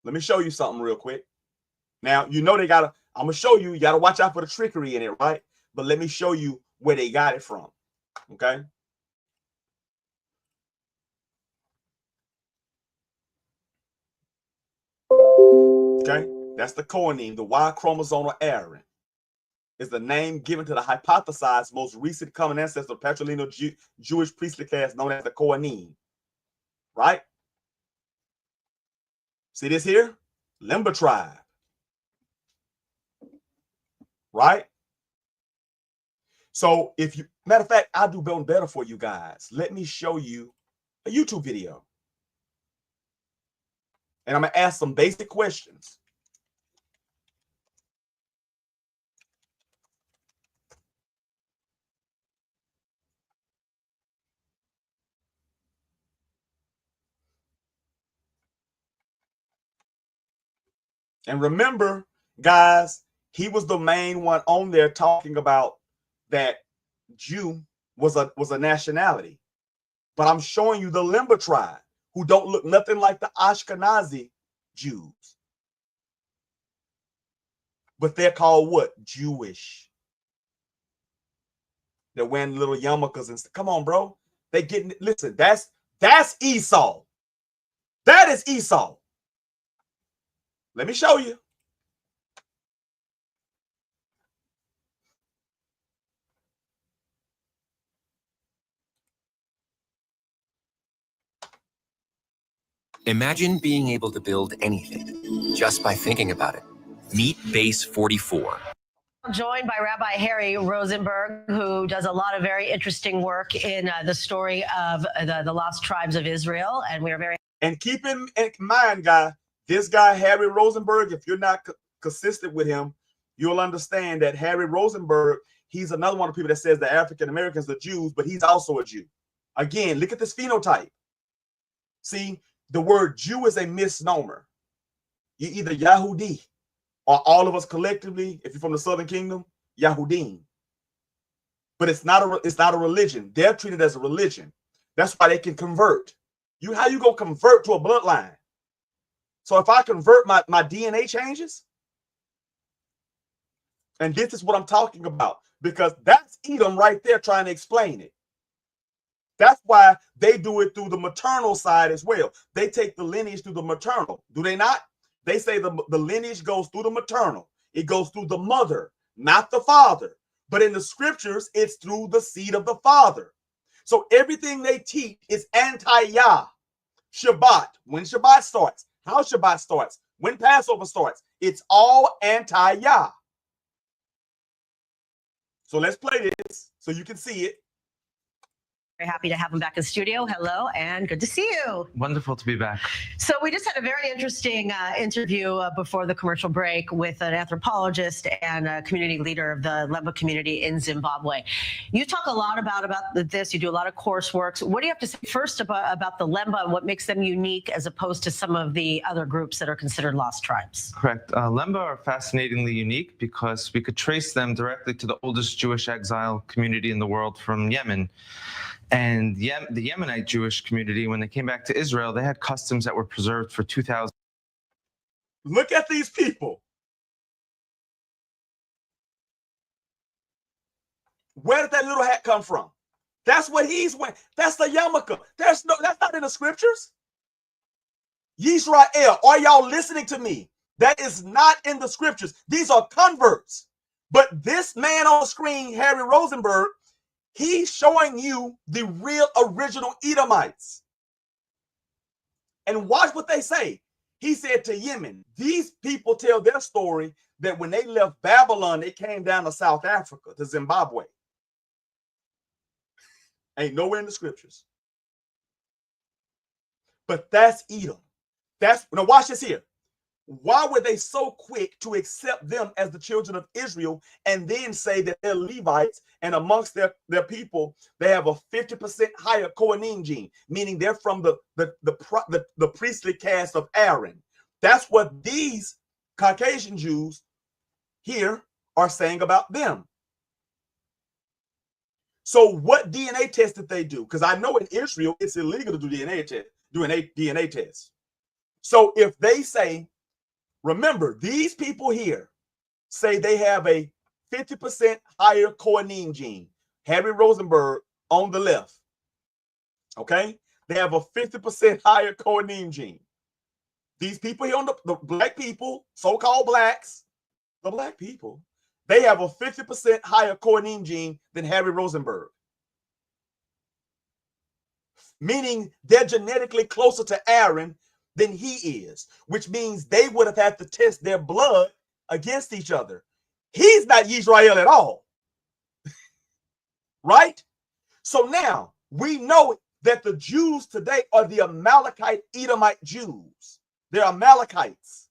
Let me show you something real quick. Now, you know I'm going to show you, you got to watch out for the trickery in it, right? But let me show you where they got it from, okay? Okay, that's the coenine, the Y chromosomal error. Is the name given to the hypothesized most recent common ancestor of patrilineal Jewish priestly class known as the coenine, right? See this here? Limber tribe, right? So matter of fact, I'll do better for you guys. Let me show you a YouTube video. And I'm going to ask some basic questions. And remember, guys, he was the main one on there talking about that Jew was a nationality. But I'm showing you the Limba tribe, who don't look nothing like the Ashkenazi Jews. But they're called what? Jewish. They're wearing little yarmulkes and stuff. Come on, bro. They getting, listen, that's Esau. That is Esau. Let me show you. Imagine being able to build anything just by thinking about it. Meet Base 44. Joined by Rabbi Harry Rosenberg, who does a lot of very interesting work in the story of the lost tribes of Israel. And we are very... And keep in mind, this guy, Harry Rosenberg, if you're not consistent with him, you'll understand that Harry Rosenberg, he's another one of the people that says the African Americans are Jews, but he's also a Jew. Again, look at this phenotype. See, the word Jew is a misnomer. You're either Yahudi or all of us collectively, if you're from the Southern Kingdom, Yahudim. But it's not a religion. They're treated as a religion. That's why they can convert. How you go convert to a bloodline? So if I convert, my DNA changes? And this is what I'm talking about, because that's Edom right there trying to explain it. That's why they do it through the maternal side as well. They take the lineage through the maternal. Do they not? They say the lineage goes through the maternal. It goes through the mother, not the father. But in the scriptures, it's through the seed of the father. So everything they teach is anti-Yah. Shabbat, when Shabbat starts, how Shabbat starts, when Passover starts, it's all anti-Yah. So let's play this so you can see it. Very happy to have him back in studio. Hello, and good to see you. Wonderful to be back. So we just had a very interesting interview before the commercial break with an anthropologist and a community leader of the Lemba community in Zimbabwe. You talk a lot about this. You do a lot of coursework. So what do you have to say first about the Lemba and what makes them unique as opposed to some of the other groups that are considered lost tribes? Correct. Lemba are fascinatingly unique because we could trace them directly to the oldest Jewish exile community in the world from Yemen. And the Yemenite Jewish community, when they came back to Israel, they had customs that were preserved for 2,000. Look at these people. Where did that little hat come from? That's what he's wearing. That's the yarmulke. That's not in the scriptures. Yisrael, are y'all listening to me? That is not in the scriptures. These are converts. But this man on the screen, Harry Rosenberg, he's showing you the real original Edomites. And watch what they say. He said to Yemen, these people tell their story that when they left Babylon, they came down to South Africa, to Zimbabwe. Ain't nowhere in the scriptures. But that's Edom. Now watch this here. Why were they so quick to accept them as the children of Israel and then say that they're Levites and amongst their people, they have a 50% higher Kohanim gene, meaning they're from the priestly caste of Aaron. That's what these Caucasian Jews here are saying about them. So what DNA test did they do? Because I know in Israel, it's illegal to do DNA tests. So if they say, remember, these people here say they have a 50% higher Kohanim gene. Harry Rosenberg on the left. Okay? They have a 50% higher Kohanim gene. These people here on the black people, so-called blacks, the black people, they have a 50% higher Kohanim gene than Harry Rosenberg. Meaning they're genetically closer to Aaron than he is, which means they would have had to test their blood against each other. He's not Israel at all. Right? So now we know that the Jews today are the Amalekite Edomite Jews. They're Amalekites.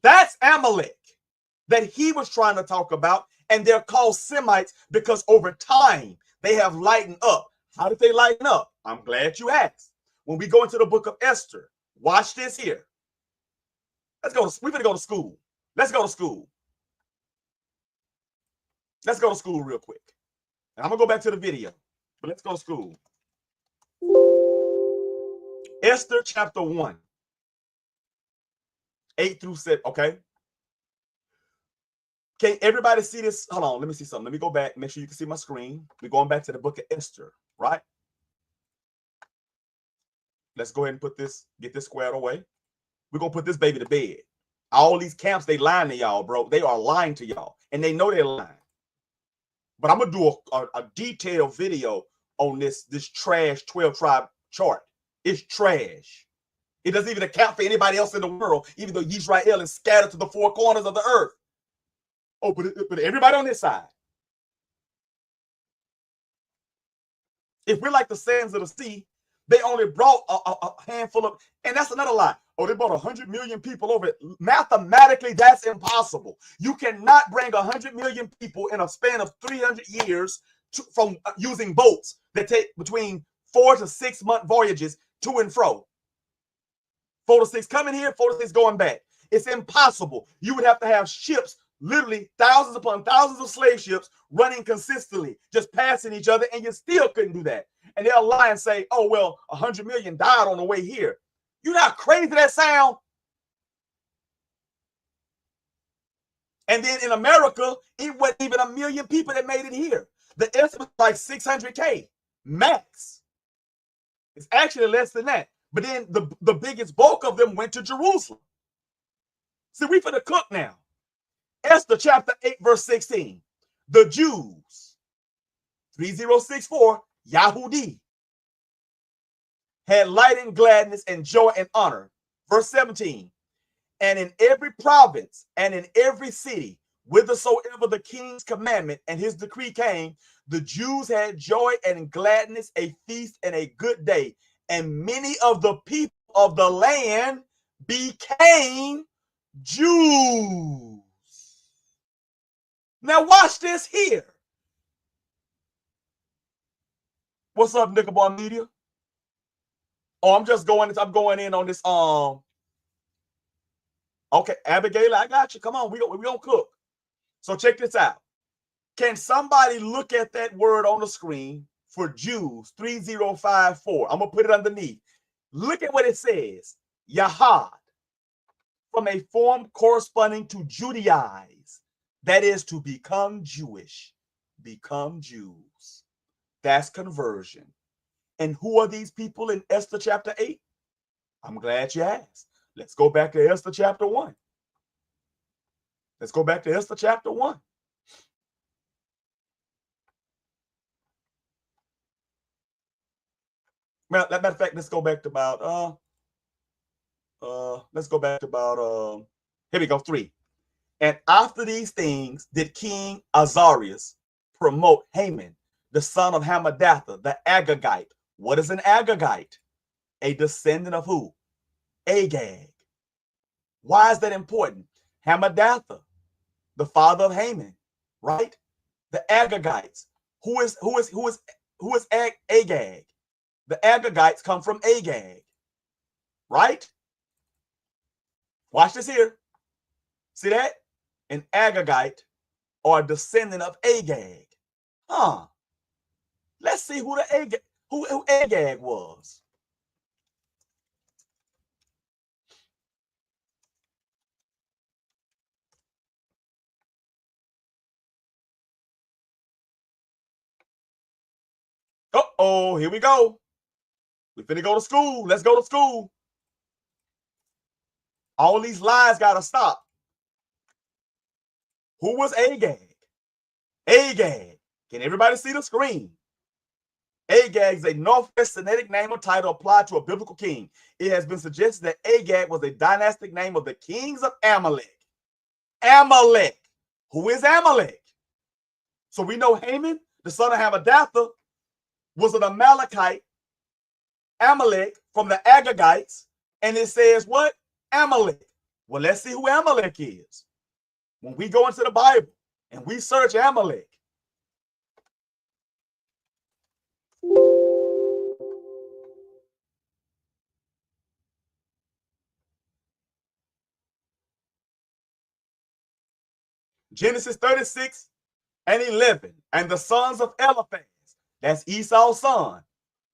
That's Amalek that he was trying to talk about, and they're called Semites because over time they have lightened up. How did they lighten up? I'm glad you asked. When we go into the book of Esther, watch this here. Let's go. We're going to go to school. Let's go to school. Let's go to school real quick. And I'm going to go back to the video. But let's go to school. Esther chapter 1. 8 through 7. Okay. Can everybody see this? Hold on. Let me see something. Let me go back. Make sure you can see my screen. We're going back to the book of Esther, right? Let's go ahead and put this, get this squared away. We're going to put this baby to bed. All these camps, they lying to y'all, bro. They are lying to y'all. And they know they're lying. But I'm going to do a detailed video on this trash 12 tribe chart. It's trash. It doesn't even account for anybody else in the world, even though Israel is scattered to the four corners of the earth. Oh, but everybody on this side. If we're like the sands of the sea, they only brought a handful of, and that's another lie. Oh, they brought 100 million people over it. Mathematically, that's impossible. You cannot bring 100 million people in a span of 300 years from using boats that take between 4 to 6 month voyages to and fro. 4 to 6 coming here, 4 to 6 going back. It's impossible. You would have to have ships, literally thousands upon thousands of slave ships running consistently, just passing each other, and you still couldn't do that. And they'll lie and say, oh, well, 100 million died on the way here. You know how crazy that sound? And then in America, it wasn't even 1 million people that made it here. The estimate was like 600K max. It's actually less than that. But then the biggest bulk of them went to Jerusalem. See, we finna cook now. Esther chapter 8, verse 16. The Jews, 3064, Yahudi, had light and gladness and joy and honor. Verse 17. And in every province and in every city, whithersoever the king's commandment and his decree came, the Jews had joy and gladness, a feast and a good day. And many of the people of the land became Jews. Now watch this here. What's up, Nickelball Media? Oh, I'm going in on this. Okay, Abigail, I got you. Come on, we gonna cook. So check this out. Can somebody look at that word on the screen for Jews 3054? I'm gonna put it underneath. Look at what it says. Yahad, from a form corresponding to Judaize, that is to become Jewish, become Jews. That's conversion. And who are these people in Esther chapter 8? I'm glad you asked. Let's go back to Esther chapter 1. Let's go back to Esther chapter 1. Matter of fact, let's go back to about here we go, 3. And after these things did King Azarias promote Haman, the son of Hammedatha, the Agagite. What is an Agagite? A descendant of who? Agag. Why is that important? Hammedatha, the father of Haman, right? The Agagites. Who is Agag? The Agagites come from Agag, right? Watch this here. See that? An Agagite or a descendant of Agag. Let's see who Agag was. Uh-oh, here we go. We finna go to school. Let's go to school. All these lies gotta stop. Who was Agag? Agag. Can everybody see the screen? Agag is a Northwest Semitic name or title applied to a biblical king. It has been suggested that Agag was a dynastic name of the kings of Amalek. Amalek. Who is Amalek? So we know Haman, the son of Hammedatha, was an Amalekite, Amalek from the Agagites, and it says what? Amalek. Well, let's see who Amalek is. When we go into the Bible and we search Amalek, Genesis 36 and 11. And the sons of Eliphaz, that's Esau's son,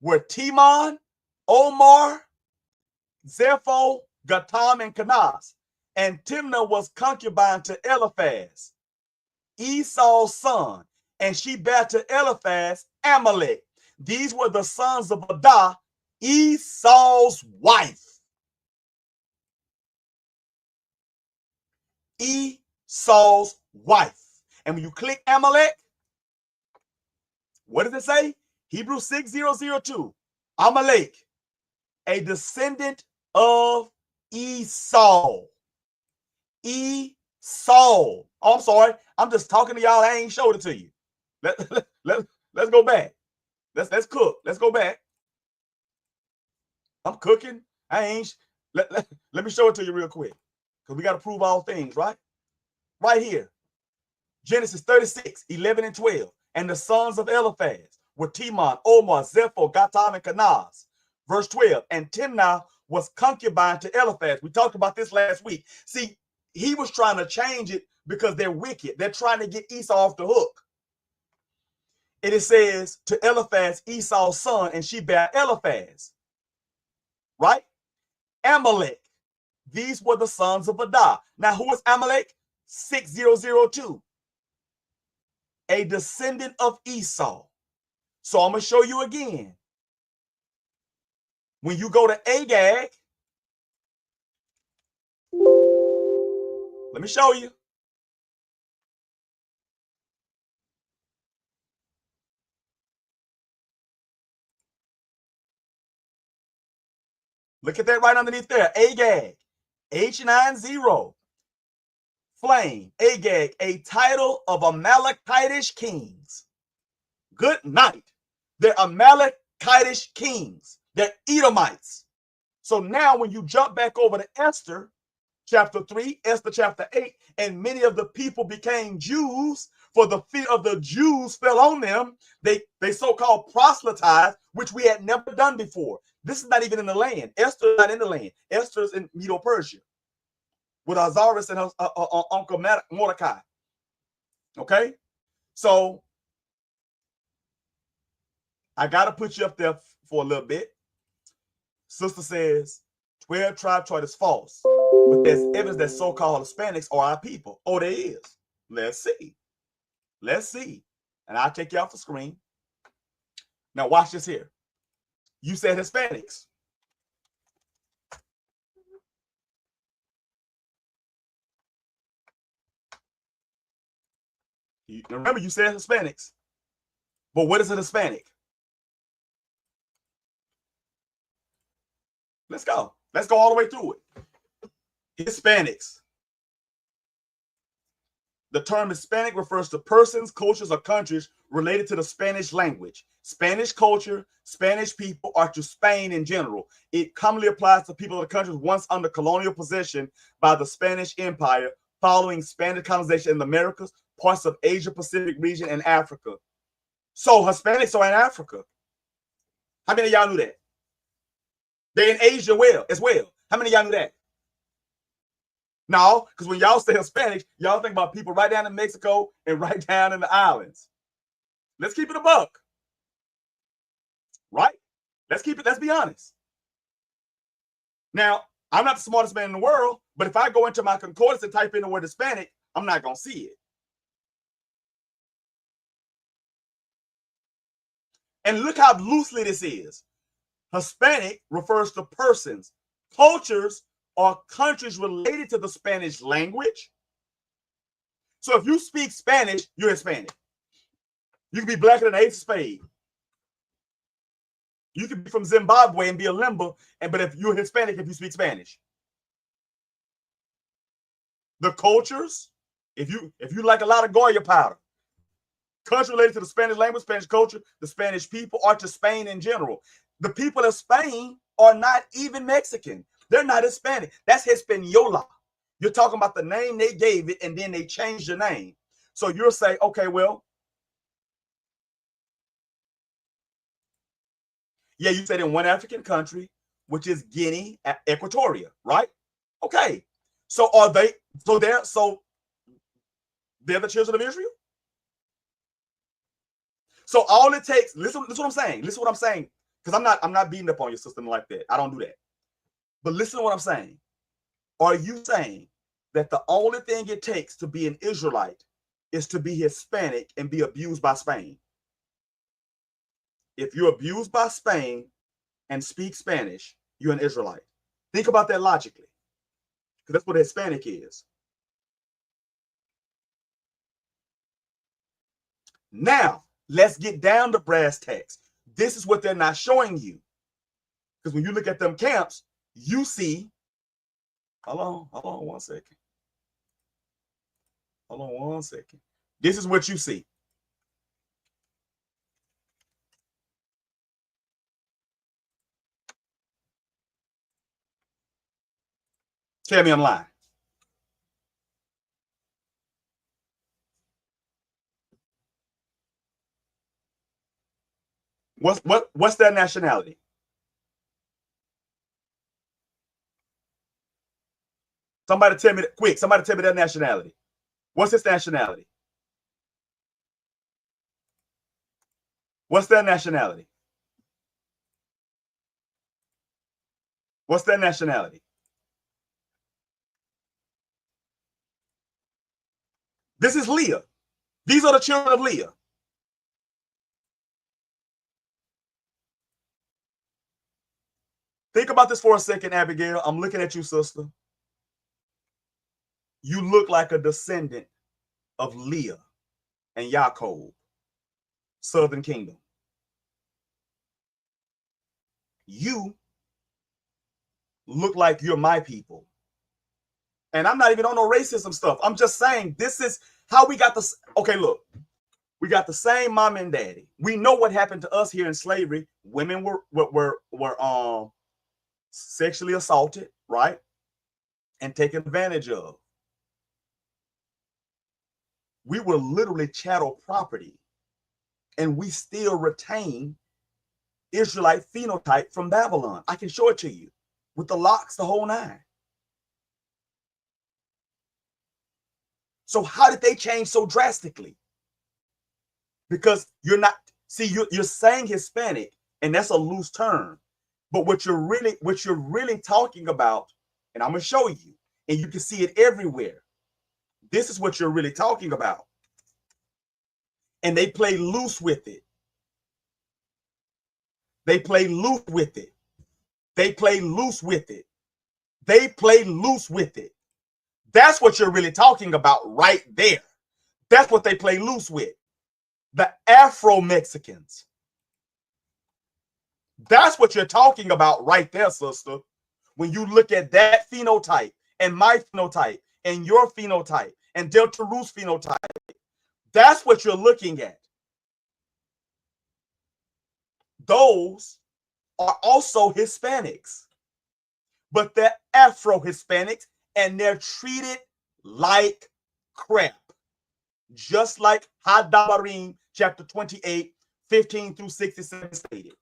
were Timon, Omar, Zepho, Gatam, and Kenaz. And Timnah was concubine to Eliphaz, Esau's son, and she bare to Eliphaz Amalek. These were the sons of Adah, Esau's wife. Esau's wife. And when you click Amalek, what does it say? Hebrews 6002. Amalek, a descendant of Esau. Esau. Oh, I'm sorry. I'm just talking to y'all. I ain't showed it to you. Let's go back. Let's cook. Let's go back. I'm cooking. I ain't. Let me show it to you real quick. Because we got to prove all things, right? Right here. Genesis 36, 11 and 12. And the sons of Eliphaz were Timon, Omar, Zepho, Gatam, and Kenaz. Verse 12. And Timnah was concubine to Eliphaz. We talked about this last week. See, he was trying to change it because they're wicked. They're trying to get Esau off the hook. And it says to Eliphaz, Esau's son, and she bare Eliphaz. Right? Amalek. These were the sons of Adah. Now, who is Amalek? 6002. A descendant of Esau. So I'm going to show you again. When you go to Agag, let me show you. Look at that right underneath there. Agag, H90, flame. Agag, a title of Amalekitish kings. Good night. They're Amalekitish kings. They're Edomites. So now when you jump back over to Esther, chapter 3, Esther chapter 8, and many of the people became Jews, for the fear of the Jews fell on them. They so-called proselytized, which we had never done before. This is not even in the land. Esther is not in the land. Esther is in Medo-Persia with Azarias and her uncle Mordecai. Okay? So I got to put you up there for a little bit. Sister says 12 tribe chart is false, but there's evidence that so-called Hispanics are our people. Oh, there is. Let's see. Let's see. And I'll take you off the screen. Now watch this here. You said Hispanics. Remember, you said Hispanics. But what is a Hispanic? Let's go. Let's go all the way through it. Hispanics. The term Hispanic refers to persons, cultures, or countries related to the Spanish language. Spanish culture, Spanish people, or to Spain in general. It commonly applies to people of the countries once under colonial possession by the Spanish Empire, following Spanish colonization in the Americas, parts of Asia Pacific region, and Africa. So Hispanics are in Africa. How many of y'all knew that? They're in Asia as well. How many of y'all knew that? No, because when y'all say Hispanics, y'all think about people right down in Mexico and right down in the islands. Let's keep it a buck. Right? Let's be honest. Now, I'm not the smartest man in the world, but if I go into my concordance and type in the word Hispanic, I'm not going to see it. And look how loosely this is. Hispanic refers to persons, cultures, or countries related to the Spanish language. So if you speak Spanish, you're Hispanic. You can be blacker than an ace of spade. You can be from Zimbabwe and be a limber, but if you're Hispanic, if you speak Spanish. The cultures, if you like a lot of Goya powder, countries related to the Spanish language, Spanish culture, the Spanish people, or to Spain in general. The people of Spain are not even Mexican. They're not Hispanic. That's Hispaniola. You're talking about the name they gave it, and then they changed the name. So you'll say, okay, well, yeah, you said in one African country, which is Guinea, Equatoria, right? Okay. So are they, so They're the children of Israel. So all it takes, listen what I'm saying. Listen what I'm saying. Because I'm not beating up on your system like that. I don't do that. But listen to what I'm saying. Are you saying that the only thing it takes to be an Israelite is to be Hispanic and be abused by Spain? If you're abused by Spain and speak Spanish, you're an Israelite. Think about that logically, because that's what a Hispanic is. Now, let's get down to brass tacks. This is what they're not showing you. Because when you look at them camps, you see, hold on one second. Hold on one second. This is what you see. Tell me I'm lying. What's their nationality? Somebody tell me that quick. Somebody tell me their nationality. What's his nationality? What's their nationality? What's their nationality? This is Leah. These are the children of Leah. Think about this for a second, Abigail. I'm looking at you, sister. You look like a descendant of Leah and Yaakov, Southern Kingdom. You look like you're my people. And I'm not even on no racism stuff. I'm just saying this is how we got this. Okay, look. We got the same mom and daddy. We know what happened to us here in slavery. Women were sexually assaulted, right? And taken advantage of. We were literally chattel property. And we still retain Israelite phenotype from Babylon. I can show it to you with the locks, the whole nine. So how did they change so drastically? Because you're not, see, you're saying Hispanic, and that's a loose term. But what you're really talking about, and I'm gonna show you, and you can see it everywhere. This is what you're really talking about. And they play loose with it. They play loose with it. They play loose with it. They play loose with it. That's what you're really talking about right there. That's what they play loose with. The Afro-Mexicans. That's what you're talking about right there, sister. When you look at that phenotype and my phenotype and your phenotype and Delta Ruth's phenotype, that's what you're looking at. Those are also Hispanics, but they're Afro-Hispanics and they're treated like crap. Just like Hadabarim chapter 28, 15 through 67 stated.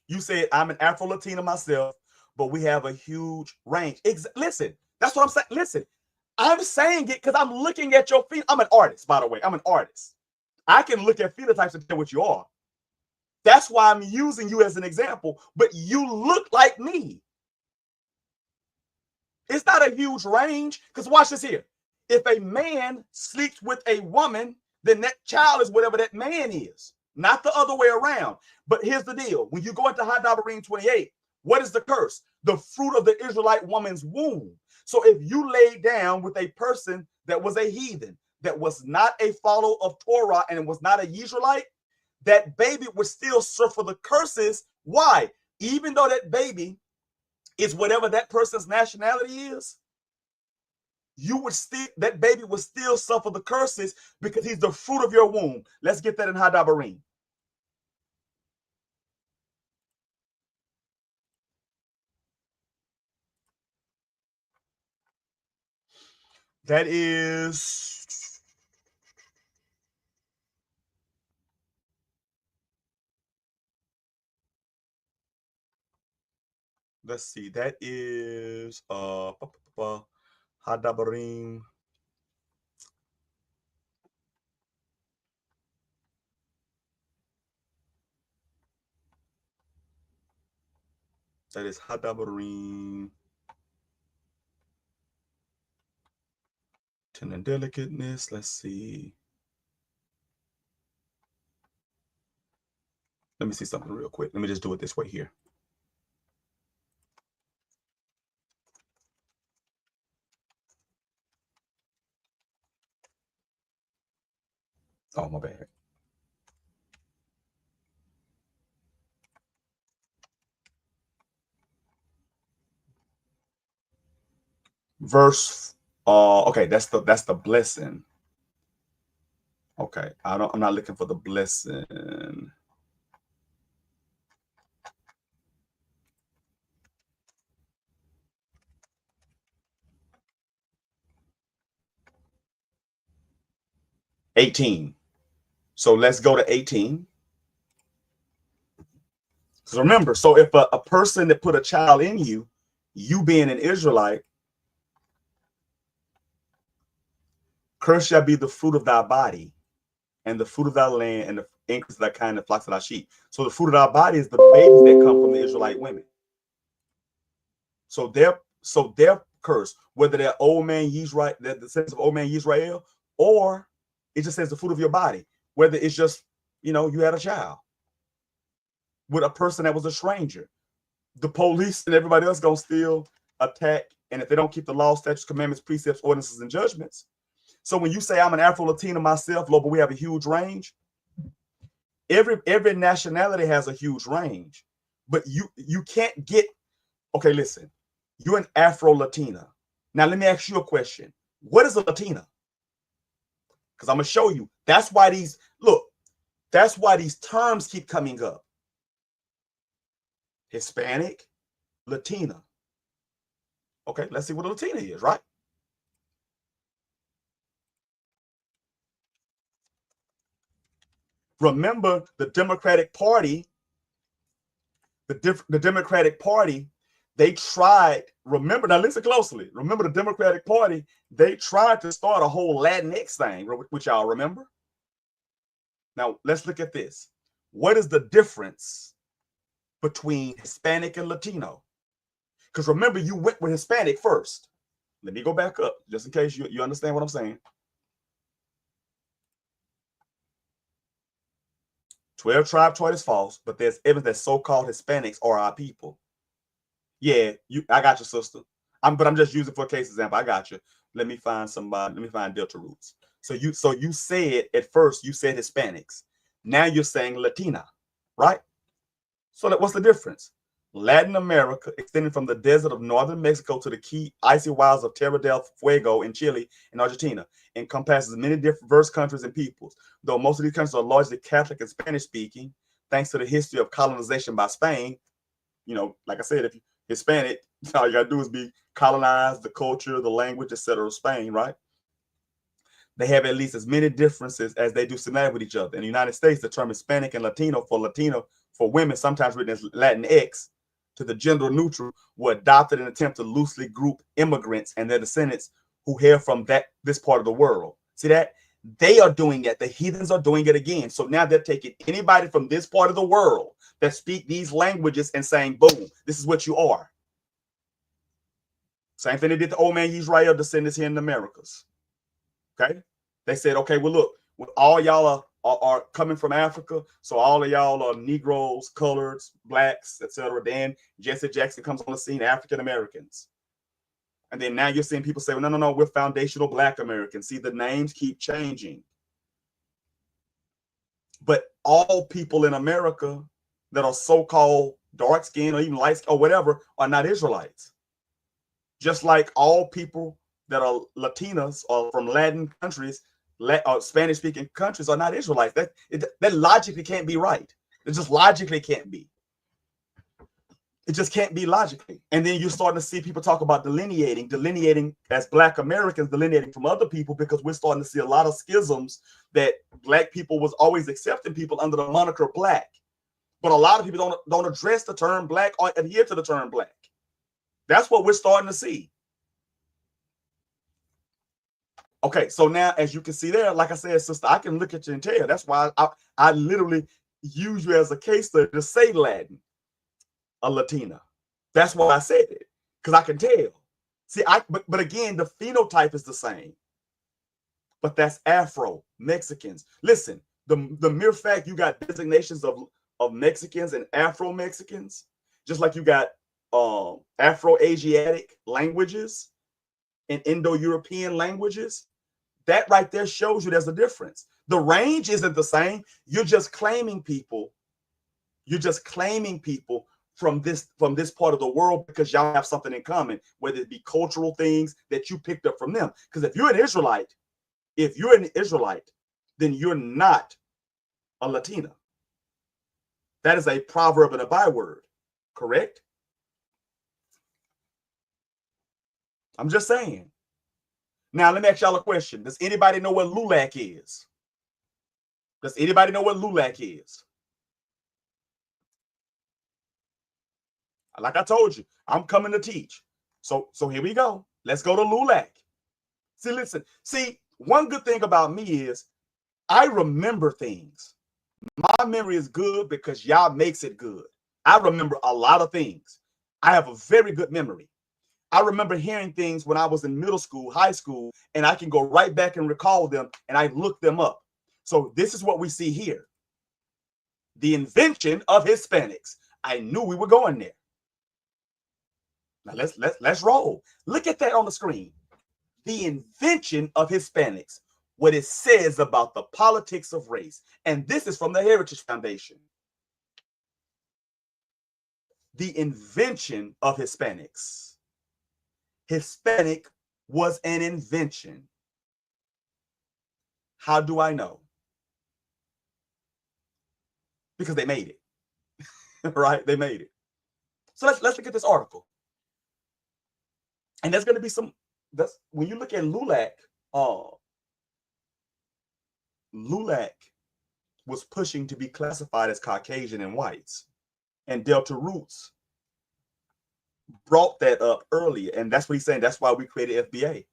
You said, I'm an Afro-Latina myself, but we have a huge range. Listen, that's what I'm saying. Listen, I'm saying it because I'm looking at your feet. I'm an artist, by the way. I'm an artist. I can look at phenotypes and tell what you are. That's why I'm using you as an example, but you look like me. It's not a huge range, because watch this here. If a man sleeps with a woman, then that child is whatever that man is, not the other way around. But here's the deal. When you go into Hadabarim 28, what is the curse? The fruit of the Israelite woman's womb. So if you lay down with a person that was a heathen, that was not a follower of Torah, and it was not a Israelite, that baby would still suffer the curses. Why? Even though that baby is whatever that person's nationality is, that baby would still suffer the curses because he's the fruit of your womb. Let's get that in Hadabarim. That is, let's see, that is Hadabarim. That is Hadabarim. Tender delicateness. Let's see. Let me see something real quick. Let me just do it this way here. Oh, my bad. Verse, okay, that's the blessing. Okay, I'm not looking for the blessing. $18. So let's go to 18. Because remember, so if a person that put a child in you, you being an Israelite, cursed shall be the fruit of thy body, and the fruit of thy land, and the increase of thy kind, and flocks of thy sheep. So the fruit of thy body is the babies that come from the Israelite women. So they're cursed, whether they're old man Yisrael, the descendants of old man Yisrael, or it just says the fruit of your body, whether it's just, you had a child with a person that was a stranger. The police and everybody else gonna still attack, and if they don't keep the law, statutes, commandments, precepts, ordinances, and judgments. So when you say I'm an Afro-Latina myself, Lord, but we have a huge range. Every nationality has a huge range, but you can't get. Okay, listen, you're an Afro-Latina. Now let me ask you a question. What is a Latina? Because I'm gonna show you. That's why these terms keep coming up. Hispanic, Latina. Okay, let's see what a Latina is, right? Remember the Democratic Party, the Democratic Party, they tried, remember, now listen closely. Remember the Democratic Party, they tried to start a whole Latinx thing, which y'all remember? Now, let's look at this. What is the difference between Hispanic and Latino? Because remember, you went with Hispanic first. Let me go back up, just in case you understand what I'm saying. 12 tribe chart is false, but there's evidence that so-called Hispanics are our people. Yeah, I got you, sister. But I'm just using for a case example. I got you. Let me find somebody. Let me find Delta roots. So you said at first you said Hispanics. Now you're saying Latina, right? So what's the difference? Latin America, extending from the desert of northern Mexico to the key icy wilds of Tierra del Fuego in Chile and Argentina, encompasses many diverse countries and peoples. Though most of these countries are largely Catholic and Spanish speaking, thanks to the history of colonization by Spain. Like I said, if you're Hispanic, all you gotta do is be colonized, the culture, the language, etc. of Spain, right? They have at least as many differences as they do similarity with each other. In the United States, the term Hispanic and Latino for women, sometimes written as Latinx, to the gender neutral, were adopted in an attempt to loosely group immigrants and their descendants who hail from this part of the world. See that? They are doing it. The heathens are doing it again. So now they're taking anybody from this part of the world that speak these languages and saying, boom, this is what you are. Same thing they did to old man Israel descendants here in the Americas. Okay? They said, okay, well, look, all y'all are coming from Africa, so all of y'all are Negroes, coloreds, blacks, etc. Then Jesse Jackson comes on the scene, African Americans. And then now you're seeing people say, well, no, we're foundational Black Americans. See, the names keep changing. But all people in America that are so-called dark skinned or even light or whatever are not Israelites. Just like all people that are Latinas or from Latin countries, or Spanish-speaking countries are not Israelites. That logically can't be right. It just logically can't be. It just can't be logically. And then you're starting to see people talk about delineating as Black Americans, delineating from other people, because we're starting to see a lot of schisms that Black people was always accepting people under the moniker Black. But a lot of people don't address the term Black or adhere to the term Black. That's what we're starting to see. Okay, so now as you can see there, like I said, sister, I can look at you and tell. That's why I literally use you as a case study to say Latin, a Latina. That's why I said it, because I can tell. See, but again, the phenotype is the same. But that's Afro Mexicans. Listen, the mere fact you got designations of Mexicans and Afro Mexicans, just like you got Afro Asiatic languages and Indo-European languages, that right there shows you there's a difference. The range isn't the same. You're just claiming people. You're just claiming people from this part of the world because y'all have something in common, whether it be cultural things that you picked up from them. Because if you're an Israelite, then you're not a Latina. That is a proverb and a byword, correct? I'm just saying. Now, let me ask y'all a question. Does anybody know what LULAC is? Does anybody know what LULAC is? Like I told you, I'm coming to teach. So here we go. Let's go to LULAC. See, listen. See, one good thing about me is I remember things. My memory is good because y'all makes it good. I remember a lot of things. I have a very good memory. I remember hearing things when I was in middle school, high school, and I can go right back and recall them, and I look them up. So this is what we see here. The invention of Hispanics. I knew we were going there. Now let's roll. Look at that on the screen. The invention of Hispanics. What it says about the politics of race. And this is from the Heritage Foundation. The invention of Hispanics. Hispanic was an invention. How do I know? Because they made it. Right? They made it. So let's look at this article. And there's going to be some, that's when you look at LULAC, LULAC was pushing to be classified as Caucasian and whites. And Delta Roots brought that up earlier. And that's what he's saying. That's why we created FBA,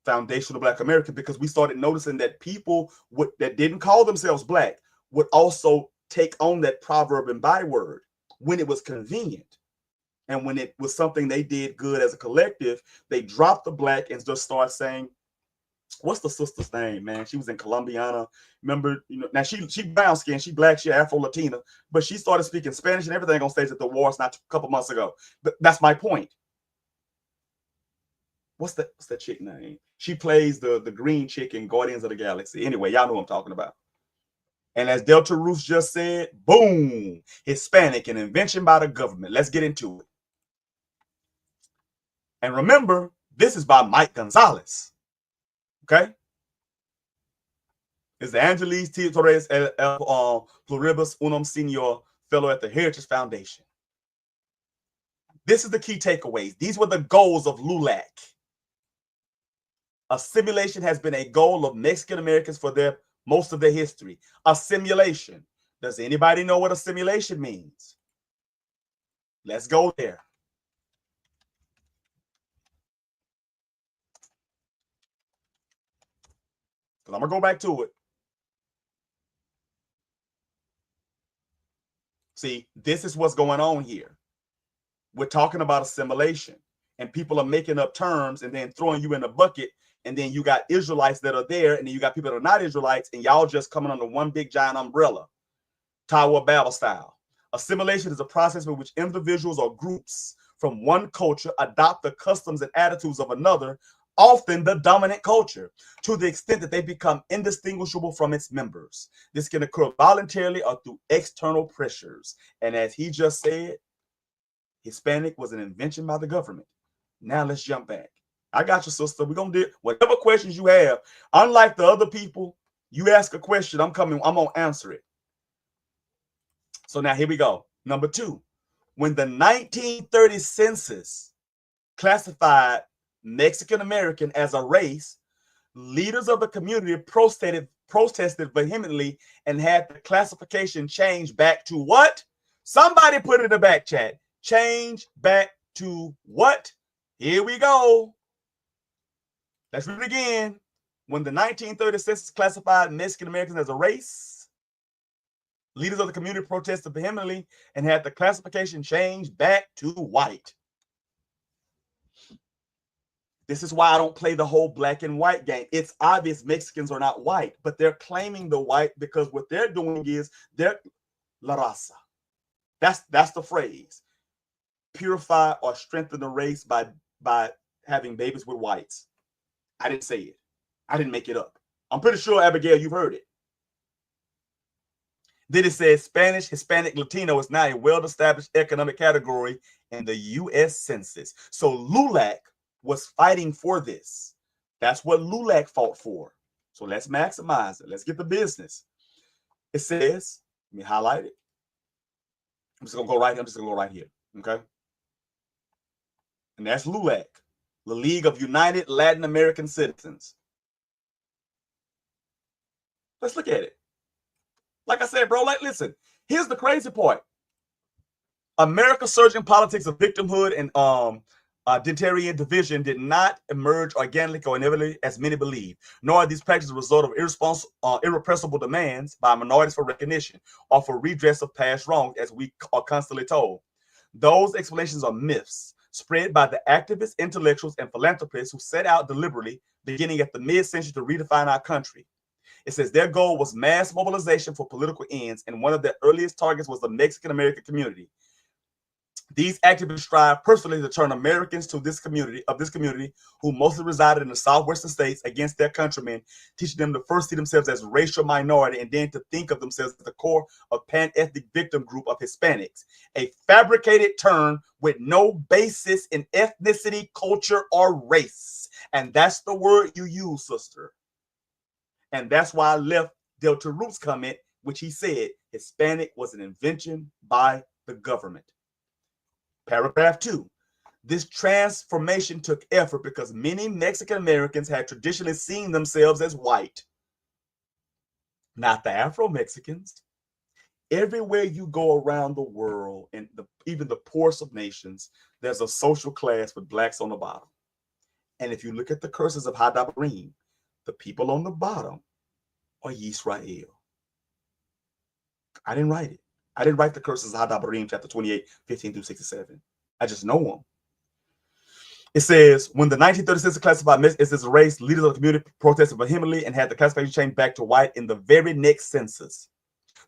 Foundational Black American, because we started noticing that people that didn't call themselves Black would also take on that proverb and byword when it was convenient. And when it was something they did good as a collective, they dropped the Black and just start saying, what's the sister's name, man? She was in Colombiana. Remember, now she brown skin, she Black, she Afro Latina, but she started speaking Spanish and everything on stage at the Wars not a couple months ago. But that's my point. What's that chick name? She plays the green chick in Guardians of the Galaxy. Anyway, y'all know what I'm talking about. And as Delta Roos just said, boom, Hispanic, an invention by the government. Let's get into it. And remember, this is by Mike Gonzalez. Okay? It's the Angeles T. Torres Pluribus Unum Senior Fellow at the Heritage Foundation. This is the key takeaways. These were the goals of LULAC. Assimilation has been a goal of Mexican Americans for most of their history. Assimilation. Does anybody know what assimilation means? Let's go there. Because I'm going to go back to it. See, this is what's going on here. We're talking about assimilation, and people are making up terms and then throwing you in a bucket, and then you got Israelites that are there, and then you got people that are not Israelites, and y'all just coming under one big giant umbrella, Tower of Babel style. Assimilation is a process by which individuals or groups from one culture adopt the customs and attitudes of another, often the dominant culture, to the extent that they become indistinguishable from its members. This can occur voluntarily or through external pressures. And as he just said, Hispanic was an invention by the government. Now let's jump back. I got you, sister. We're going to do whatever questions you have. Unlike the other people, you ask a question, I'm going to answer it. So now here we go. Number 2, when the 1930 census classified Mexican American as a race, leaders of the community protested vehemently and had the classification changed back to what? Somebody put it in the back chat. Change back to what? Here we go. Let's read it again. When the 1930 census classified Mexican Americans as a race, leaders of the community protested vehemently and had the classification changed back to white. This is why I don't play the whole black and white game. It's obvious Mexicans are not white, but they're claiming the white because what they're doing is they're la raza. That's the phrase. Purify or strengthen the race by having babies with whites. I didn't say it. I didn't make it up. I'm pretty sure, Abigail, you've heard it. Then it says Spanish, Hispanic, Latino is now a well-established economic category in the U.S. Census. So LULAC was fighting for this. That's what LULAC fought for. So let's maximize it. Let's get the business. It says, let me highlight it. I'm just gonna go right here. Okay. And that's LULAC, the League of United Latin American Citizens. Let's look at it. Like I said, bro, listen, here's the crazy part. America's surging politics of victimhood and identitarian division did not emerge organically or inevitably as many believe, nor are these practices a result of irrepressible demands by minorities for recognition or for redress of past wrongs, as we are constantly told. Those explanations are myths spread by the activists, intellectuals, and philanthropists who set out deliberately, beginning at the mid-century, to redefine our country. It says their goal was mass mobilization for political ends, and one of their earliest targets was the Mexican-American community. These activists strive personally to turn Americans to this community, who mostly resided in the southwestern states, against their countrymen, teaching them to first see themselves as racial minority and then to think of themselves as the core of pan-ethnic victim group of Hispanics, a fabricated term with no basis in ethnicity, culture, or race. And that's the word you use, sister. And that's why I left Delta Root's comment, which he said Hispanic was an invention by the government. Paragraph 2. This transformation took effort because many Mexican Americans had traditionally seen themselves as white, not the Afro-Mexicans. Everywhere you go around the world, and even the poorest of nations, there's a social class with blacks on the bottom. And if you look at the curses of Hadabarim, the people on the bottom are Yisrael. I didn't write it. I didn't write the curses of Hadabarim, chapter 28, 15 through 67. I just know them. It says, when the 1930 census classified Mexicans as a race, leaders of the community protested vehemently and had the classification changed back to white in the very next census.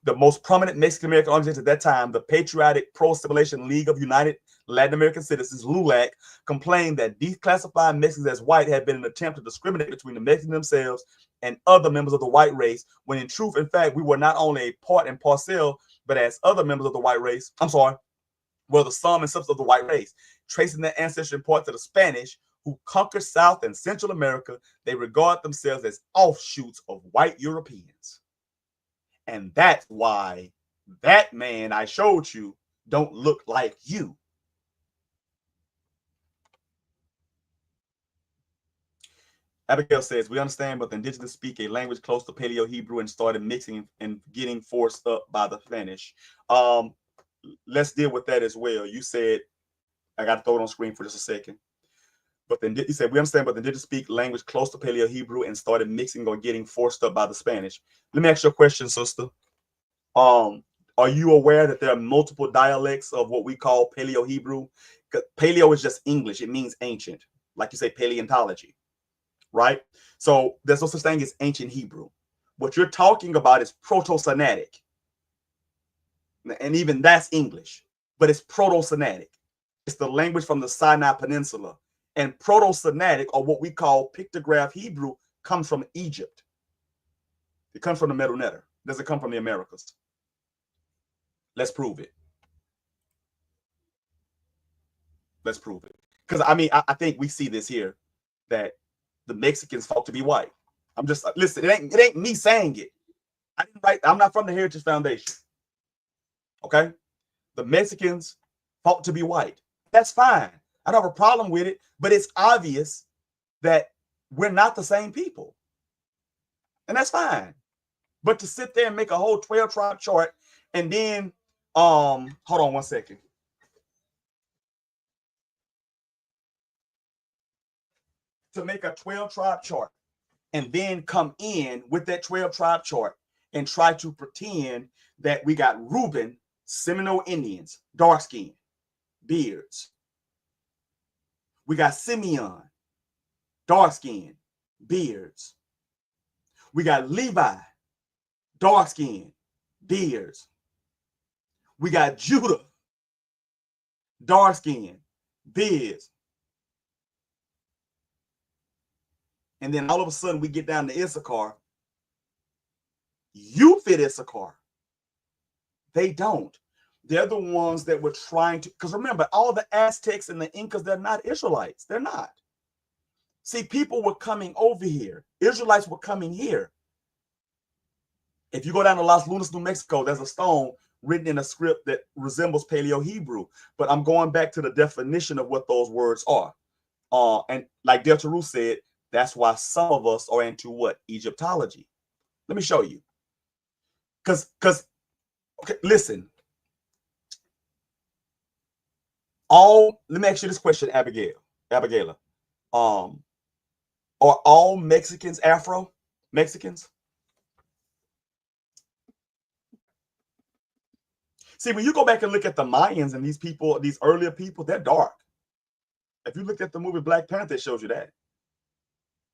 The most prominent Mexican-American organization at that time, the Patriotic Pro-Assimilation League of United Latin American Citizens, LULAC, complained that declassifying Mexicans as white had been an attempt to discriminate between the Mexicans themselves and other members of the white race, when in truth, in fact, we were not only a part and parcel, but as other members of the white race, were the sum and substance of the white race. Tracing their ancestry in part to the Spanish, who conquered South and Central America, they regard themselves as offshoots of white Europeans. And that's why that man I showed you don't look like you. Abigail says, we understand, but the indigenous speak a language close to Paleo-Hebrew and started mixing and getting forced up by the Spanish. Let's deal with that as well. You said, I got to throw it on screen for just a second. But then you said, we understand, but the indigenous speak language close to Paleo-Hebrew and started mixing or getting forced up by the Spanish. Let me ask you a question, sister. Are you aware that there are multiple dialects of what we call Paleo-Hebrew? Paleo is just English. It means ancient, like you say paleontology, right? So there's no such thing as ancient Hebrew. What you're talking about is Proto-Semitic. And even that's English, but it's Proto-Semitic. It's the language from the Sinai Peninsula. And Proto-Semitic, or what we call pictograph Hebrew, comes from Egypt. It comes from the Medu Neter. It doesn't come from the Americas. Let's prove it. Let's prove it. Because I mean, I think we see this here, that the Mexicans fought to be white. I'm just listen. It ain't me saying it. I didn't write. I'm not from the Heritage Foundation. Okay, the Mexicans fought to be white. That's fine. I don't have a problem with it. But it's obvious that we're not the same people, and that's fine. But to sit there and make a whole 12-tribe chart and then hold on one second. to make a 12-tribe chart and then come in with that 12-tribe chart and try to pretend that we got Reuben, Seminole Indians, dark skin, beards. We got Simeon, dark skin, beards. We got Levi, dark skin, beards. We got Judah, dark skin, beards. And then all of a sudden we get down to Issachar. You fit Issachar. They don't. They're the ones that were trying to, because remember, all the Aztecs and the Incas, they're not Israelites. They're not. See, people were coming over here. Israelites were coming here. If you go down to Las Lunas, New Mexico, there's a stone written in a script that resembles Paleo-Hebrew. But I'm going back to the definition of what those words are. And like Deltaru said, that's why some of us are into what? Egyptology. Let me show you. Because okay, listen. Let me ask you this question, Abigail. Are all Mexicans Afro Mexicans? See, when you go back and look at the Mayans and these people, these earlier people, they're dark. If you looked at the movie Black Panther, it shows you that.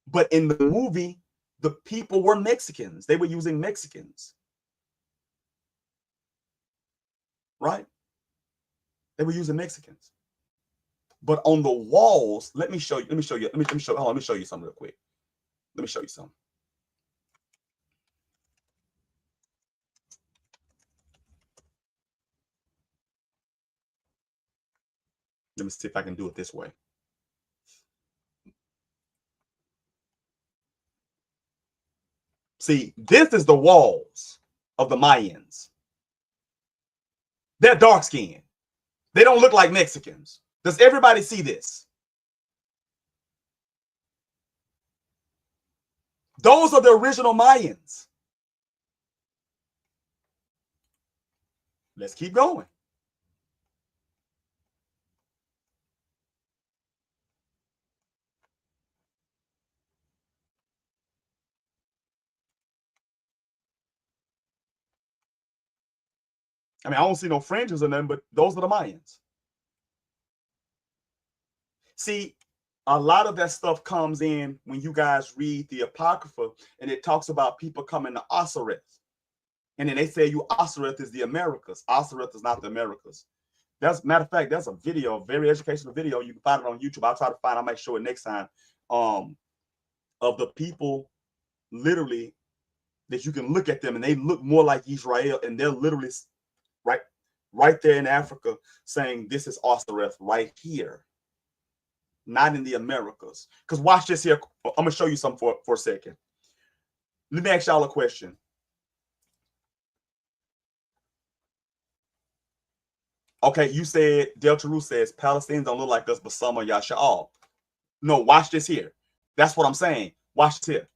But in the movie, the people were Mexicans. They were using Mexicans. Right? They were using Mexicans. But on the walls, let me show you something real quick. Let me show you something. Let me see if I can do it this way. See, this is the walls of the Mayans. They're dark skinned. They don't look like Mexicans. Does everybody see this? Those are the original Mayans. Let's keep going. I mean, I don't see no fringes in them, but those are the Mayans. See, a lot of that stuff comes in when you guys read the Apocrypha, and it talks about people coming to Osiris. And then they say Osiris is the Americas. Osiris is not the Americas. Matter of fact, there's a video, a very educational video. You can find it on YouTube. I'll try to find it. I might show it next time. Of the people literally that you can look at them and they look more like Israel, and they're literally right there in Africa saying this is Osiris right here, not in the Americas. Because watch this here. I'm gonna show you something for a second. Let me ask y'all a question. Okay, you said Deltaru says Palestinians don't look like us, but some are Yasha'al. No, watch this here. That's what I'm saying. Watch this here.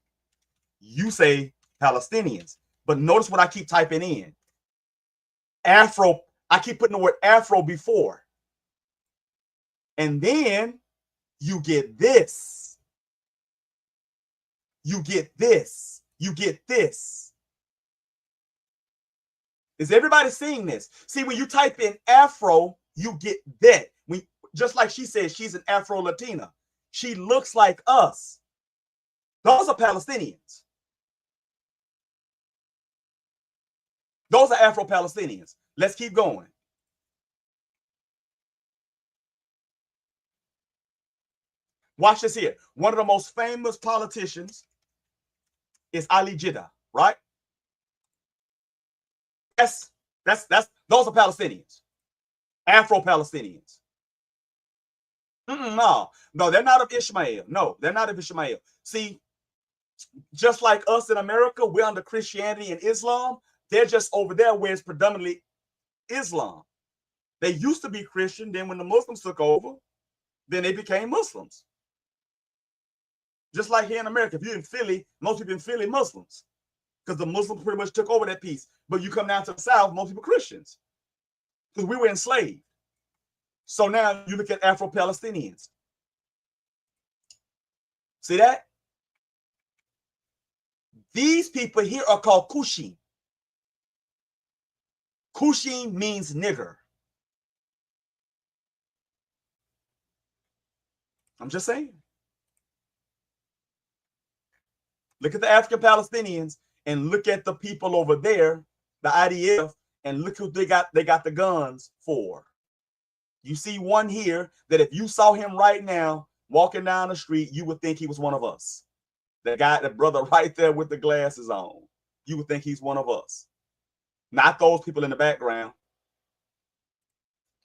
You say Palestinians, but notice what I keep typing in. Afro. I keep putting the word Afro before. And then you get this. You get this. You get this. Is everybody seeing this? See, when you type in Afro, you get that. Just like she said, she's an Afro-Latina. She looks like us. Those are Palestinians. Those are Afro-Palestinians. Let's keep going. Watch this here. One of the most famous politicians is Ali Jiddah, right? Those are Palestinians. Afro-Palestinians. No, they're not of Ishmael. No, they're not of Ishmael. See, just like us in America, we're under Christianity and Islam. They're just over there where it's predominantly Islam. They used to be Christian. Then when the Muslims took over, then they became Muslims. Just like here in America, if you're in Philly, most people in Philly Muslims, because the Muslims pretty much took over that piece. But you come down to the South, most people Christians, because we were enslaved. So now you look at Afro-Palestinians. See that? These people here are called Cushing. Cushing means nigger. I'm just saying. Look at the African Palestinians and look at the people over there, the IDF, and look who they got the guns for. You see one here that if you saw him right now walking down the street, you would think he was one of us. The brother right there with the glasses on. You would think he's one of us. Not those people in the background.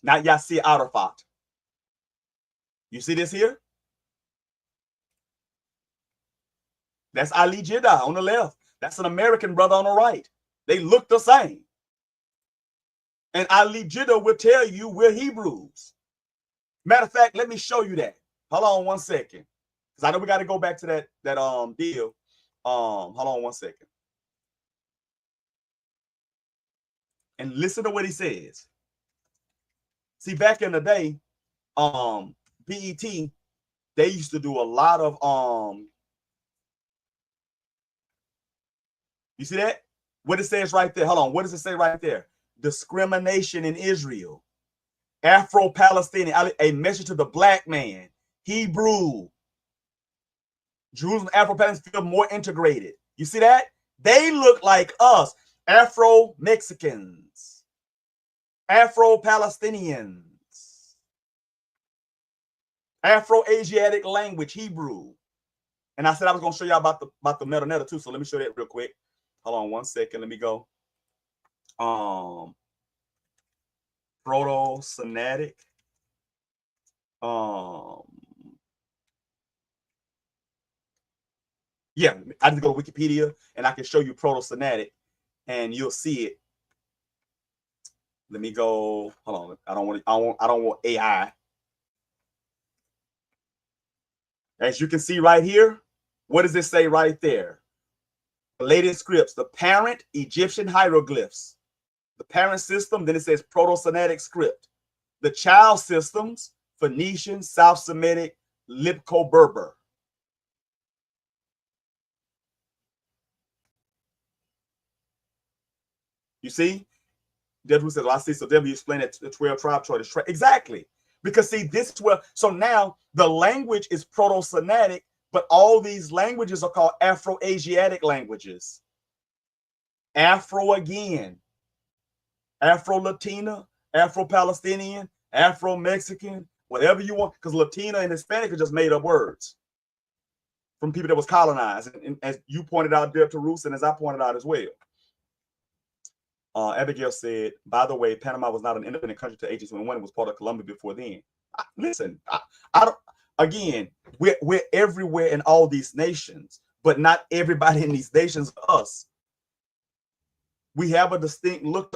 Not Yasser Arafat. You see this here? That's Ali Jeddah on the left. That's an American brother on the right. They look the same. And Ali Jeddah will tell you we're Hebrews. Matter of fact, let me show you that. Hold on one second. Because I know we got to go back to that deal. Hold on one second. And listen to what he says. See, back in the day, BET, they used to do a lot of you see that? What it says right there. Hold on. What does it say right there? Discrimination in Israel. Afro-Palestinian, a message to the black man. Hebrew. Jerusalem, Afro-Palestinians feel more integrated. You see that? They look like us. Afro-Mexicans. Afro-Palestinians. Afro-Asiatic language, Hebrew. And I said I was going to show you about the metaneta too. So let me show that real quick. Hold on one second. Let me go. Proto-Semitic. Yeah, I just go to Wikipedia and I can show you Proto-Semitic and you'll see it. Let me go. Hold on. I don't want AI. As you can see right here, what does it say right there? Related scripts, the parent Egyptian hieroglyphs, the parent system, then it says Proto-Semitic script, the child systems, Phoenician, South Semitic, Lipko-Berber. You see? Who says, well, I see. So then we explain that the 12 tribe chart is exactly. Because see, this 12, so now the language is Proto-Semitic, but all these languages are called Afro-Asiatic languages. Afro again, Afro-Latina, Afro-Palestinian, Afro-Mexican, whatever you want, because Latina and Hispanic are just made up words from people that was colonized. And as you pointed out, Delta Roos, and as I pointed out as well. Abigail said, by the way, Panama was not an independent country to 1821. It was part of Colombia before then. Listen, I don't, again, we're everywhere in all these nations, but not everybody in these nations are us. We have a distinct look.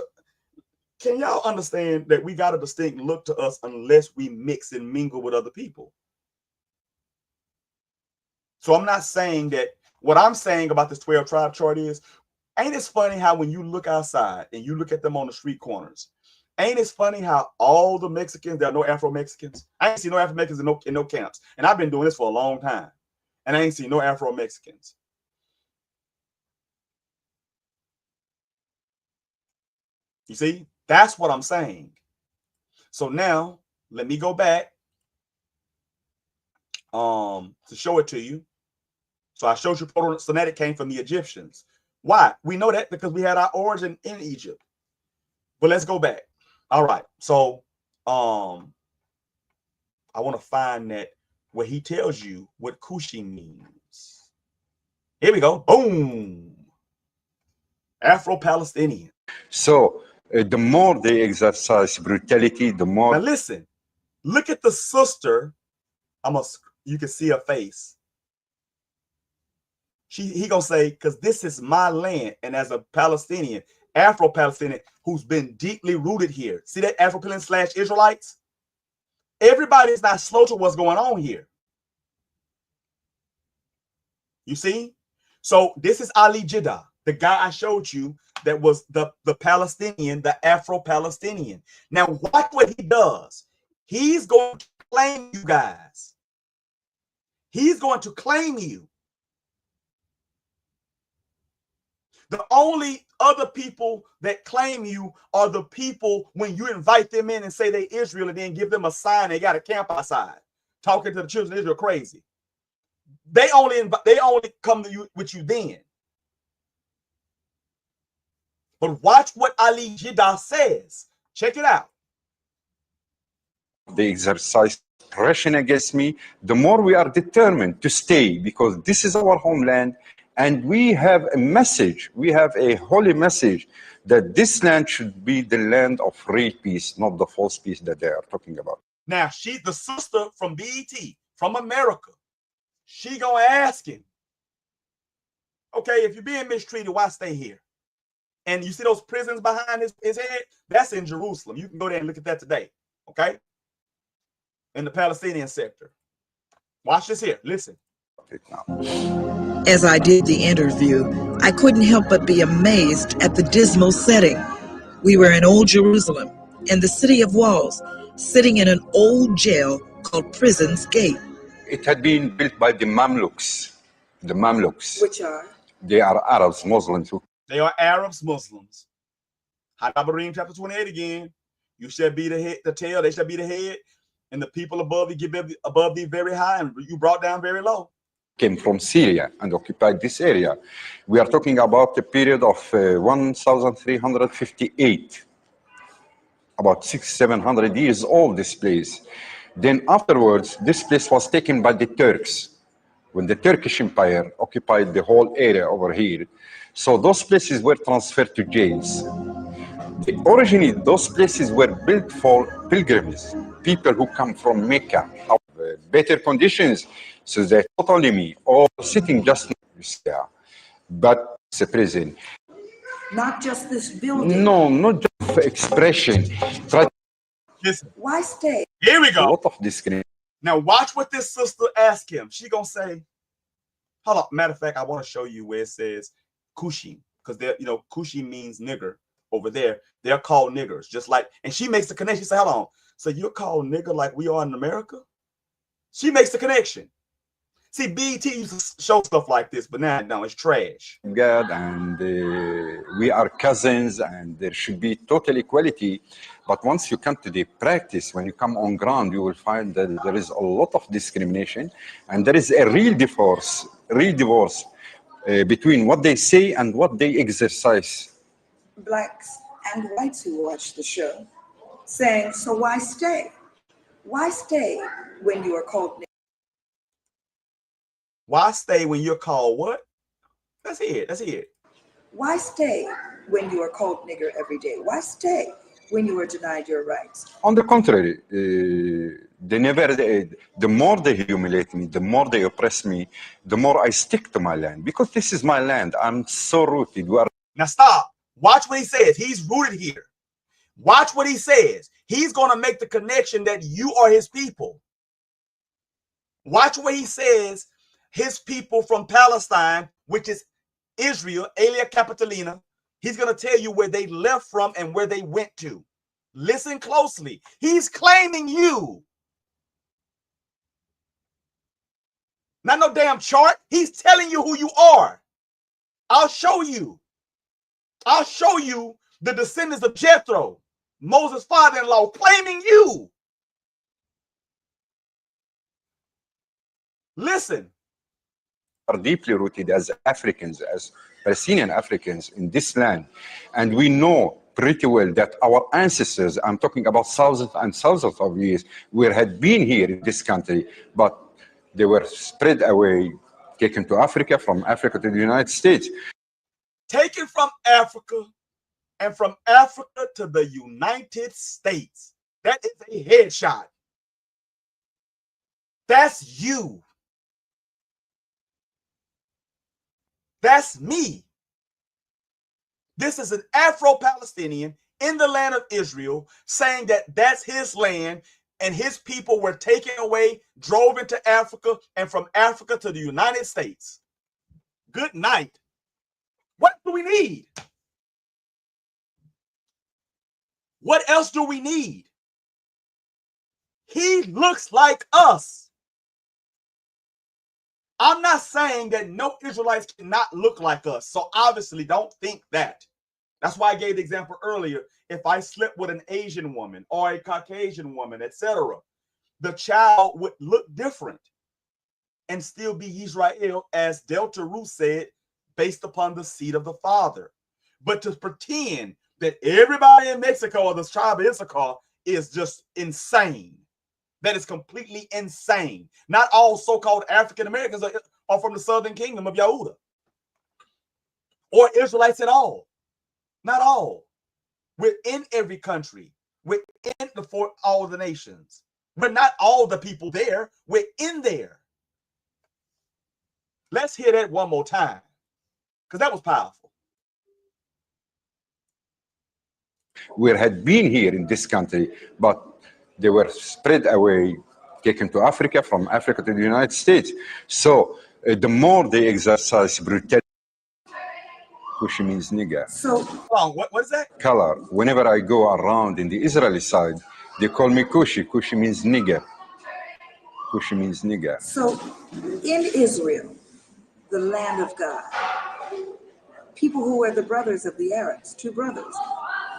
Can y'all understand that we got a distinct look to us unless we mix and mingle with other people? So I'm not saying that. What I'm saying about this 12 tribe chart is, ain't it funny how when you look outside and you look at them on the street corners, ain't it funny how all the Mexicans, there are no Afro-Mexicans. I ain't seen no Afro-Mexicans in no camps. And I've been doing this for a long time. And I ain't seen no Afro-Mexicans. You see, that's what I'm saying. So now let me go back to show it to you. So I showed you Proto-Semitic came from the Egyptians. Why? We know that because we had our origin in Egypt. But let's go back. All right. So I want to find that where he tells you what Cushing means. Here we go. Boom. Afro-Palestinian. So the more they exercise brutality, the more. Now listen, look at the sister. You can see her face. He gonna say, because this is my land, and as a Palestinian, Afro-Palestinian who's been deeply rooted here. See that Afro-Palestinian / Israelites? Everybody's not slow to what's going on here. You see? So this is Ali Jeddah, the guy I showed you that was the Palestinian, the Afro-Palestinian. Now watch what he does. He's going to claim you guys. He's going to claim you. The only other people that claim you are the people when you invite them in and say they Israel and then give them a sign they got a camp outside talking to the children of Israel crazy. They only come to you with you then. But watch what Ali Jiddah says. Check it out. They exercise oppression against me, the more we are determined to stay, because this is our homeland, and we have a message, we have a holy message that this land should be the land of real peace, not the false peace that they are talking about. Now, she's the sister from BET, from America. She gonna ask him, okay, if you're being mistreated, why stay here? And you see those prisons behind his head? That's in Jerusalem. You can go there and look at that today, okay? In the Palestinian sector. Watch this here. Listen. As I did the interview, I couldn't help but be amazed at the dismal setting. We were in Old Jerusalem, in the city of walls, sitting in an old jail called Prison's Gate. It had been built by the Mamluks. The Mamluks. Which are? They are Arabs, Muslims. They are Arabs, Muslims. Hadabarim chapter 28 again. You shall be the head, the tail, they shall be the head, and the people above thee give above thee very high, and you brought down very low. Came from Syria and occupied this area. We are talking about a period of 1358, about 600-700 years old, this place. Then afterwards, this place was taken by the Turks, when the Turkish Empire occupied the whole area over here. So those places were transferred to jails. Originally, those places were built for pilgrims, people who come from Mecca, have better conditions, so they not only me, or sitting just there, but it's a prison. Not just this building. No, not just expression. Listen. Why stay? Here we A go. lot of discrimination. Now watch what this sister asked him. She gonna say, hold on. Matter of fact, I want to show you where it says Kushi, because they're, Kushi means nigger over there. They're called niggers, just like, and she makes the connection. She said, hold on. So you're called nigger like we are in America? She makes the connection. See, BET used to show stuff like this, but now no, it's trash. God, and we are cousins, and there should be total equality. But once you come to the practice, when you come on ground, you will find that there is a lot of discrimination, and there is a real divorce between what they say and what they exercise. Blacks and whites who watch the show saying, so why stay? Why stay when you are called? Why stay when you're called what? That's it. That's it. Why stay when you are called nigger every day? Why stay when you are denied your rights? On the contrary, the more they humiliate me, the more they oppress me, the more I stick to my land, because this is my land. I'm so rooted. Now stop. Watch what he says. He's rooted here. Watch what he says. He's going to make the connection that you are his people. Watch what he says. His people from Palestine, which is Israel, Alia Capitolina. He's going to tell you where they left from and where they went to. Listen closely. He's claiming you. Not no damn chart. He's telling you who you are. I'll show you. I'll show you the descendants of Jethro, Moses' father-in-law, claiming you. Listen. Are deeply rooted as Africans, as Palestinian Africans in this land. And we know pretty well that our ancestors, I'm talking about thousands and thousands of years, had been here in this country, but they were spread away, taken to Africa, from Africa to the United States. Taken from Africa, and from Africa to the United States. That is a headshot. That's you. That's me. This is an Afro-Palestinian in the land of Israel saying that that's his land and his people were taken away, drove into Africa, and from Africa to the United States. Good night. What do we need? What else do we need? He looks like us. I'm not saying that no Israelites cannot look like us. So obviously don't think that. That's why I gave the example earlier. If I slept with an Asian woman or a Caucasian woman, etc., the child would look different and still be Israel, as Delta Ruth said, based upon the seed of the father. But to pretend that everybody in Mexico or the tribe of Issachar is just insane. That is completely insane. Not all so-called African Americans are from the southern kingdom of Yahudah or Israelites at all. Not all. We're in every country. We're in all the nations. But not all the people there. We're in there. Let's hear that one more time, because that was powerful. We had been here in this country, but they were spread away, taken to Africa, from Africa to the United States. So the more they exercise brutality, Kushi means nigger. So, what is that? Color. Whenever I go around in the Israeli side, they call me Kushi. Kushi means nigger. Kushi means nigger. So, in Israel, the land of God, people who are the brothers of the Arabs, two brothers,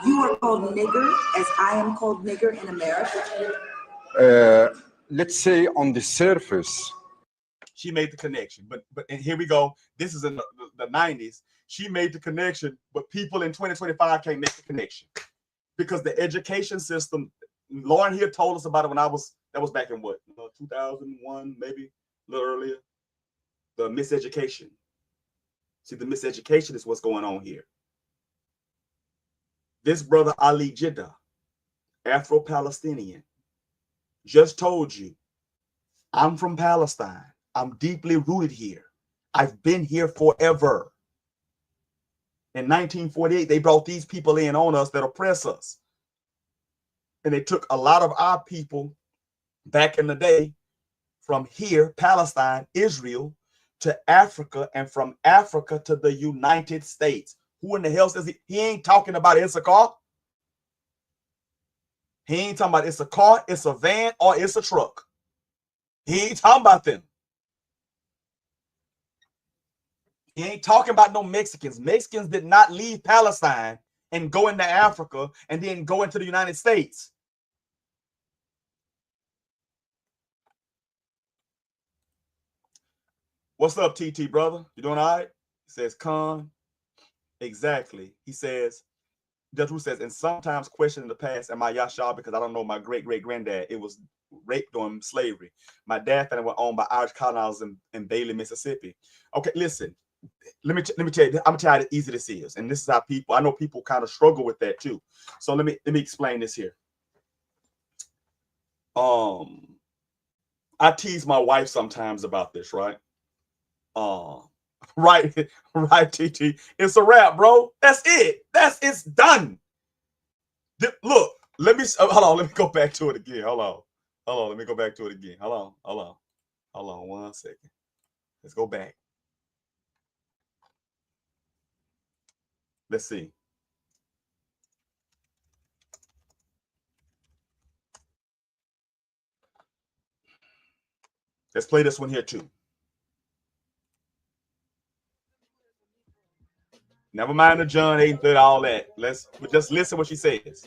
you are called nigger as I am called nigger in America? Let's say on the surface. She made the connection, but and here we go. This is in the 90s. She made the connection, but people in 2025 can't make the connection because the education system. Lauren here told us about it when that was back in what, 2001, maybe a little earlier. The miseducation. See, the miseducation is what's going on here. This brother Ali Jiddah, Afro-Palestinian, just told you, I'm from Palestine. I'm deeply rooted here. I've been here forever. In 1948, they brought these people in on us that oppress us. And they took a lot of our people back in the day from here, Palestine, Israel, to Africa, and from Africa to the United States. Who in the hell says he ain't talking about Issachar? He ain't talking about it's a car, it's a van, or it's a truck. He ain't talking about them. He ain't talking about no Mexicans. Mexicans did not leave Palestine and go into Africa and then go into the United States. What's up, TT, brother? You doing all right? He says, Con. Exactly. He says, Judge Wu says, and sometimes question in the past, am I Yashar? Because I don't know my great-great-granddad. It was raped during slavery. My dad family were owned by Irish colonizers in Bailey, Mississippi. Okay, listen. Let me tell you. I'm gonna tell you how easy this is, and this is how people. I know people kind of struggle with that too. So let me explain this here. I tease my wife sometimes about this, right? Right, TT. It's a wrap, bro. That's it. It's done. Look, hold on. Let me go back to it again. Hold on. Let me go back to it again. Hold on 1 second. Let's go back. Let's see. Let's play this one here too. Never mind the John 8:30, all that. Just listen what she says.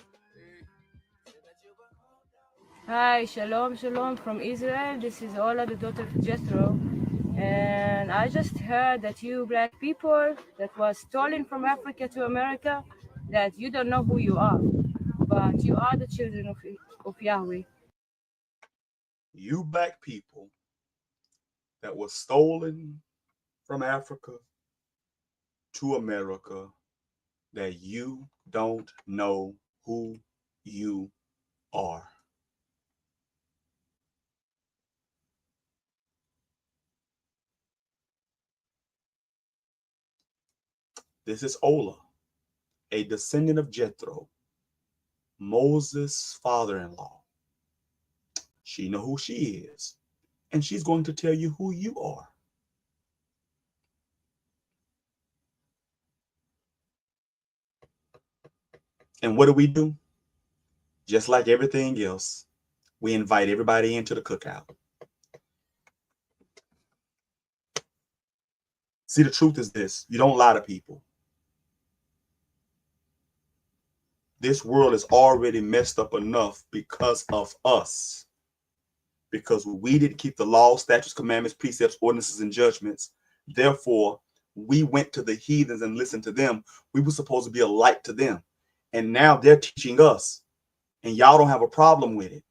Hi, shalom from Israel. This is Ola, the daughter of Jethro. And I just heard that you black people that was stolen from Africa to America, that you don't know who you are, but you are the children of Yahweh. You black people that was stolen from Africa to America, that you don't know who you are. This is Ola, a descendant of Jethro, Moses' father-in-law. She knows who she is, and she's going to tell you who you are. And what do? Just like everything else, we invite everybody into the cookout. See, the truth is this. You don't lie to people. This world is already messed up enough because of us. Because we didn't keep the law, statutes, commandments, precepts, ordinances, and judgments. Therefore, we went to the heathens and listened to them. We were supposed to be a light to them. And now they're teaching us. And y'all don't have a problem with it.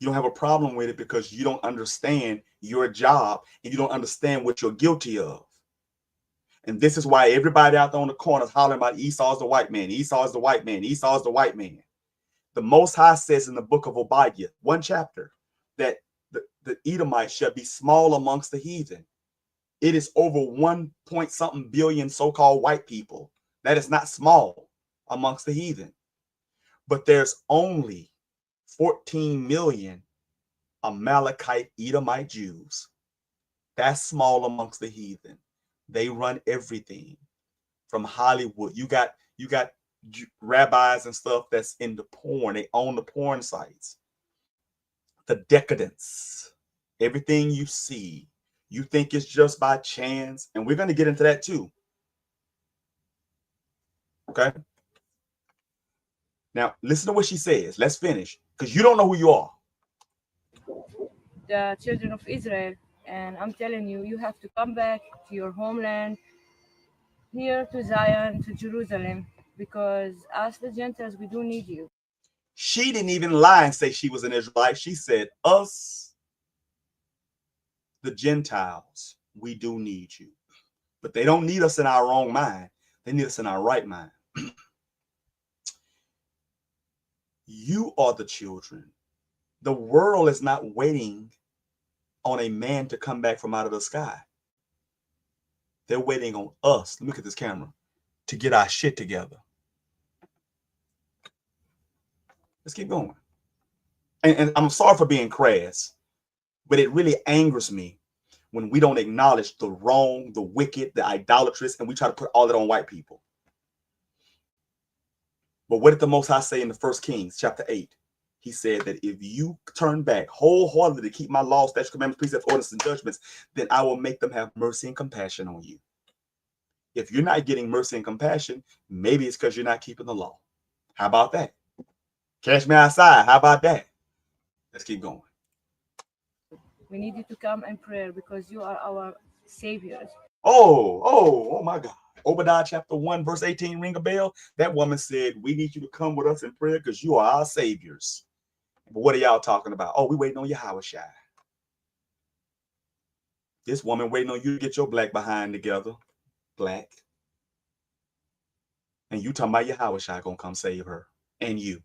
You don't have a problem with it because you don't understand your job and you don't understand what you're guilty of. And this is why everybody out there on the corners hollering about Esau is the white man, Esau is the white man, Esau is the white man. The Most High says in the book of Obadiah, one chapter, that the Edomites shall be small amongst the heathen. It is over 1-point-something billion so-called white people. That is not small amongst the heathen. But there's only 14 million Amalekite Edomite Jews. That's small amongst the heathen. They run everything from Hollywood. You got rabbis and stuff that's into porn. They own the porn sites. The decadence. Everything you see, you think it's just by chance. And we're going to get into that too. Okay? Now, listen to what she says. Let's finish. Because you don't know who you are. The children of Israel. And I'm telling you, you have to come back to your homeland, here to Zion, to Jerusalem, because us, the Gentiles, we do need you. She didn't even lie and say she was an Israelite. She said, us, the Gentiles, we do need you. But they don't need us in our wrong mind. They need us in our right mind. You are the children. The world is not waiting on a man to come back from out of the sky. They're waiting on us. Look at this camera to get our shit together. Let's keep going. And I'm sorry for being crass, but it really angers me when we don't acknowledge the wrong, the wicked, the idolatrous, and we try to put all that on white people. But what did the Most High say in the 1 Kings chapter 8? He said that if you turn back wholeheartedly to keep my laws, statutes, commandments, precepts, ordinances, and judgments, then I will make them have mercy and compassion on you. If you're not getting mercy and compassion, maybe it's because you're not keeping the law. How about that? Catch me outside. How about that? Let's keep going. We need you to come and pray because you are our saviors. Oh my God. Obadiah chapter 1, verse 18, ring a bell. That woman said, we need you to come with us in prayer because you are our saviors. But what are y'all talking about? Oh, we waiting on Yahweh Shai. This woman waiting on you to get your black behind together. Black. And you talking about Yahweh Shai gonna come save her. And you.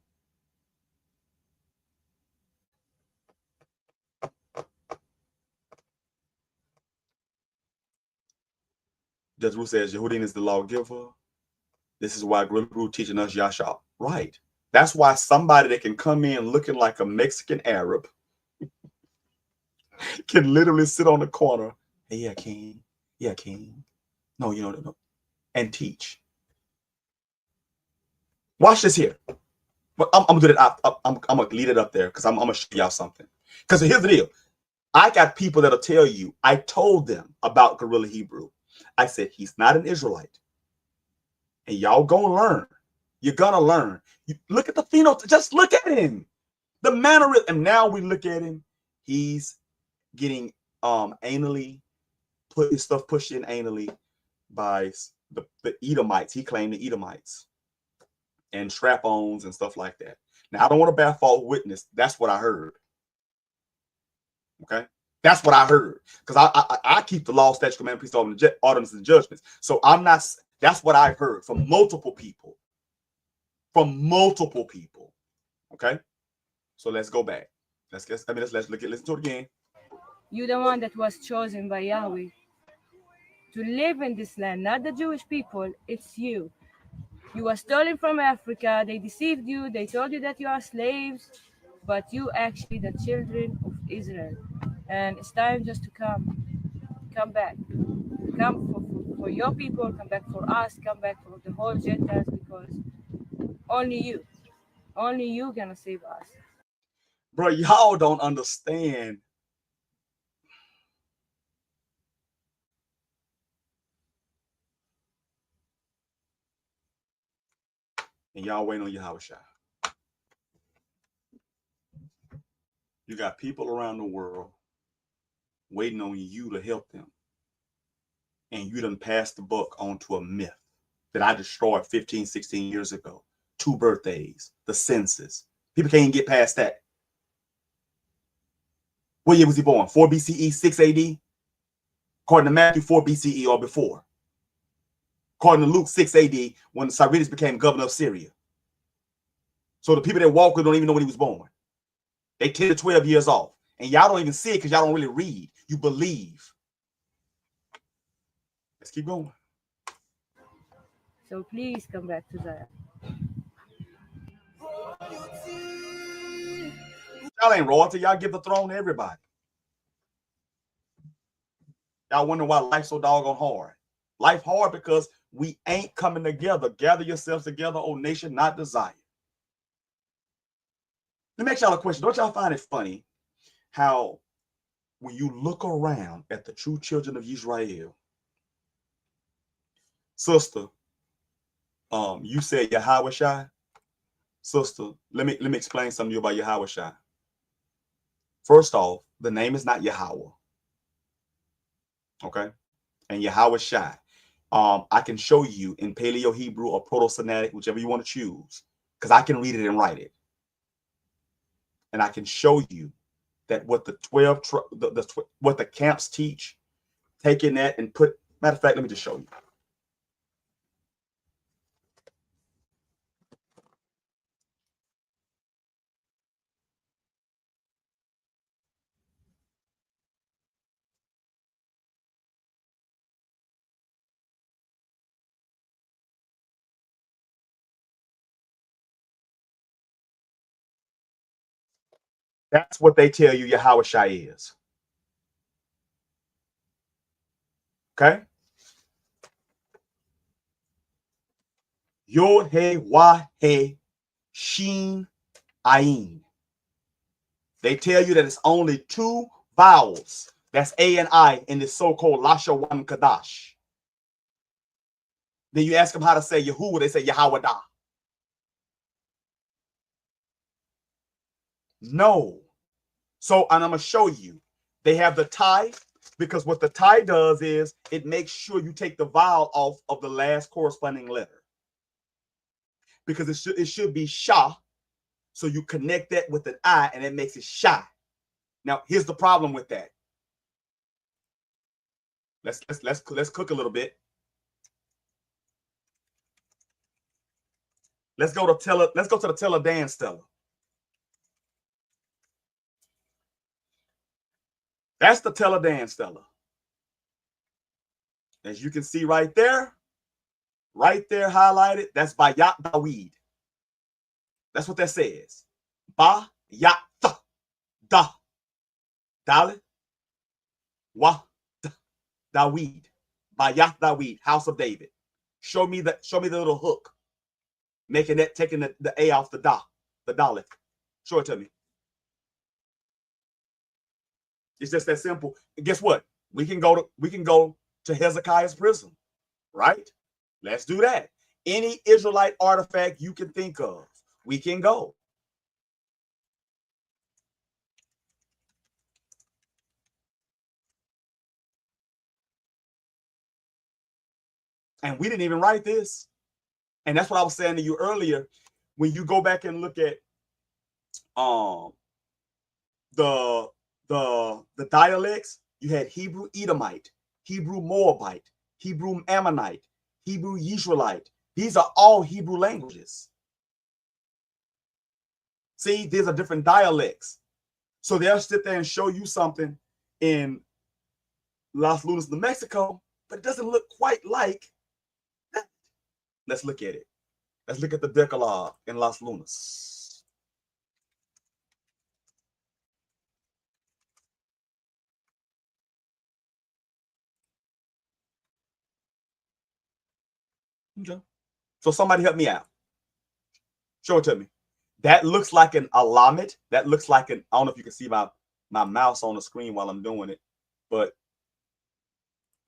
Judge Ruth says, Yehudin is the lawgiver. This is why Guru teaching us Yasha. Right. That's why somebody that can come in looking like a Mexican Arab can literally sit on the corner. Hey, yeah, king. Yeah, king. No, you know, no. And teach. Watch this here. But I'm gonna do that. I'm gonna lead it up there because I'm gonna show y'all something. Because here's the deal. I got people that'll tell you. I told them about Guerrilla Hebrew. I said he's not an Israelite, and y'all gonna learn. You're gonna learn. You look at the phenotype. Just look at him. The mannerism. And now we look at him. He's getting anally put his stuff pushed in anally by the Edomites. He claimed the Edomites and strap-ons and stuff like that. Now I don't want to bear false witness. That's what I heard. Okay, that's what I heard because I keep the law, statute, command, precepts, ordinances, and judgments. So I'm not. That's what I've heard from multiple people. From multiple people. Okay, so let's go back. Let's listen to it again. You're the one that was chosen by Yahweh to live in this land, not the Jewish people. It's you. You were stolen from Africa. They deceived you. They told you that you are slaves, but you actually the children of Israel. And it's time just to come back. Come for your people, come back for us, come back for the whole Gentiles, because only you gonna save us. Bro, y'all don't understand and y'all waiting on Yahweh Shai. You got people around the world waiting on you to help them. And you done passed the buck on to a myth that I destroyed 15, 16 years ago. 2 birthdays, the census. People can't even get past that. What year was he born? 4 BCE, 6 AD? According to Matthew, 4 BCE or before. According to Luke, 6 AD, when Cyrus became governor of Syria. So the people that walk with don't even know when he was born. They 10 to 12 years off. And y'all don't even see it because y'all don't really read. You believe. Let's keep going. So please come back to Zion. Y'all ain't royalty. Y'all give the throne to everybody. Y'all wonder why life's so doggone hard. Life hard because we ain't coming together. Gather yourselves together, O nation, not desire. Let me ask y'all a question. Don't y'all find it funny how when you look around at the true children of Israel, sister, you said Yahweh Shai. Sister, let me explain something to you about Yahweh Shai. First off, the name is not Yahweh. Okay? And Yahweh Shai. I can show you in Paleo Hebrew or Proto-Semitic, whichever you want to choose, because I can read it and write it. And I can show you that what the 12 what the camps teach, taking that and put, matter of fact, let me just show you. That's what they tell you Yahweh Shai is. Okay? Yod He Wah He Shin Ayin. They tell you that it's only 2 vowels. That's A and I in this so-called Lashawan Kadash. Then you ask them how to say Yahuwah, they say Yahweh Da. No. So, and I'm going to show you. They have the tie, because what the tie does is it makes sure you take the vowel off of the last corresponding letter. Because it should be Shah. So you connect that with an I and it makes it Shai. Now, here's the problem with that. Let's cook a little bit. Let's go to the Teledan Stella. That's the Teledan Stella. As you can see right there highlighted, that's Bayat Dawid. That's what that says. Bayat Da. Dalit Wa Dawid. Bayat Dawid, House of David. Show me the little hook. Making that, taking the A off the Da, the Dalit. Show it to me. It's just that simple. And guess what? We can go to Hezekiah's prison, right? Let's do that. Any Israelite artifact you can think of, we can go. And we didn't even write this. And that's what I was saying to you earlier. When you go back and look at the dialects, you had Hebrew Edomite, Hebrew Moabite, Hebrew Ammonite, Hebrew Yisraelite. These are all Hebrew languages. See, these are different dialects. So they'll sit there and show you something in Las Lunas, New Mexico, but it doesn't look quite like that. Let's look at it. Let's look at the Decalogue in Las Lunas. Okay. So somebody help me out. Show it to me. That looks like an alamet. That looks like an, I don't know if you can see my mouse on the screen while I'm doing it, but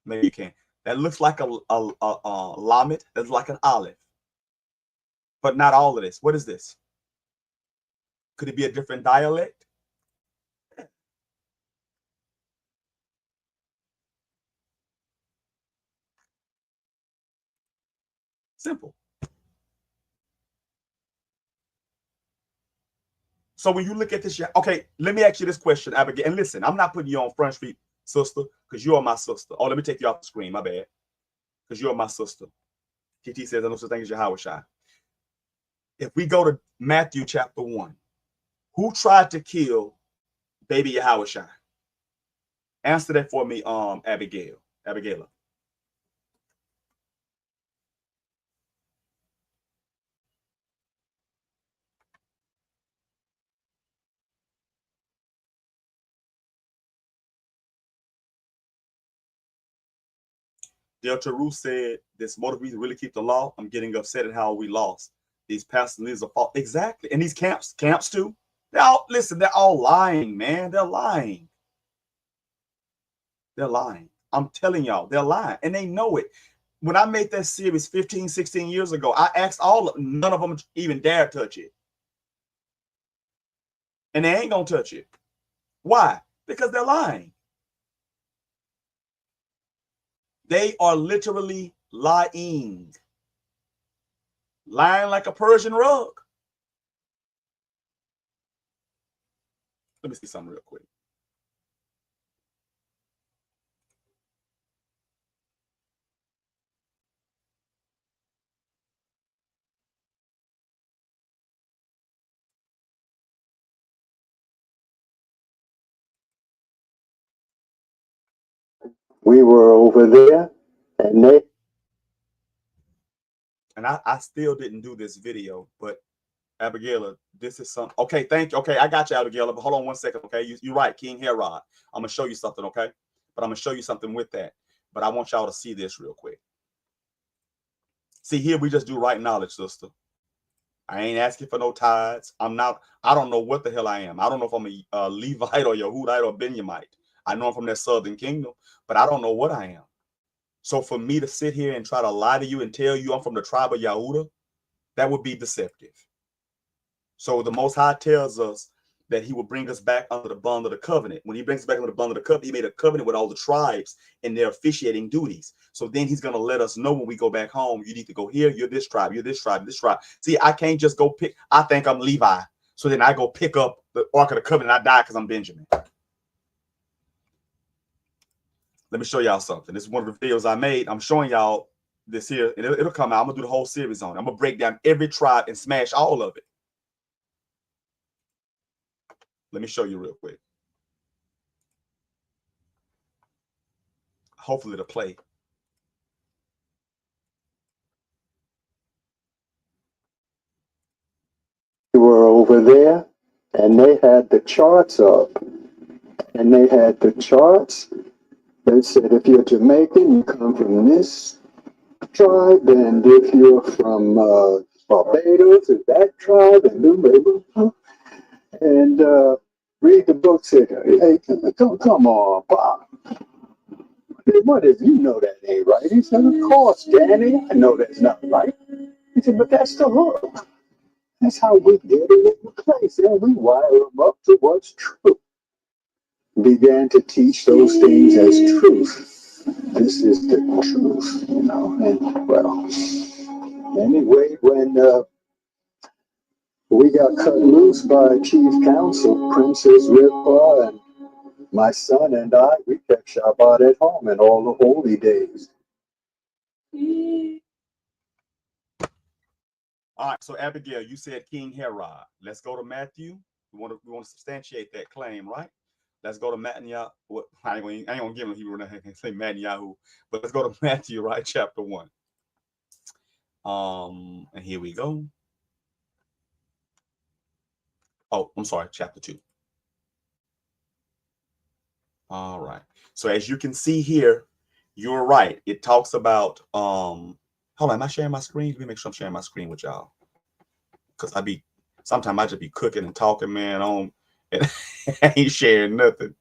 maybe you can. That looks like a lamet. That's like an olive. but not all of this. What is this? Could it be a different dialect? Simple. So when you look at this, okay, let me ask you this question, Abigail. And listen, I'm not putting you on front street, sister, because you are my sister. Oh, let me take you off the screen. My bad. Because you are my sister. TT says, I know such thing as Yahweh Shai. If we go to Matthew chapter 1, who tried to kill baby Yahweh Shai? Answer that for me, Abigail. Abigail. Delta Rue said, this motive reason really keep the law. I'm getting upset at how we lost. These pastors and leaders are fault. Exactly. And these camps too. They're all, listen, they're all lying, man. They're lying. They're lying. I'm telling y'all, they're lying. And they know it. When I made that series 15, 16 years ago, I asked none of them even dare touch it. And they ain't gonna touch it. Why? Because they're lying. They are literally lying. Lying like a Persian rug. Let me see something real quick. We were over there, and they. And I still didn't do this video, but Abigail, this is something. Okay, thank you. Okay, I got you, Abigail, but hold on one second, okay? You're right, King Herod. I'm going to show you something, okay? But I'm going to show you something with that. But I want y'all to see this real quick. See, here we just do right knowledge, sister. I ain't asking for no tithes. I don't know what the hell I am. I don't know if I'm a Levite or Yehudite or Benjamite. I know I'm from that southern kingdom, but I don't know what I am. So for me to sit here and try to lie to you and tell you I'm from the tribe of Yehuda, that would be deceptive. So the Most High tells us that he will bring us back under the bond of the covenant. When he brings us back under the bond of the covenant, he made a covenant with all the tribes and their officiating duties. So then he's going to let us know when we go back home, you need to go here, you're this tribe, you're this tribe, this tribe. See, I can't just go pick, I think I'm Levi. So then I go pick up the Ark of the Covenant, I die because I'm Benjamin. Let me show y'all something. This is one of the videos I made. I'm showing y'all this here, and it'll come out. I'm going to do the whole series on it. I'm going to break down every tribe and smash all of it. Let me show you real quick. Hopefully it'll play. We were over there, and they had the charts up. And they had the charts. They said, if you're Jamaican, you come from this tribe. And if you're from Barbados, it's that tribe. And read the book. Said, hey, come on, Bob. What if you know that ain't right? He said, of course, Danny. I know that's not right. He said, but that's the hook. That's how we get it in place. And we wire them up to what's true. Began to teach those things as truth. This is the truth, you know. And well, anyway, when we got cut loose by Chief Counsel, Princess Ripa, and my son and I, we kept Shabbat at home and all the holy days. All right, so Abigail, you said King Herod. Let's go to Matthew. We want to substantiate that claim, right? Let's go to Matthew. Well, I ain't gonna give him Hebrew and say Matthew, but let's go to Matthew, right, chapter 1. And here we go. Oh, I'm sorry, chapter 2. All right. So as you can see here, you're right. It talks about hold on, am I sharing my screen? Let me make sure I'm sharing my screen with y'all. Because sometimes I just be cooking and talking, man, and I ain't sharing nothing.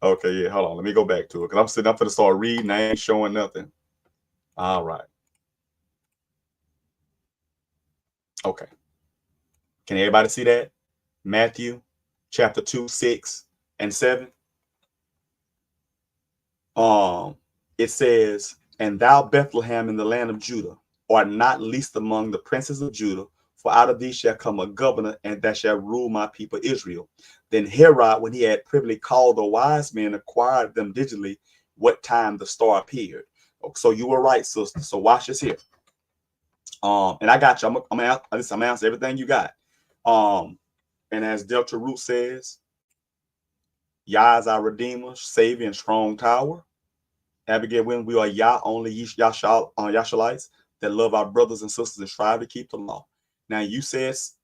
Okay, yeah, hold on. Let me go back to it. Because I'm sitting up for to start reading. I ain't showing nothing. All right. Okay. Can everybody see that? Matthew chapter 2, 6 and 7. It says, and thou, Bethlehem, in the land of Judah, art not least among the princes of Judah, for out of thee shall come a governor, and that shall rule my people Israel. Then Herod, when he had privily called the wise men, acquired them digitally what time the star appeared. So you were right, sister. So watch this here. And I got you. I'm gonna answer everything you got. And as Delta Root says, Yah is our Redeemer, Savior, and strong tower. Abigail, when we are Yah, only Yashalites that love our brothers and sisters and strive to keep the law. Now you says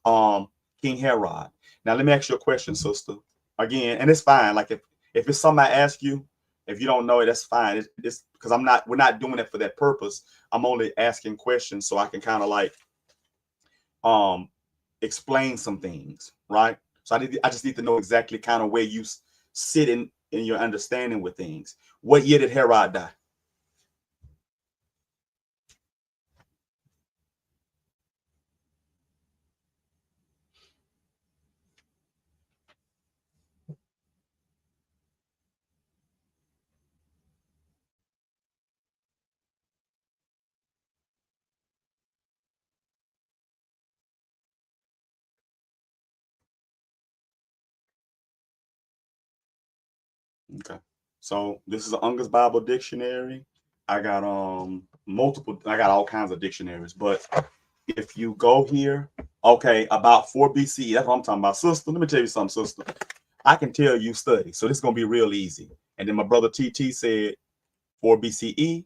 King Herod. Now let me ask you a question, sister. Again, and it's fine. Like if it's something I ask you, if you don't know it, that's fine. It's because we're not doing it for that purpose. I'm only asking questions so I can kind of like explain some things, right? So I just need to know exactly kind of where you sit in your understanding with things. What year did Herod die? Okay. So this is an Unger's Bible dictionary. I got I got all kinds of dictionaries, but if you go here, okay, about 4 BCE, that's what I'm talking about. Sister, let me tell you something, sister. I can tell you study, so this is gonna be real easy. And then my brother TT said 4 BCE,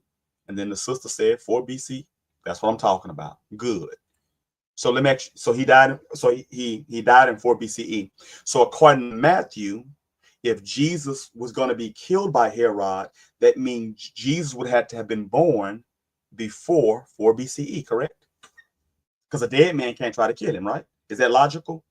and then the sister said 4 BC. That's what I'm talking about. Good. So let me actually, so he died. So he died in 4 BCE. So according to Matthew, if Jesus was going to be killed by Herod, that means Jesus would have to have been born before 4 BCE, correct? Because a dead man can't try to kill him, right? Is that logical?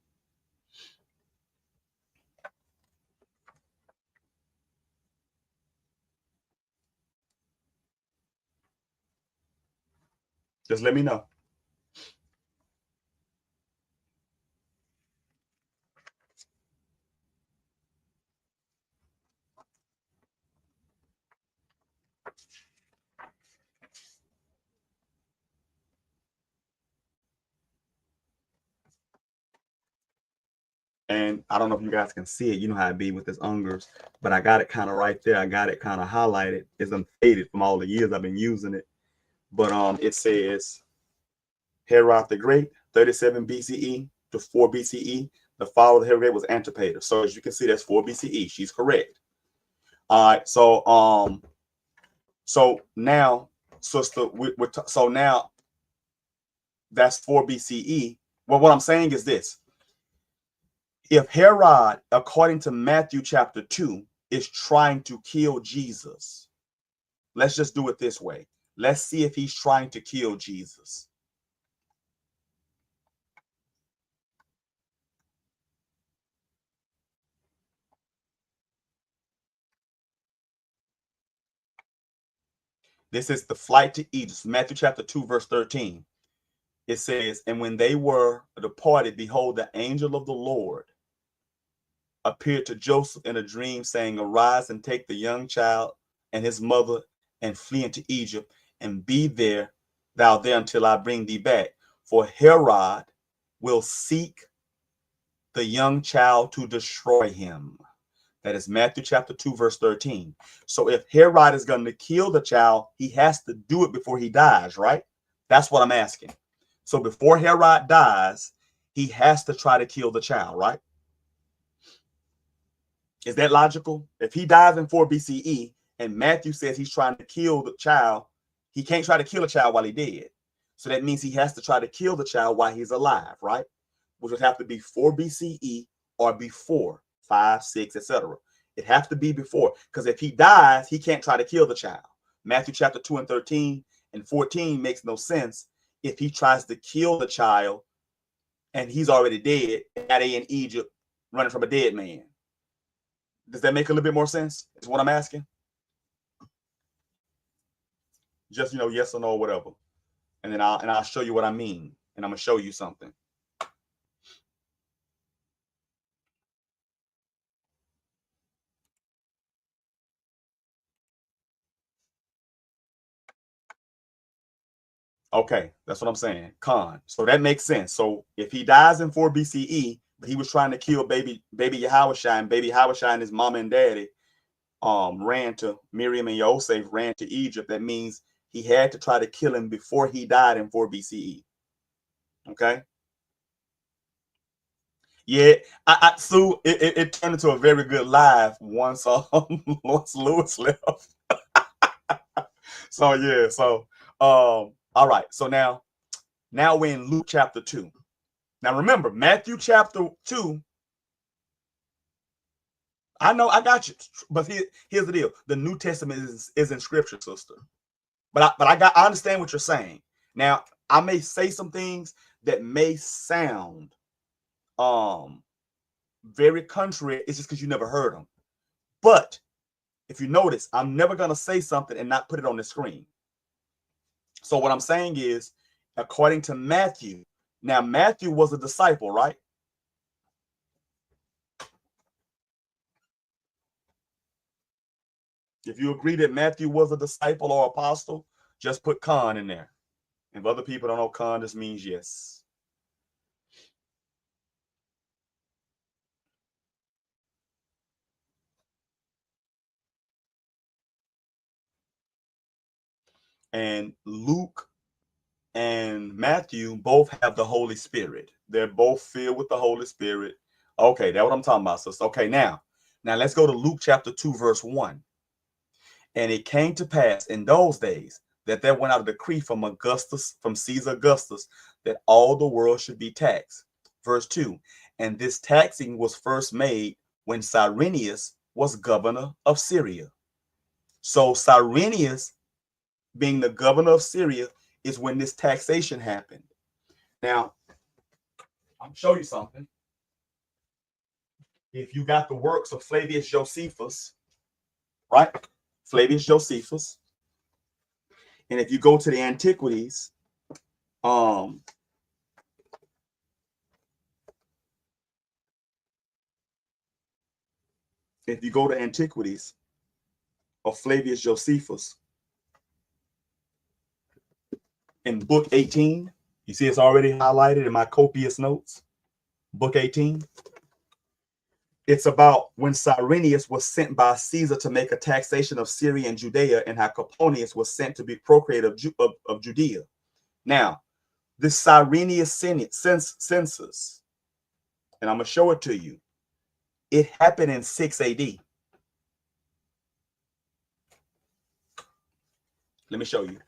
Just let me know. And I don't know if you guys can see it. You know how it be with this Ungers, but I got it kind of right there. I got it kind of highlighted. It's unfaded from all the years I've been using it. But it says Herod the Great, 37 BCE to 4 BCE. The father of Herod was Antipater. So as you can see, that's 4 BCE. She's correct. All right. So now, sister, so now that's 4 BCE. Well, what I'm saying is this. If Herod, according to Matthew chapter 2, is trying to kill Jesus, let's just do it this way. Let's see if he's trying to kill Jesus. This is the flight to Egypt, Matthew chapter 2, verse 13. It says, and when they were departed, behold, the angel of the Lord appeared to Joseph in a dream, saying, arise and take the young child and his mother and flee into Egypt, and be thou there until I bring thee back. For Herod will seek the young child to destroy him. That is Matthew chapter 2, verse 13. So if Herod is going to kill the child, he has to do it before he dies, right? That's what I'm asking. So before Herod dies, he has to try to kill the child, right? Is that logical? If he dies in 4 BCE and Matthew says he's trying to kill the child, he can't try to kill a child while he's dead. So that means he has to try to kill the child while he's alive, right? Which would have to be 4 BCE or before 5, 6, etc. It has to be before, because if he dies, he can't try to kill the child. Matthew chapter 2 and 13 and 14 makes no sense if he tries to kill the child and he's already dead, and now they in Egypt running from a dead man. Does that make a little bit more sense? Is what I'm asking. Just yes or no, or whatever, and then I'll show you what I mean, and I'm gonna show you something. Okay, that's what I'm saying. Khan. So that makes sense. So if he dies in 4 BCE, but he was trying to kill baby Yahushua, and baby Yahushua and his mama and daddy ran to Miriam and Yosef ran to Egypt, that means he had to try to kill him before he died in 4 BCE. Okay. Yeah, Sue, it turned into a very good live once once Lewis left. So yeah, so all right. So now we're in Luke chapter 2. Now remember, Matthew chapter 2. I know I got you, but here's the deal: the New Testament is in Scripture, sister. But I understand what you're saying. Now I may say some things that may sound very contrary. It's just because you never heard them. But if you notice, I'm never gonna say something and not put it on the screen. So what I'm saying is, according to Matthew, now Matthew was a disciple, right? If you agree that Matthew was a disciple or apostle, just put con in there. If other people don't know con, this means yes. And Luke and Matthew both have the Holy Spirit. They're both filled with the Holy Spirit. Okay, that's what I'm talking about, sister. Okay, now let's go to Luke chapter 2, verse 1. And it came to pass in those days that there went out a decree from Caesar Augustus, that all the world should be taxed. Verse 2. And this taxing was first made when Cyrenius was governor of Syria. So Cyrenius, being the governor of Syria, is when this taxation happened. Now, I'll show you something. If you got the works of Flavius Josephus, right? Flavius Josephus. And if you go to the Antiquities, if you go to Antiquities of Flavius Josephus, in book 18, you see it's already highlighted in my copious notes. Book 18. It's about when Cyrenius was sent by Caesar to make a taxation of Syria and Judea, and how Coponius was sent to be procurator of Judea. Now, this Cyrenius census, and I'm going to show it to you. It happened in 6 AD. Let me show you.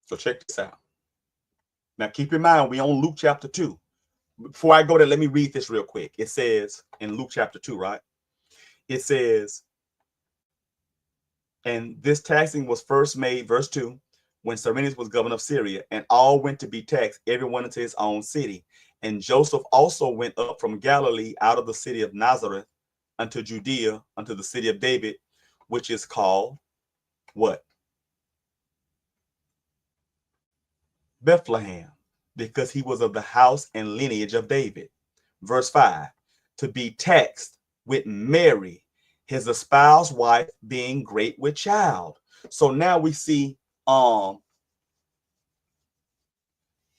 So check this out. Now keep in mind, we on Luke chapter 2. Before I go there, let me read this real quick. It says in Luke chapter 2, right? It says, and this taxing was first made, verse 2, when Cyrenius was governor of Syria, and all went to be taxed, everyone into his own city. And Joseph also went up from Galilee out of the city of Nazareth unto Judea, unto the city of David, which is called what? Bethlehem, because he was of the house and lineage of David. Verse 5, to be taxed with Mary, his espoused wife, being great with child. So now we see, I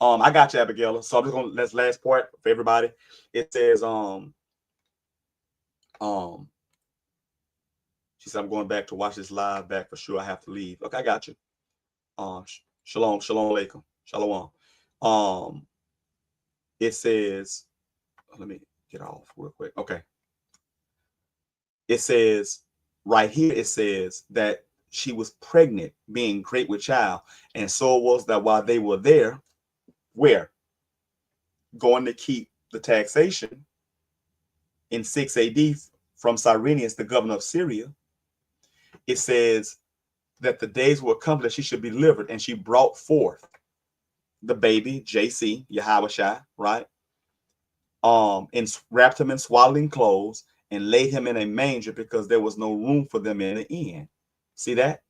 got you, Abigail. So I'm just gonna, that's last part for everybody. It says, she said, I'm going back to watch this live back for sure. I have to leave. Okay, I got you. Shalom alaikum. Shalom. It says, let me get off real quick. Okay. It says right here, it says that she was pregnant, being great with child. And so it was that while they were there, where? Going to keep the taxation in 6 AD from Cyrenius, the governor of Syria. it says that the days will come that she should be delivered, and she brought forth the baby, JC, Yahushua, right? And wrapped him in swaddling clothes and laid him in a manger because there was no room for them in the inn. See that?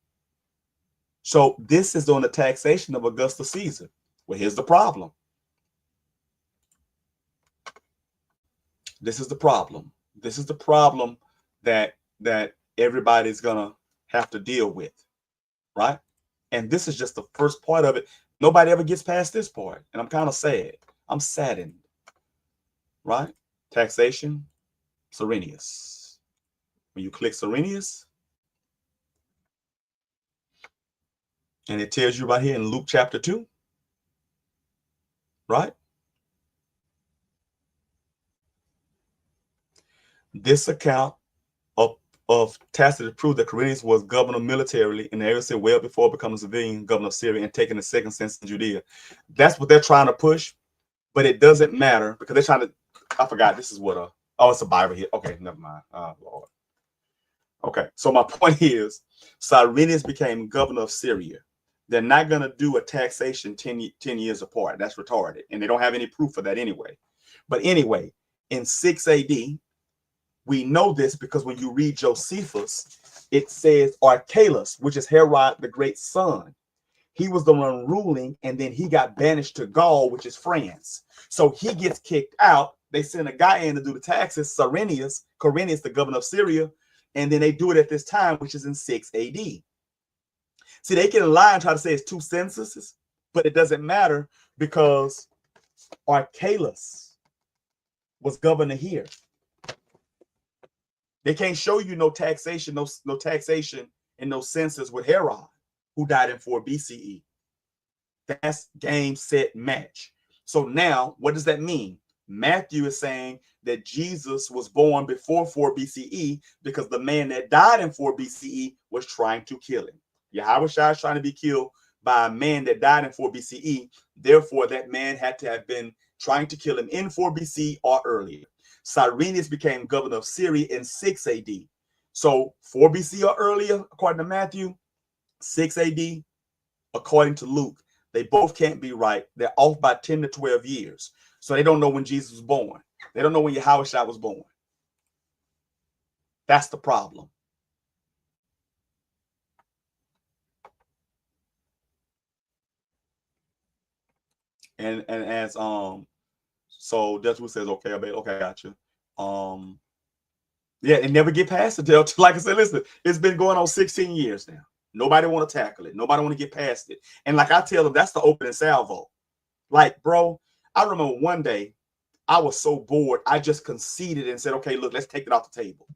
So this is on the taxation of Augustus Caesar. Well, here's the problem. This is the problem. This is the problem that everybody's gonna have to deal with, right? And this is just the first part of it. Nobody ever gets past this part, and I'm kind of sad. I'm saddened, right? Taxation, Cyrenius. When you click Cyrenius, and it tells you right here in Luke chapter 2, right? This account of Tacitus proved that Quirinius was governor militarily in the area well before becoming civilian governor of Syria and taking the second census in Judea. That's what they're trying to push, but it doesn't matter because they're trying to. I forgot. This is what it's a Bible here. Okay, never mind. Oh Lord. Okay, so my point is, Cyrenius became governor of Syria. They're not going to do a taxation 10 years apart. That's retarded, and they don't have any proof for that anyway. But anyway, in 6 AD. We know this because when you read Josephus, it says Archelaus, which is Herod the Great's son. He was the one ruling, and then he got banished to Gaul, which is France. So he gets kicked out. They send a guy in to do the taxes, Quirinius, the governor of Syria, and then they do it at this time, which is in 6 AD. See, they can lie and try to say it's 2 censuses, but it doesn't matter because Archelaus was governor here. They can't show you no taxation, no taxation and no census with Herod, who died in 4 BCE. That's game, set, match. So now, what does that mean? Matthew is saying that Jesus was born before 4 BCE because the man that died in 4 BCE was trying to kill him. Yahushua is trying to be killed by a man that died in 4 BCE. Therefore, that man had to have been trying to kill him in 4 BC or earlier. Cyrenius became governor of Syria in 6 AD. So 4 BC or earlier, according to Matthew, 6 AD, according to Luke. They both can't be right. They're off by 10 to 12 years. So they don't know when Jesus was born. They don't know when Yahushua was born. That's the problem. And as so Deadwood says, okay, I got you. Yeah, and never get past it. Like I said, listen, it's been going on 16 years now. Nobody want to tackle it. Nobody want to get past it. And like I tell them, that's the opening salvo. Like, bro, I remember one day I was so bored, I just conceded and said, okay, look, let's take it off the table.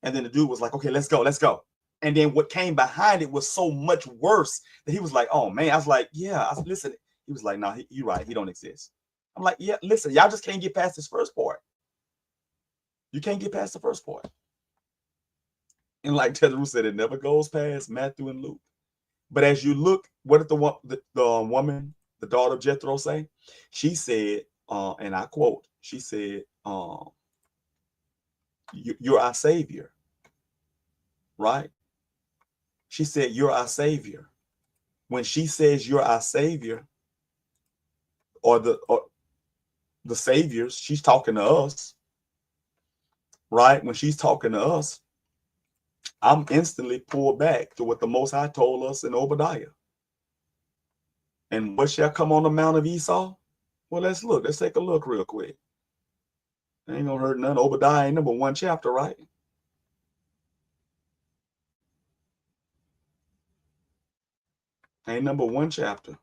And then the dude was like, okay, let's go. And then what came behind it was so much worse that he was like, oh man. I was like, yeah, listen. He was like, no, you're right. He don't exist. I'm like, yeah, listen, y'all just can't get past this first part. You can't get past the first part. And like Tedru said, it never goes past Matthew and Luke. But as you look, what did the woman, the daughter of Jethro, say? She said, and I quote, she said, you're our savior. Right? She said, you're our savior. When she says you're our savior, or the saviors, she's talking to us. Right? When she's talking to us, I'm instantly pulled back to what the Most High told us in Obadiah. And what shall come on the Mount of Esau? Well, let's look. Let's take a look real quick. Ain't gonna hurt none. Obadiah ain't number 1 chapter, right? Ain't number 1 chapter,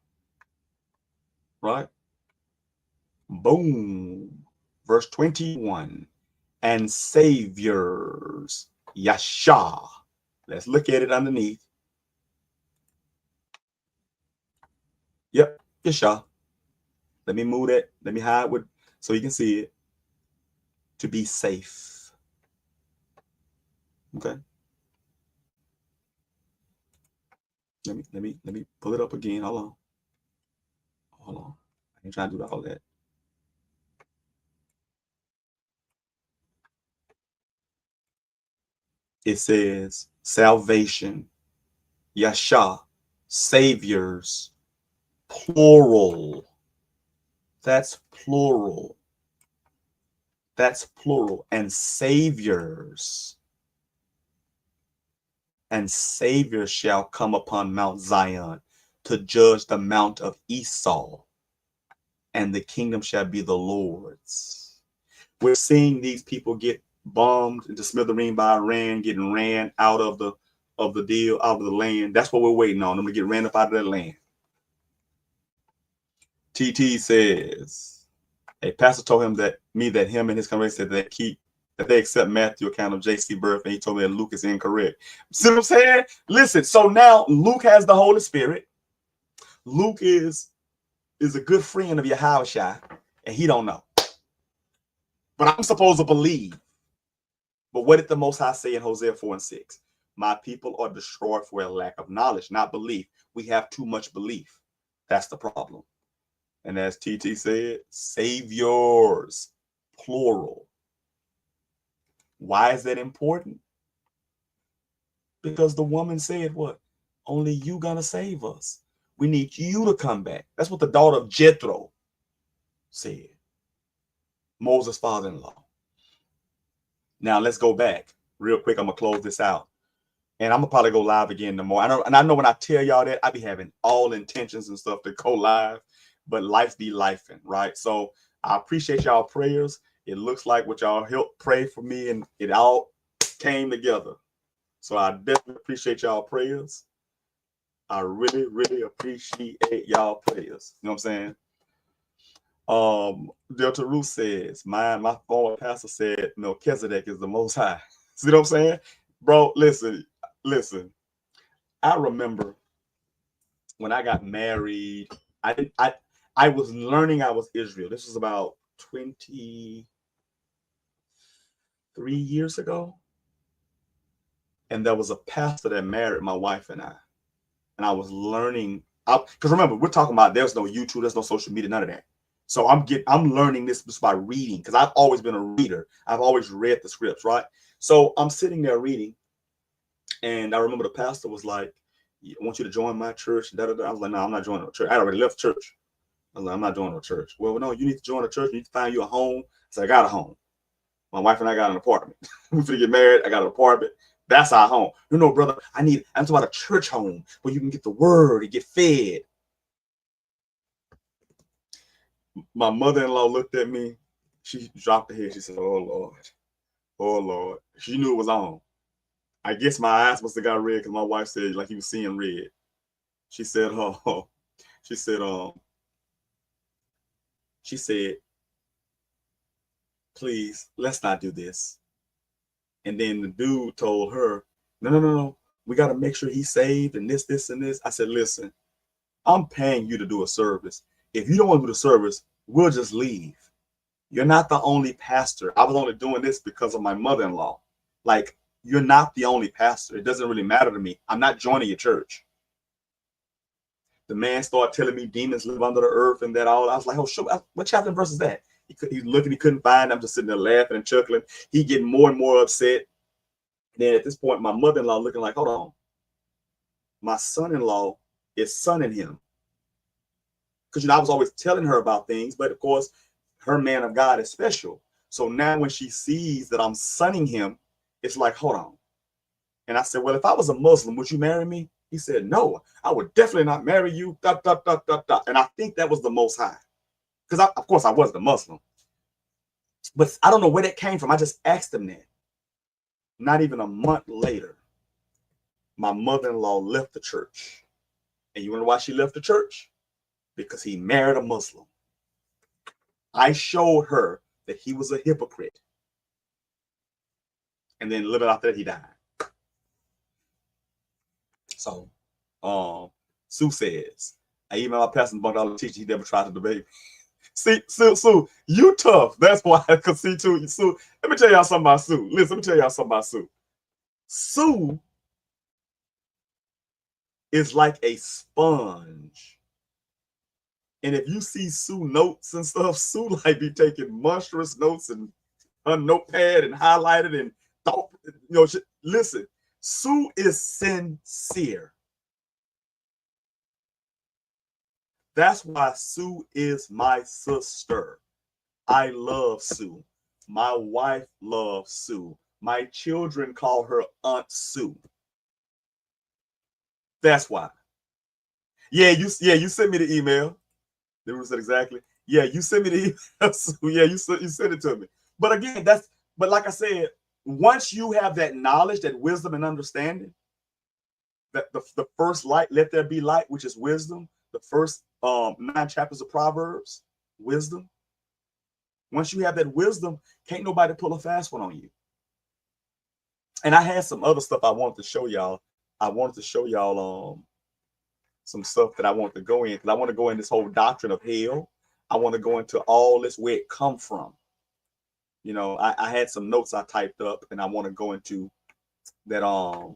right? Boom. Verse 21. And saviors, Yasha. Let's look at it underneath. Yep, Yasha. Let me move that. Let me hide with so you can see it. To be safe. Okay. Let me pull it up again. Hold on. I ain't trying to do all that. it says salvation, yasha, saviors, plural. That's plural. That's plural. And saviors. And saviors shall come upon Mount Zion to judge the mount of Esau, and the kingdom shall be the Lord's. We're seeing these people get bombed into smithereen by Iran, getting ran out of the deal, out of the land. That's what we're waiting on, them to get ran up out of that land. TT says, a pastor told him that him and his congregation said that they accept Matthew account of JC birth, and he told me that Luke is incorrect. See what I'm saying? Listen, so now Luke has the Holy Spirit. Luke is a good friend of Yahushua, and he don't know. But I'm supposed to believe. But what did the Most High say in Hosea 4:6? My people are destroyed for a lack of knowledge, not belief. We have too much belief. That's the problem. And as TT said, saviors, plural. Why is that important? Because the woman said what? Only you gonna save us. We need you to come back. That's what the daughter of Jethro said. Moses' father-in-law. Now let's go back real quick. I'm gonna close this out, and I'm gonna probably go live again tomorrow. I know when I tell y'all that, I be having all intentions and stuff to go live, but life be lifing, right? So I appreciate y'all prayers. It looks like what y'all helped pray for me, and it all came together. So I definitely appreciate y'all prayers. I really, really appreciate y'all prayers. You know what I'm saying? Delta Ruth says, my former pastor said Melchizedek is the Most High. See what I'm saying? Bro, listen. I remember when I got married, I was learning I was Israel. This was about 23 years ago. And there was a pastor that married my wife and I was learning, because remember, we're talking about there's no YouTube, there's no social media, none of that. So I'm learning this just by reading, because I've always been a reader. I've always read the scripts, right? So I'm sitting there reading, and I remember the pastor was like, I want you to join my church. Da, da, da. I was like, no, I'm not joining a church. I already left church. I was like, I'm not joining a church. Well, no, you need to join a church. You need to find you a home. So I got a home. My wife and I got an apartment. We're going to get married. I got an apartment. That's our home. You know, brother, I'm talking about a church home where you can get the word and get fed. My mother-in-law looked at me. She dropped her head. She said, oh, Lord. Oh, Lord. She knew it was on. I guess my eyes must have got red because my wife said like he was seeing red. She said, please, let's not do this. And then the dude told her, no. We got to make sure he's saved and this, and this. I said, listen, I'm paying you to do a service. If you don't want to do the service, we'll just leave. You're not the only pastor. I was only doing this because of my mother-in-law. Like, you're not the only pastor. It doesn't really matter to me. I'm not joining your church. The man started telling me demons live under the earth and that all. I was like, oh, sure. What chapter and verse is that? He's looking, he couldn't find it. I'm just sitting there laughing and chuckling. He getting more and more upset. Then at this point, my mother-in-law looking like, hold on. My son-in-law is sonning him. Because, I was always telling her about things, but of course, her man of God is special. So now when she sees that I'm sonning him, it's like, hold on. And I said, well, if I was a Muslim, would you marry me? He said, no, I would definitely not marry you. And I think that was the Most High. Because, of course, I wasn't a Muslim. But I don't know where that came from. I just asked him that. Not even a month later, my mother-in-law left the church. And you wonder why she left the church? Because he married a Muslim. I showed her that he was a hypocrite. And then a little bit after that, he died. So, Sue says, I emailed my pastor about all the teaching. He never tried to debate. See, Sue, you tough. That's why I could see too. Sue, let me tell y'all something about Sue. Listen, let me tell y'all something about Sue. Sue is like a sponge. And if you see Sue notes and stuff, Sue like be taking monstrous notes and her notepad and highlighted and thought, listen, Sue is sincere. That's why Sue is my sister. I love Sue. My wife loves Sue. My children call her Aunt Sue. That's why. Yeah, you sent me the email. They said exactly. Yeah, you sent me the email. Sue. Yeah, you sent it to me. But again, but like I said, once you have that knowledge, that wisdom and understanding, that the first light, let there be light, which is wisdom, the first 9 chapters of Proverbs, wisdom. Once you have that wisdom, can't nobody pull a fast one on you. And I had some other stuff I wanted to show y'all. I wanted to show y'all some stuff that I want to go in, because I want to go in this whole doctrine of hell. I want to go into all this, where it come from. You know, I had some notes I typed up, and I want to go into that.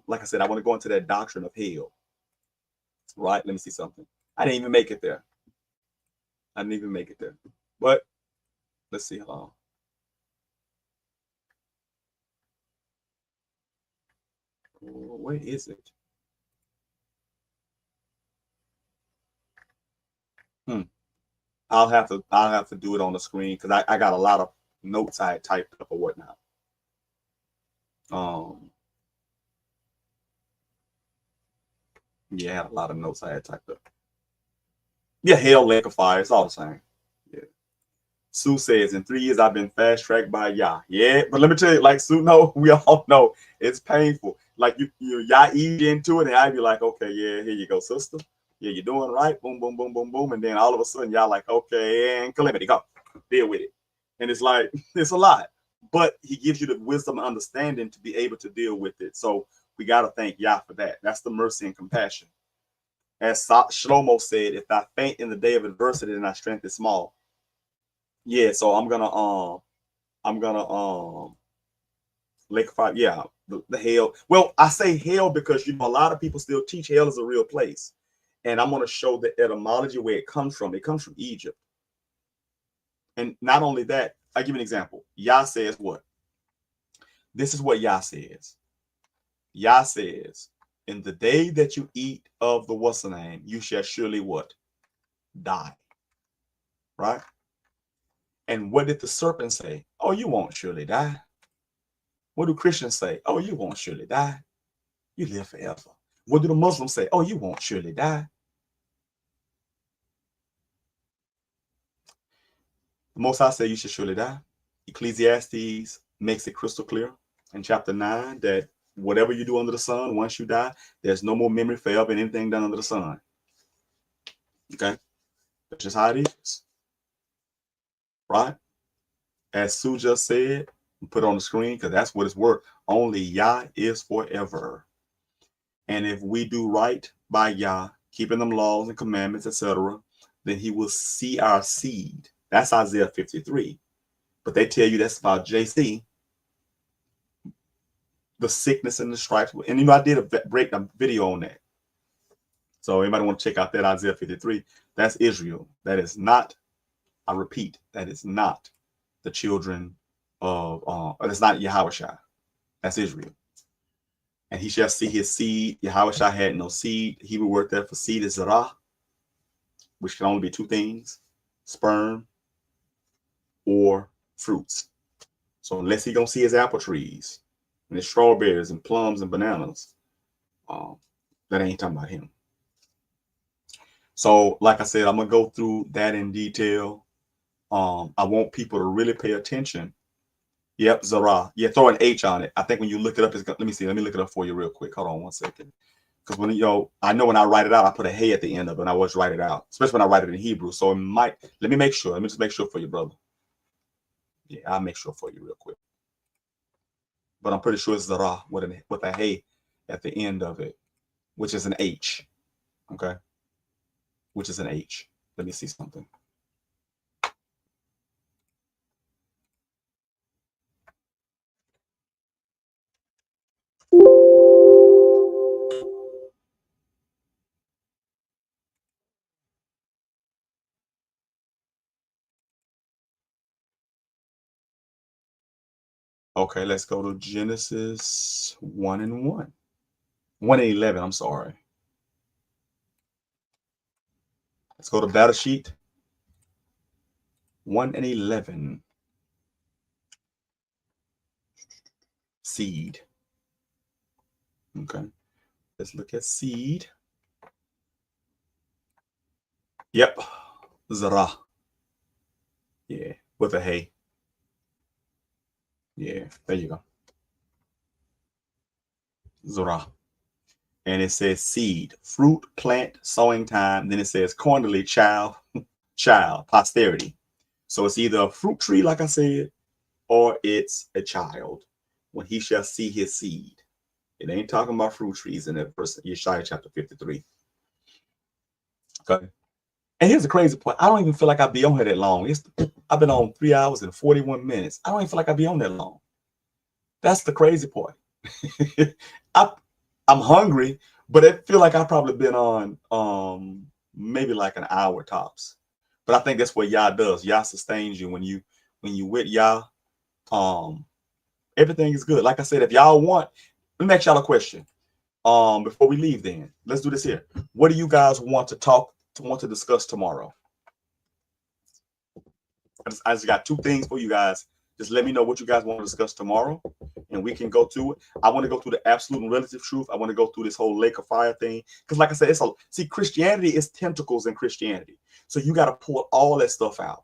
Like I said, I want to go into that doctrine of hell. Right? Let me see something. I didn't even make it there. But let's see. Where is it? I'll have to do it on the screen, because I got a lot of notes I had typed up or whatnot. Yeah, I had a lot of notes I had typed up. Yeah, hell, lake of fire, it's all the same. Yeah. Sue says, in 3 years I've been fast tracked by Yah. Yeah, but let me tell you, like Sue know, we all know it's painful. Like you Yah ease into it, and I'd be like, okay, yeah, here you go, sister. Yeah, you're doing right. Boom, boom, boom, boom, boom. And then all of a sudden, y'all like, okay, and calamity, go. Deal with it. And it's like, it's a lot. But he gives you the wisdom and understanding to be able to deal with it. So we got to thank Yah for that. That's the mercy and compassion. As Shlomo said, if I faint in the day of adversity, then my strength is small. Yeah, so I'm gonna lake of fire. Yeah, the hell. Well, I say hell because a lot of people still teach hell is a real place. And I'm going to show the etymology where it comes from. It comes from Egypt. And not only that, I'll give you an example. Yah says what? This is what Yah says. Yah says, in the day that you eat of the what's the name, you shall surely what? Die. Right? And what did the serpent say? Oh, you won't surely die. What do Christians say? Oh, you won't surely die. You live forever. What do the Muslims say? Oh, you won't surely die. The Most High say you should surely die. Ecclesiastes makes it crystal clear in chapter 9 that whatever you do under the sun, once you die, there's no more memory forever in anything done under the sun. Okay? That's just how it is. Right? As Sue just said, put it on the screen because that's what it's worth. Only Yah is forever. And if we do right by Yah, keeping them laws and commandments, etc., then he will see our seed. That's Isaiah 53. But they tell you that's about JC, the sickness and the stripes. And I did a video on that. So anybody want to check out that Isaiah 53? That's Israel. That is not, I repeat, that is not the children of, that's not Yahushua. That's Israel. And he shall see his seed. Yahushua had no seed. Hebrew word there for seed is zarah, which can only be 2 things: sperm or fruits. So unless he gonna see his apple trees and his strawberries and plums and bananas, that ain't talking about him. So like I said, I'm gonna go through that in detail. I want people to really pay attention. Yep, Zara. Yeah, throw an H on it. I think when you look it up, let me see. Let me look it up for you real quick. Hold on 1 second. Because when I know when I write it out, I put a hey at the end of it, and I always write it out, especially when I write it in Hebrew. So it might. Let me make sure. Let me just make sure for you, brother. Yeah, I'll make sure for you real quick. But I'm pretty sure it's Zara with a hey at the end of it, which is an H. Okay, which is an H. Let me see something. Okay, let's go to Genesis 1 and 1. 1 and 11, I'm sorry. Let's go to battle sheet 1 and 11. Seed. Okay, let's look at seed. Yep, Zara. Yeah, with a hay. Yeah, there you go. Zara. And it says seed, fruit, plant, sowing time. Then it says cornily, child, posterity. So it's either a fruit tree, like I said, or it's a child when he shall see his seed. It ain't talking about fruit trees in that verse, Yeshaya chapter 53. Okay. And here's the crazy part. I don't even feel like I'd be on here that long. I've been on 3 hours and 41 minutes. I don't even feel like I'd be on that long. That's the crazy part. I'm hungry, but I feel like I've probably been on maybe like an hour tops. But I think that's what Yah does. Yah sustains you when you with Yah. Everything is good. Like I said, if y'all want, let me ask y'all a question. Before we leave, then let's do this here. What do you guys want to discuss tomorrow? I just got 2 things for you guys. Just let me know what you guys want to discuss tomorrow, and we can go to it. I want to go through the absolute and relative truth. I want to go through this whole lake of fire thing, because like I said, Christianity is tentacles in Christianity. So you got to pull all that stuff out.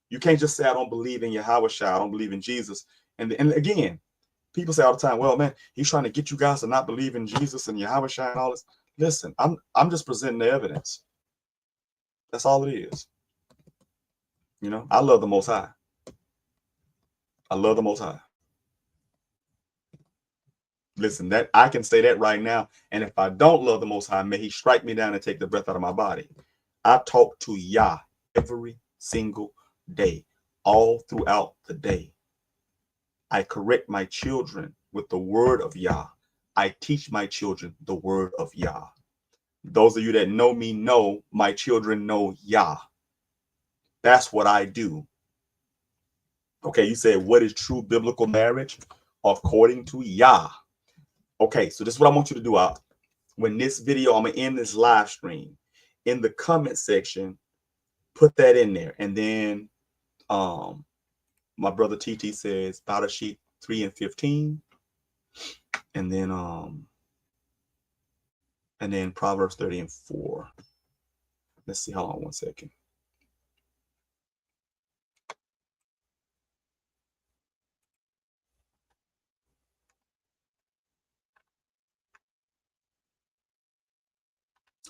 You can't just say I don't believe in Yahweh Shai, I don't believe in Jesus. And again, people say all the time, well, man, he's trying to get you guys to not believe in Jesus and Yahweh Shai and all this. Listen, I'm just presenting the evidence. That's all it is. You know, I love the Most High. I love the Most High. Listen, that I can say that right now. And if I don't love the Most High, may he strike me down and take the breath out of my body. I talk to Yah every single day, all throughout the day. I correct my children with the word of Yah. I teach my children the word of Yah. Those of you that know me know my children know Yah. That's what I do. Okay, you said, what is true biblical marriage? According to Yah. Okay, so this is what I want you to do. When this video, I'm going to end this live stream. In the comment section, put that in there. And then my brother TT says, battle sheet 3 and 15. And then Proverbs 30 and 4. Let's see, hold on 1 second.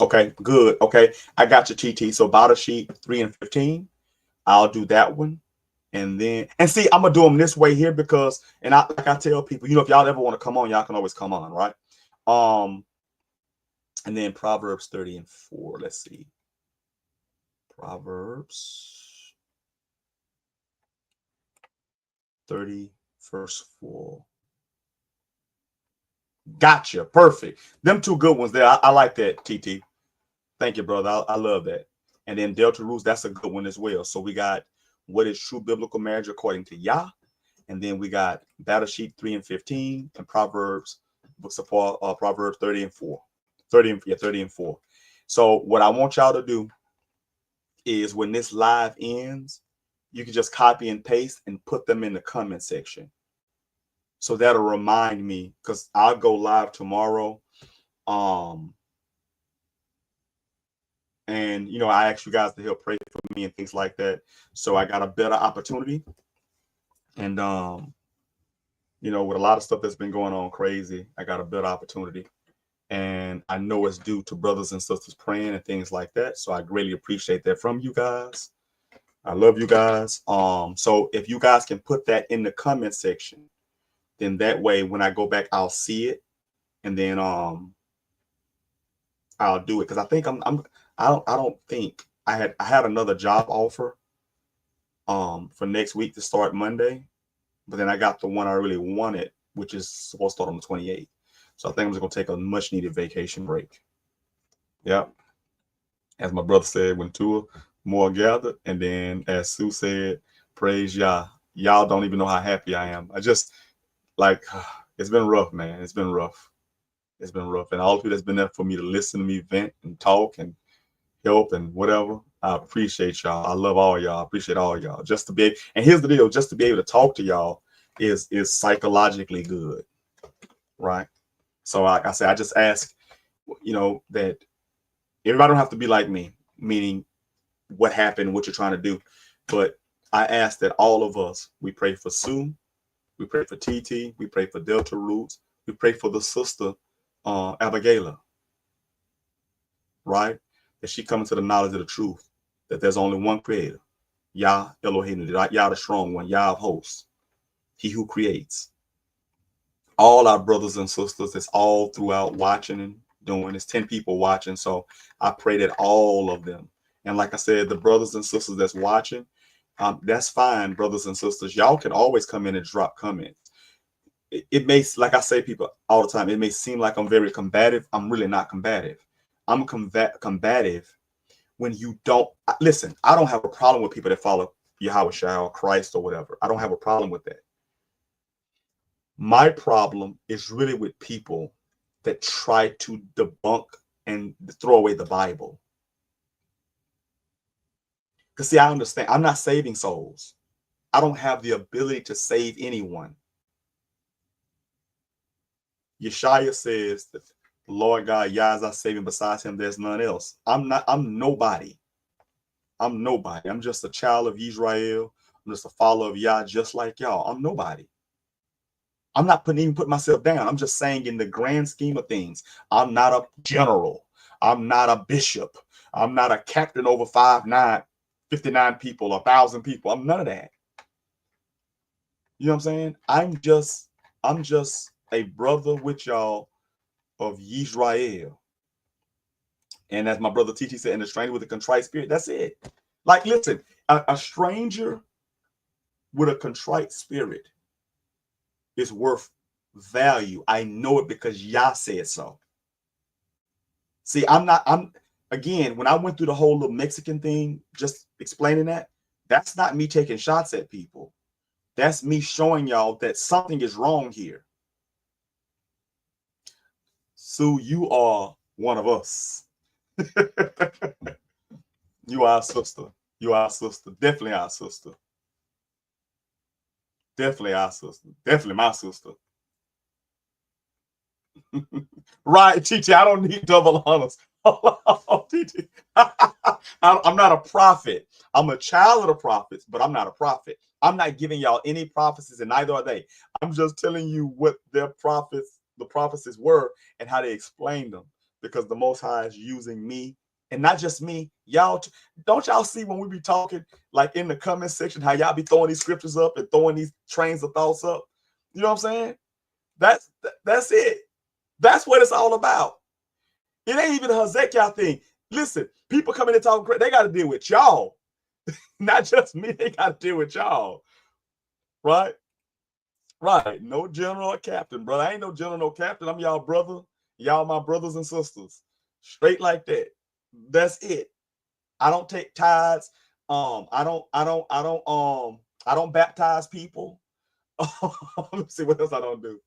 Okay, good. Okay, I got your TT. So battle sheet 3 and 15. I'll do that one. And see, I'm gonna do them this way here because, like I tell people, you know, if y'all ever want to come on, y'all can always come on, right? And then Proverbs 30 and 4. Let's see. Proverbs 30, verse 4. Gotcha. Perfect. Them 2 good ones there. I like that, TT. Thank you, brother. I love that. And then Delta Roots, that's a good one as well. So we got what is true biblical marriage according to Yah. And then we got battle sheet 3 and 15 and Proverbs, books of Proverbs 30 and 4. 30 and 4. So what I want y'all to do is when this live ends, you can just copy and paste and put them in the comment section. So that'll remind me, because I'll go live tomorrow. And, you know, I asked you guys to help pray for me and things like that. So I got a better opportunity. And, you know, with a lot of stuff that's been going on crazy, I got a better opportunity. And I know it's due to brothers and sisters praying and things like that. So I greatly appreciate that from you guys. I love you guys. So if you guys can put that in the comment section, then that way when I go back, I'll see it. And then I'll do it. Because I think I don't think I had another job offer for next week to start Monday. But then I got the one I really wanted, which is supposed to start on the 28th. So I think I'm just going to take a much needed vacation break. Yep. As my brother said, when 2 more gathered. And then as Sue said, praise Yah. Y'all don't even know how happy I am. like it's been rough, man. It's been rough. It's been rough. And all of you that's been there for me to listen to me vent and talk and help and whatever, I appreciate y'all. I love all y'all. I appreciate all y'all. Just to be, and here's the deal, just to be able to talk to y'all is psychologically good, right? So like I say, I just ask, you know, that everybody don't have to be like me, meaning what happened, what you're trying to do. But I ask that all of us, we pray for Sue, we pray for TT, we pray for Delta Roots, we pray for the sister Abigail, right? That she comes to the knowledge of the truth, that there's only one creator, Yah Elohim, Yah the strong one, Yah of hosts, he who creates. All our brothers and sisters that's all throughout watching and doing, it's 10 people watching. So I pray that all of them, and like I said, the brothers and sisters that's watching, that's fine, brothers and sisters. Y'all can always come in and drop comments. It may, like I say, people all the time, it may seem like I'm very combative. I'm really not combative. I'm combative when you don't listen. I don't have a problem with people that follow Yahweh or Christ or whatever. I don't have a problem with that. My problem is really with people that try to debunk and throw away the Bible. Because see, I understand, I'm not saving souls. I don't have the ability to save anyone. Yeshaya says that the Lord God, Yah is our saving. Besides him, there's none else. I'm nobody. I'm nobody. I'm just a child of Israel. I'm just a follower of Yah, just like y'all. I'm nobody. I'm not even putting myself down. I'm just saying in the grand scheme of things, I'm not a general. I'm not a bishop. I'm not a captain over 59 people, 1,000 people. I'm none of that. You know what I'm saying? I'm just a brother with y'all of Yisrael. And as my brother TT said, and a stranger with a contrite spirit, that's it. Like, listen, a stranger with a contrite spirit is worth value. I know it because Yah said so. See, again, when I went through the whole little Mexican thing, just explaining that, that's not me taking shots at people. That's me showing y'all that something is wrong here. Sue, you are one of us. You are our sister. You are our sister. Definitely our sister. Definitely our sister. Definitely my sister. Right, TT, I don't need double honors. TT. I'm not a prophet. I'm a child of the prophets, but I'm not a prophet. I'm not giving y'all any prophecies, and neither are they. I'm just telling you what the prophecies were and how they explained them, because the Most High is using me, and not just me. Y'all, don't y'all see when we be talking, like in the comment section, how y'all be throwing these scriptures up and throwing these trains of thoughts up? You know what I'm saying? That's it. That's what it's all about. It ain't even a Hezekiah thing. Listen, people coming and talking, they got to deal with y'all. Not just me, they got to deal with y'all. Right? Right. No general or captain, brother. I ain't no general, no captain. I'm y'all brother. Y'all my brothers and sisters. Straight like that. That's it. I don't take tithes. I don't baptize people. Let me see what else I don't do.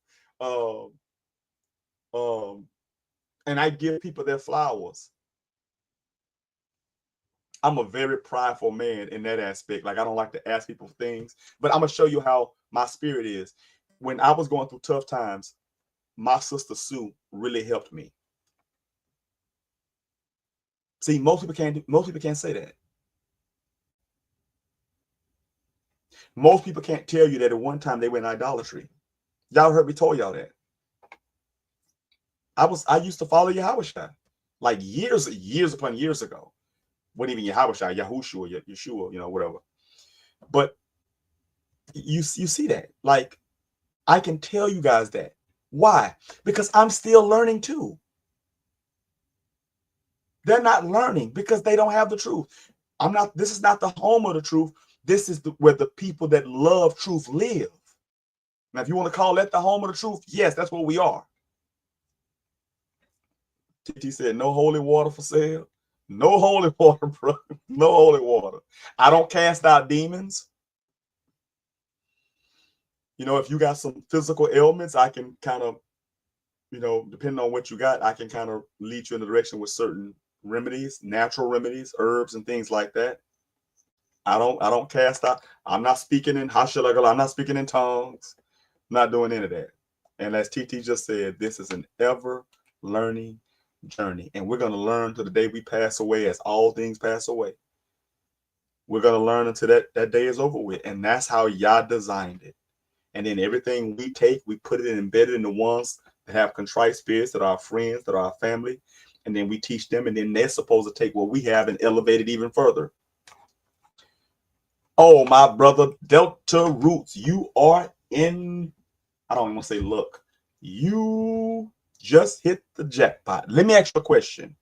And I give people their flowers. I'm a very prideful man in that aspect. Like, I don't like to ask people things, but I'm gonna show you how my spirit is. When I was going through tough times, my sister Sue really helped me. See, most people can't say that. Most people can't tell you that at one time they were in idolatry. Y'all heard me tell y'all that. I used to follow Yahushua like years upon years ago. Wasn't even Yahushua, Yahushua, Yeshua, you know, whatever. But you see that. Like, I can tell you guys that. Why? Because I'm still learning too. They're not learning because they don't have the truth. This is not the home of the truth. This is where the people that love truth live. Now, if you want to call that the home of the truth, yes, that's what we are. TT said, no holy water for sale. No holy water, bro. No holy water. I don't cast out demons. You know, if you got some physical ailments, I can kind of, you know, depending on what you got, I can kind of lead you in the direction with certain remedies, natural remedies, herbs and things like that. I don't cast out. I'm not speaking in hashalagal. I'm not speaking in tongues. I'm not doing any of that. And as TT just said, this is an ever learning journey. And we're going to learn to the day we pass away, as all things pass away. We're going to learn until that day is over with. And that's how Yah designed it. And then everything we take, we put it embedded in the ones that have contrite spirits, that are our friends, that are our family. And then we teach them. And then they're supposed to take what we have and elevate it even further. Oh, my brother, Delta Roots, you are in, I don't even want to say look, you just hit the jackpot. Let me ask you a question.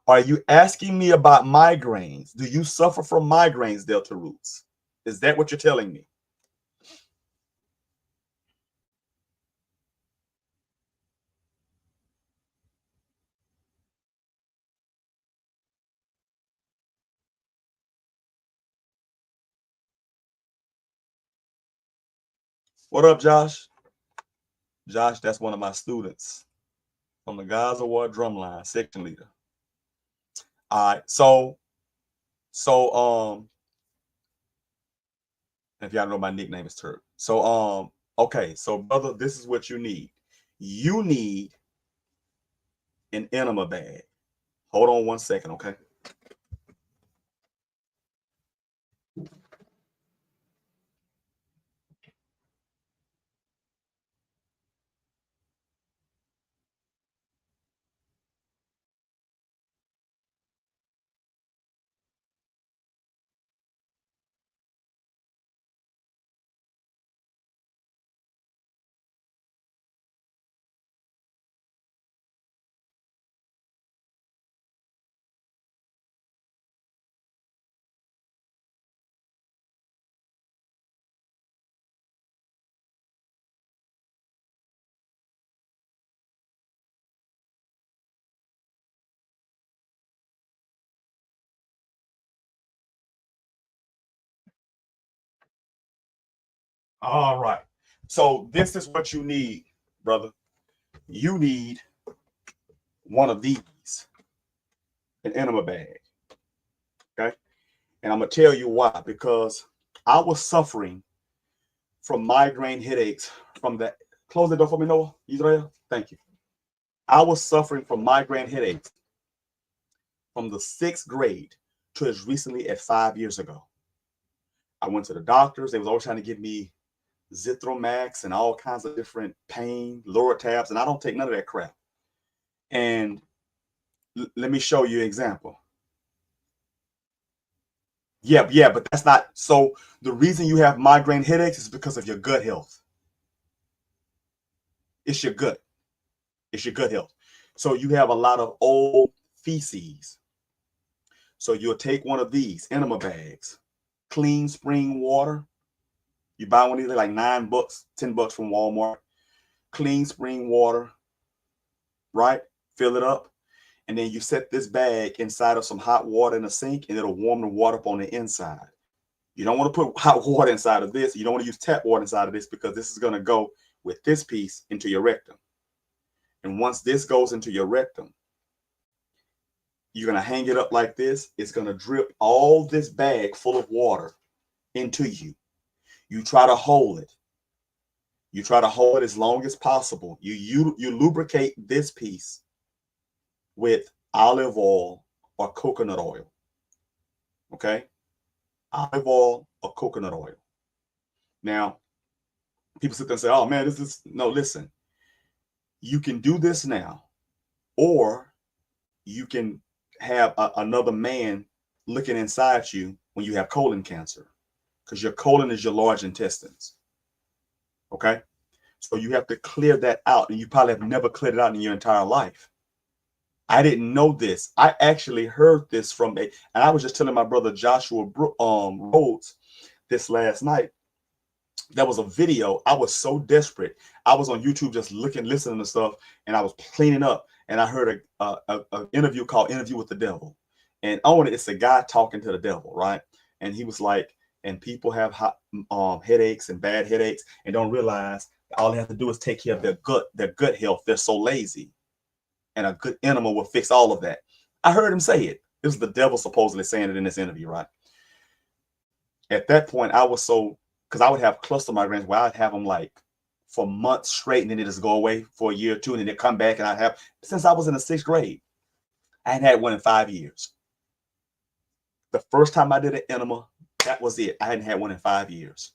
Are you asking me about migraines? Do you suffer from migraines, Delta Roots? Is that what you're telling me? What up, Josh? Josh, that's one of my students from the Gaza War Drumline, section leader. All right, so if y'all know, my nickname is Turk. So okay, so brother, this is what you need. You need an enema bag. Hold on one second, okay? All right. So this is what you need, brother. You need one of these, an enema bag. Okay. And I'm going to tell you why. Because I was suffering from migraine headaches from the, close the door for me, Noah, Israel. Thank you. I was suffering from migraine headaches from the 6th grade to as recently as 5 years ago. I went to the doctors. They was always trying to give me Zithromax and all kinds of different pain, Loratabs, and I don't take none of that crap. And let me show you an example. Yeah, but that's not, so the reason you have migraine headaches is because of your gut health. It's your gut. It's your gut health. So you have a lot of old feces. So you'll take one of these enema bags, clean spring water. You buy one of these like $9, $10 from Walmart. Clean spring water, right? Fill it up. And then you set this bag inside of some hot water in a sink, and it'll warm the water up on the inside. You don't want to put hot water inside of this. You don't want to use tap water inside of this, because this is going to go with this piece into your rectum. And once this goes into your rectum, you're going to hang it up like this. It's going to drip all this bag full of water into you. You try to hold it. You try to hold it as long as possible. You lubricate this piece with olive oil or coconut oil. Okay? Olive oil or coconut oil. Now, people sit there and say, oh man, this is, no, listen. You can do this now, or you can have another man looking inside you when you have colon cancer, because your colon is your large intestines. Okay? So you have to clear that out, and you probably have never cleared it out in your entire life. I didn't know this. I actually heard this from and I was just telling my brother Joshua Rhodes this last night. There was a video. I was so desperate. I was on YouTube just listening to stuff, and I was cleaning up, and I heard an interview called Interview with the Devil. And on it, it's a guy talking to the devil, right? And he was like, And people have headaches and bad headaches and don't realize all they have to do is take care of their gut health. They're so lazy. And a good enema will fix all of that. I heard him say it. This is the devil supposedly saying it in this interview, right? At that point, I was so, because I would have cluster migraines where I'd have them like for months straight, and then it just go away for a year or two, and then it come back, and I'd have, since I was in the 6th grade, I hadn't had one in 5 years. The first time I did an enema, that was it. I hadn't had one in 5 years.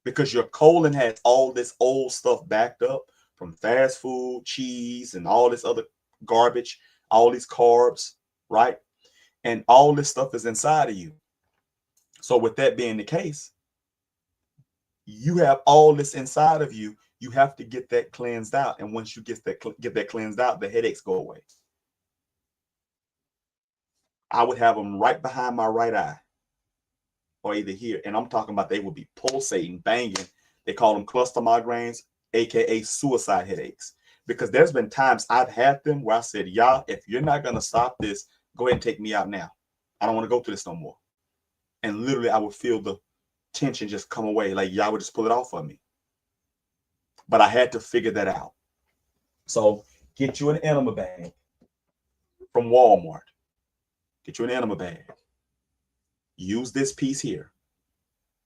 Because your colon has all this old stuff backed up from fast food, cheese, and all this other garbage, all these carbs, right? And all this stuff is inside of you. So with that being the case, you have all this inside of you. You have to get that cleansed out. And once you get that cleansed out, the headaches go away. I would have them right behind my right eye or either here. And I'm talking about they would be pulsating, banging. They call them cluster migraines, AKA suicide headaches. Because there's been times I've had them where I said, y'all, if you're not going to stop this, go ahead and take me out now. I don't want to go through this no more. And literally I would feel the tension just come away. Like y'all would just pull it off of me. But I had to figure that out. So get you an enema bag from Walmart. Get you an enema bag. Use this piece here.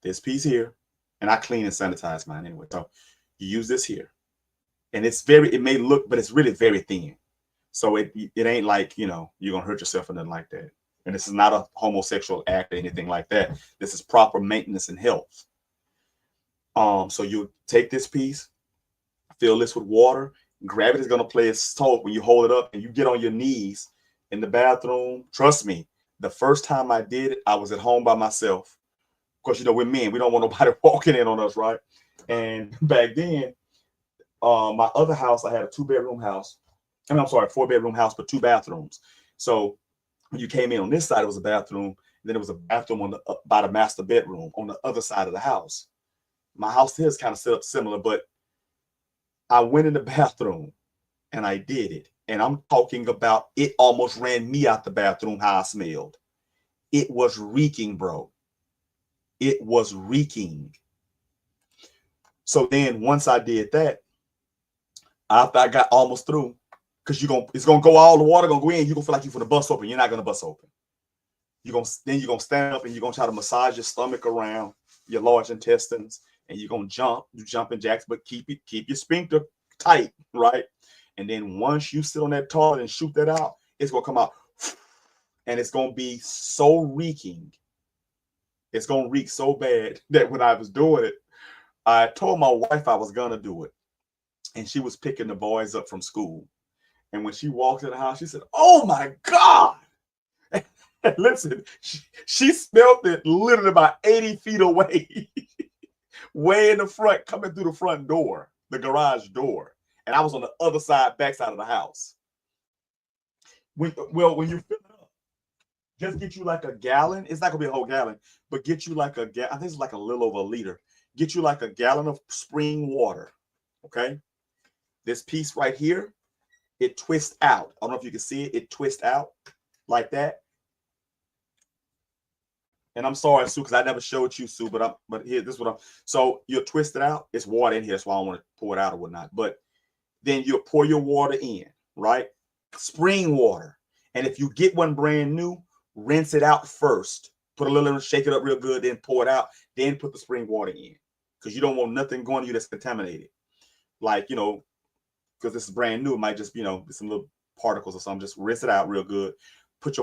This piece here. And I clean and sanitize mine anyway. So you use this here. And it's it may look, but it's really very thin. So it ain't like, you know, you're going to hurt yourself or nothing like that. And this is not a homosexual act or anything like that. This is proper maintenance and health. So you take this piece, fill this with water. Gravity is going to play its toll when you hold it up and you get on your knees in the bathroom. Trust me, the first time I did it, I was at home by myself. Of course, you know, we're men. We don't want nobody walking in on us, right? And back then, my other house, I had a 2-bedroom house. I mean, I'm sorry, 4-bedroom house, but 2 bathrooms. So when you came in on this side, it was a bathroom. And then there was a bathroom on by the master bedroom on the other side of the house. My house here is kind of set up similar, but I went in the bathroom and I did it. And I'm talking about it almost ran me out the bathroom how I smelled. It was reeking, bro. It was reeking. So then once I did that, after I got almost through, because it's gonna go, all the water gonna go in, you're gonna feel like you're gonna bust open. You're not gonna bust open. Then you're gonna stand up and you're gonna try to massage your stomach around your large intestines, and you're gonna jump, you jumping jacks, but keep your sphincter tight, right? And then once you sit on that toilet and shoot that out, it's gonna come out, and it's gonna be so reeking. It's gonna reek so bad that when I was doing it, I told my wife I was gonna do it, and she was picking the boys up from school. And when she walked in the house, she said, "Oh my God!" And listen, she smelled it literally about 80 feet away, way in the front, coming through the front door, the garage door. And I was on the other side, backside of the house. When you fill it up, just get you like a gallon. It's not gonna be a whole gallon, but get you like I think it's like a little over a liter. Get you like a gallon of spring water. Okay. This piece right here, it twists out. I don't know if you can see it. It twists out like that. And I'm sorry, Sue, because I never showed you, Sue, but here, this is what I'm. So you'll twist it out. It's water in here, so I don't want to pour it out or whatnot. But then you'll pour your water in, right? Spring water. And if you get one brand new, rinse it out first. Put a little, shake it up real good, then pour it out. Then put the spring water in, because you don't want nothing going to you that's contaminated. Like, you know, because this is brand new, it might just, you know, some little particles or something. Just rinse it out real good. Put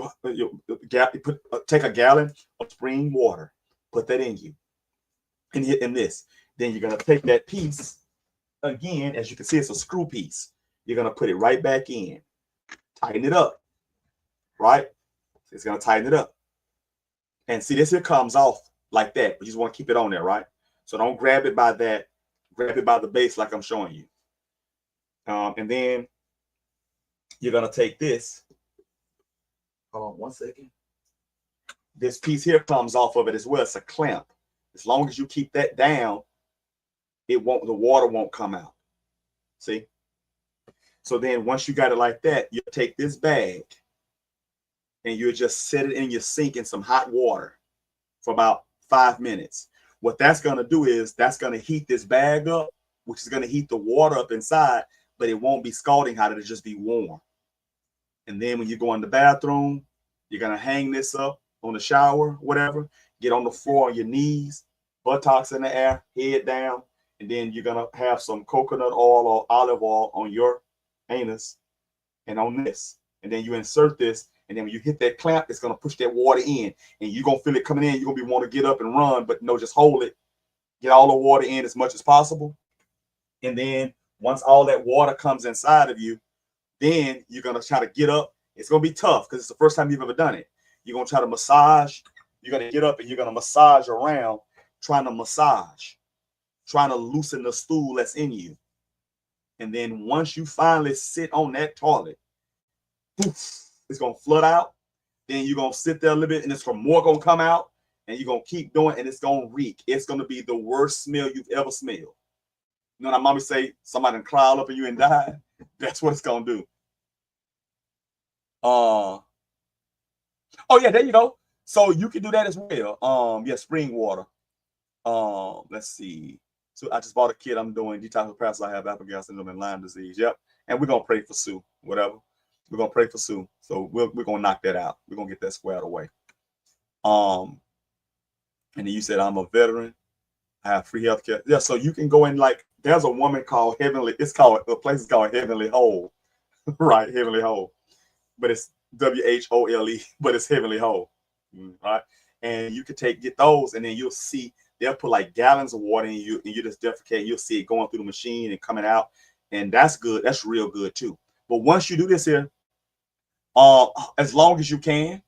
take a gallon of spring water, put that in you, and hit in this. Then you're gonna take that piece again. As you can see, it's a screw piece. You're gonna put it right back in, tighten it up, right? It's gonna tighten it up, and see, this here comes off like that. But you just want to keep it on there, right? So don't grab it by that. Grab it by the base like I'm showing you. And then you're gonna take this. Hold on 1 second. This piece here comes off of it as well. It's a clamp. As long as you keep that down, the water won't come out. See? So then once you got it like that, you take this bag and you just set it in your sink in some hot water. for about 5 minutes. What that's going to do is that's going to heat this bag up, which is going to heat the water up inside, but it won't be scalding hot. It'll just be warm. And then when you go in the bathroom, you're going to hang this up on the shower, whatever, get on the floor on your knees, buttocks in the air, head down, and then you're going to have some coconut oil or olive oil on your anus and on this. And then you insert this, and then when you hit that clamp, it's going to push that water in, and you're going to feel it coming in. You're going to want to get up and run, but no, just hold it. Get all the water in as much as possible. And then once all that water comes inside of you, then you're going to try to get up. It's going to be tough because it's the first time you've ever done it. You're going to try to massage. You're going to get up and you're going to massage around, trying to loosen the stool that's in you. And then once you finally sit on that toilet, poof, it's going to flood out. Then you're going to sit there a little bit and it's from more going to come out, and you're going to keep doing, and it's going to reek. It's going to be the worst smell you've ever smelled. You know what mommy say? Somebody crawled up in you and died. That's what it's going to do. Oh yeah, there you go. So you can do that as well. Yeah, spring water. Let's see. So I just bought a kit. I'm doing detox parasites. I have alpha-gal syndrome and Lyme disease. Yep. And we're gonna pray for Sue. Whatever. We're gonna pray for Sue. So we're gonna knock that out. We're gonna get that squared away. And then you said I'm a veteran. I have free healthcare. Yeah. So you can go in, like, there's a woman called Heavenly. It's called, the place is called Heavenly Hole, right? Heavenly Hole, but it's WHOLE, but it's Heavenly Hole, right? And you can get those, and then you'll see they'll put like gallons of water in you, and you just defecate. You'll see it going through the machine and coming out, and that's good. That's real good too. But once you do this here, as long as you can,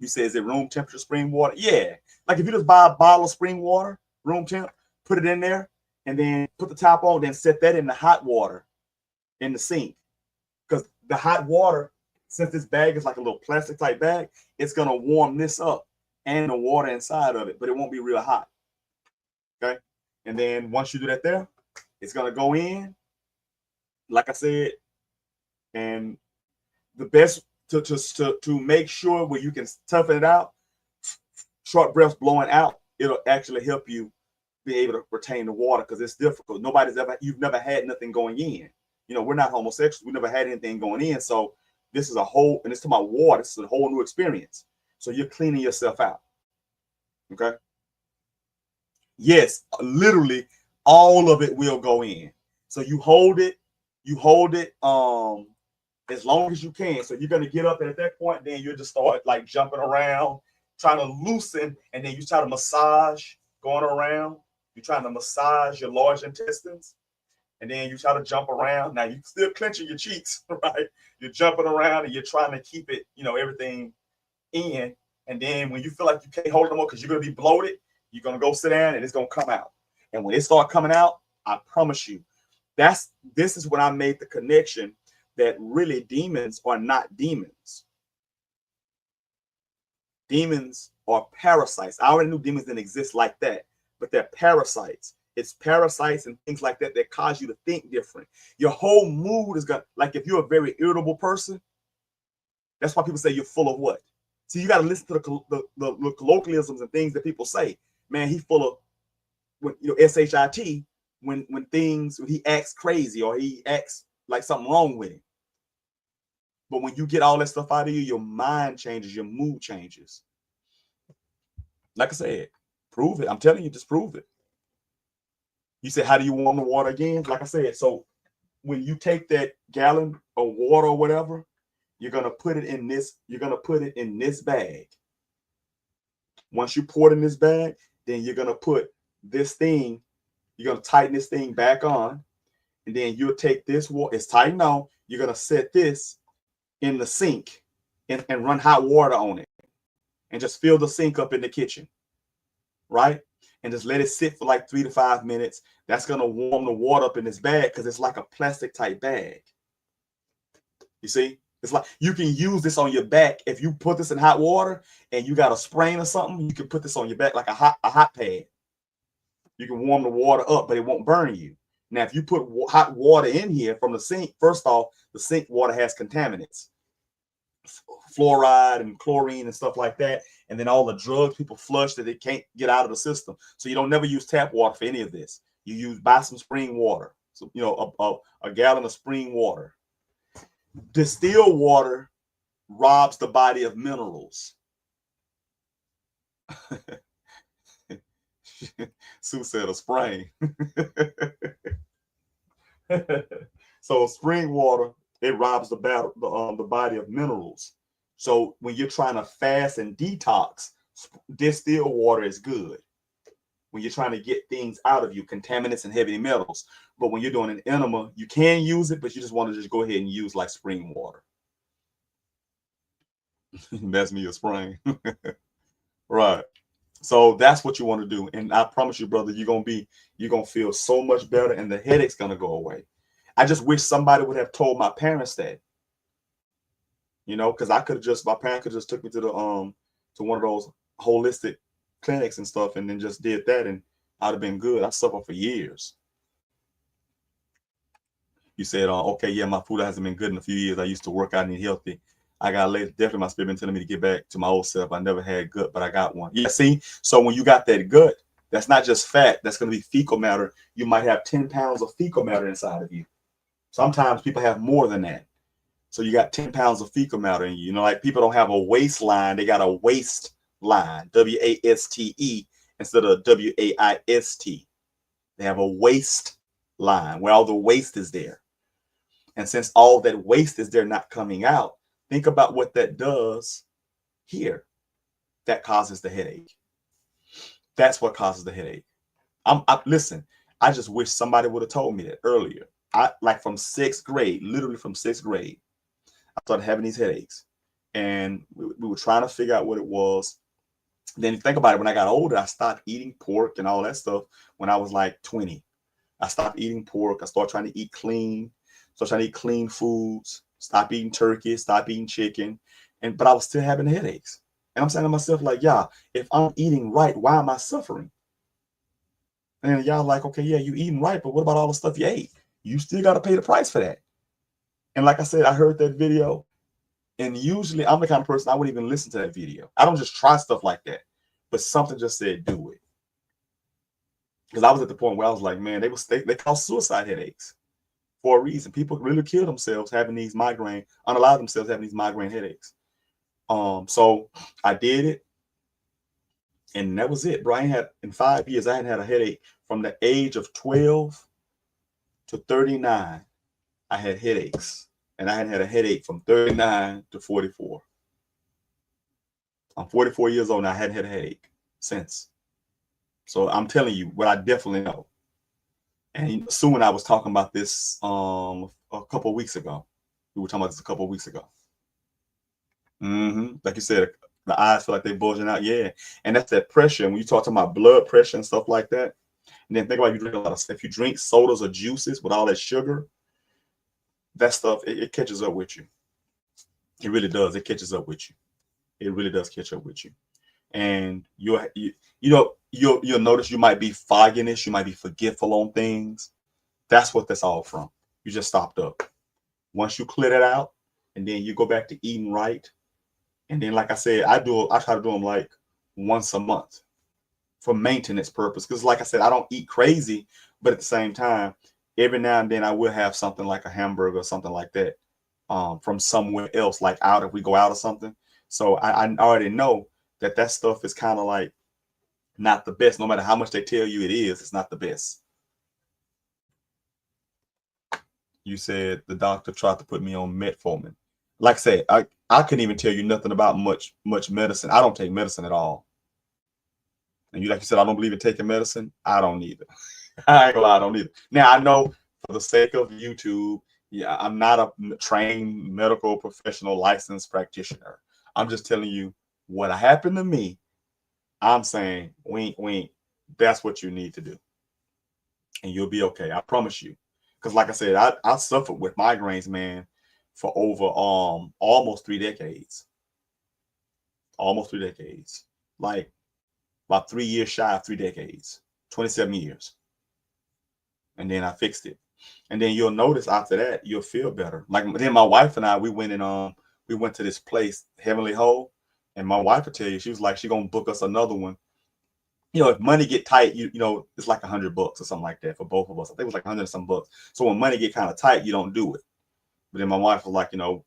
you say, is it room temperature spring water? Yeah. Like if you just buy a bottle of spring water, room temp, put it in there, and then put the top on, then set that in the hot water in the sink. Because the hot water, since this bag is like a little plastic type bag, it's going to warm this up and the water inside of it, but it won't be real hot. Okay. And then once you do that there, it's going to go in, like I said, and the best to make sure where you can toughen it out, short breaths blowing out, it'll actually help you be able to retain the water, because it's difficult. You've never had nothing going in. You know, we're not homosexuals. We never had anything going in. So this is a whole, and it's to my water. This is a whole new experience. So you're cleaning yourself out. Okay. Yes, literally all of it will go in. So you hold it as long as you can. So you're gonna get up, and at that point, then you just start like jumping around, trying to loosen, and then you try to massage going around. You're trying to massage your large intestines, and then you try to jump around. Now you're still clenching your cheeks, right? You're jumping around and you're trying to keep it, you know, everything in. And then when you feel like you can't hold it no more because you're gonna be bloated, you're gonna go sit down and it's gonna come out. And when it starts coming out, I promise you, this is when I made the connection that really demons are not demons. Demons are parasites. I already knew demons didn't exist like that, but they're parasites. It's parasites and things like that that cause you to think different. Your whole mood is gonna, like if you're a very irritable person, that's why people say you're full of what? See, you got to listen to the colloquialisms and things that people say. Man, he's full of, when, you know, SHIT, when he acts crazy or he acts like something wrong with him. But when you get all that stuff out of you, your mind changes, your mood changes. Like I said, prove it. I'm telling you, just prove it. You said, how do you warm the water again? Like I said, so when you take that gallon of water or whatever, you're gonna put it in this. You're gonna put it in this bag. Once you pour it in this bag, then you're gonna put this thing. You're gonna tighten this thing back on, and then you'll take this water. It's tightened on. You're gonna set this in the sink and run hot water on it, and just fill the sink up in the kitchen, right? And just let it sit for like 3 to 5 minutes. That's gonna warm the water up in this bag because it's like a plastic type bag. You see? It's like you can use this on your back. If you put this in hot water and you got a sprain or something, you can put this on your back like a hot pad. You can warm the water up, but it won't burn you. Now, if you put hot water in here from the sink, first off, the sink water has contaminants. fluoride and chlorine and stuff like that, and then all the drugs people flush that they can't get out of the system. So you don't never use tap water for any of this. You buy some spring water. So a gallon of spring water. Distilled water robs the body of minerals. Sue said a spring. So spring water, it robs the body of minerals. So when you're trying to fast and detox, distilled water is good. When you're trying to get things out of you, contaminants and heavy metals. But when you're doing an enema, you can use it, but you just want to just go ahead and use like spring water. That's me, a spring. Right. So that's what you want to do. And I promise you, brother, you're gonna feel so much better, and the headache's gonna go away. I just wish somebody would have told my parents that. Because my parents could just took me to the to one of those holistic clinics and stuff, and then just did that, and I'd have been good. I suffered for years. You said, okay, yeah, my food hasn't been good in a few years. I used to work out and eat healthy. I got late. Definitely my spirit been telling me to get back to my old self. I never had gut, but I got one. Yeah, see? So when you got that gut, that's not just fat. That's going to be fecal matter. You might have 10 pounds of fecal matter inside of you. Sometimes people have more than that. So you got 10 pounds of fecal matter in you. Like people don't have a waistline. They got a waistline, W-A-S-T-E instead of W-A-I-S-T. They have a waistline where all the waste is there. And since all that waste is there not coming out, think about what that does here. That causes the headache. That's what causes the headache. Listen, I just wish somebody would have told me that earlier. Like from 6th grade, literally from 6th grade, I started having these headaches. And we were trying to figure out what it was. Then you think about it, when I got older, I stopped eating pork and all that stuff when I was like 20. I stopped eating pork. I started trying to eat clean. So trying to eat clean foods, stop eating turkey, stop eating chicken. But I was still having headaches. And I'm saying to myself, like, yeah, if I'm eating right, why am I suffering? And y'all like, okay, yeah, you eating right, but what about all the stuff you ate? You still got to pay the price for that. And like I said, I heard that video. And usually I'm the kind of person, I wouldn't even listen to that video. I don't just try stuff like that. But something just said, do it. Because I was at the point where I was like, man, they cause suicide headaches. For a reason. People really kill themselves having these migraine, unallow themselves having these migraine headaches. So I did it, and that was it, bro. In 5 years, I hadn't had a headache from the age of 12 to 39. I had headaches, and I hadn't had a headache from 39 to 44. I'm 44 years old, and I hadn't had a headache since. So I'm telling you what I definitely know. And soon I was talking about this a couple of weeks ago. We were talking about this a couple of weeks ago. Like you said, the eyes feel like they're bulging out. Yeah. And that's that pressure. When you talk about blood pressure and stuff like that, and then think about, you drink a lot of stuff. If you drink sodas or juices with all that sugar, that stuff, it catches up with you. It really does. It catches up with you. It really does catch up with you. And you'll notice you might be fogginess, you might be forgetful on things. That's what that's all from. You just stopped up. Once you clear that out, and then you go back to eating right. And then, like I said, I try to do them like once a month for maintenance purpose. Because like I said, I don't eat crazy, but at the same time, every now and then I will have something like a hamburger or something like that from somewhere else, like out if we go out or something. So I already know that stuff is kind of like not the best. No matter how much they tell you it is, it's not the best. You said the doctor tried to put me on metformin. Like I said, I couldn't even tell you nothing about much medicine. I don't take medicine at all. And like you said, I don't believe in taking medicine. I don't either. I ain't gonna lie, I don't either. Now I know for the sake of YouTube, yeah, I'm not a trained medical professional licensed practitioner. I'm just telling you what happened to me. I'm saying, wink, wink, that's what you need to do. And you'll be okay. I promise you. Because like I said, I suffered with migraines, man, for over almost 3 decades. Almost 3 decades. Like about 3 years shy of 3 decades. 27 years. And then I fixed it. And then you'll notice after that, you'll feel better. Like then my wife and I, we went and we went to this place, Heavenly Hole, and my wife would tell you, she was like, she gonna book us another one. You know, if money get tight, you know, it's like $100 or something like that for both of us. I think it was like 100 and some bucks. So when money get kind of tight, you don't do it. But then my wife was like, you know,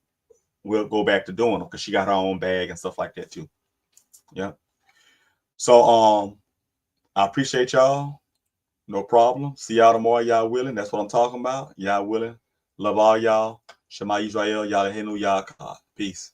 we'll go back to doing them because she got her own bag and stuff like that too. Yeah. So I appreciate y'all. No problem. See y'all tomorrow. Y'all willing. That's what I'm talking about. Y'all willing. Love all y'all. Shema Israel. Y'all Henu Y'all. Peace.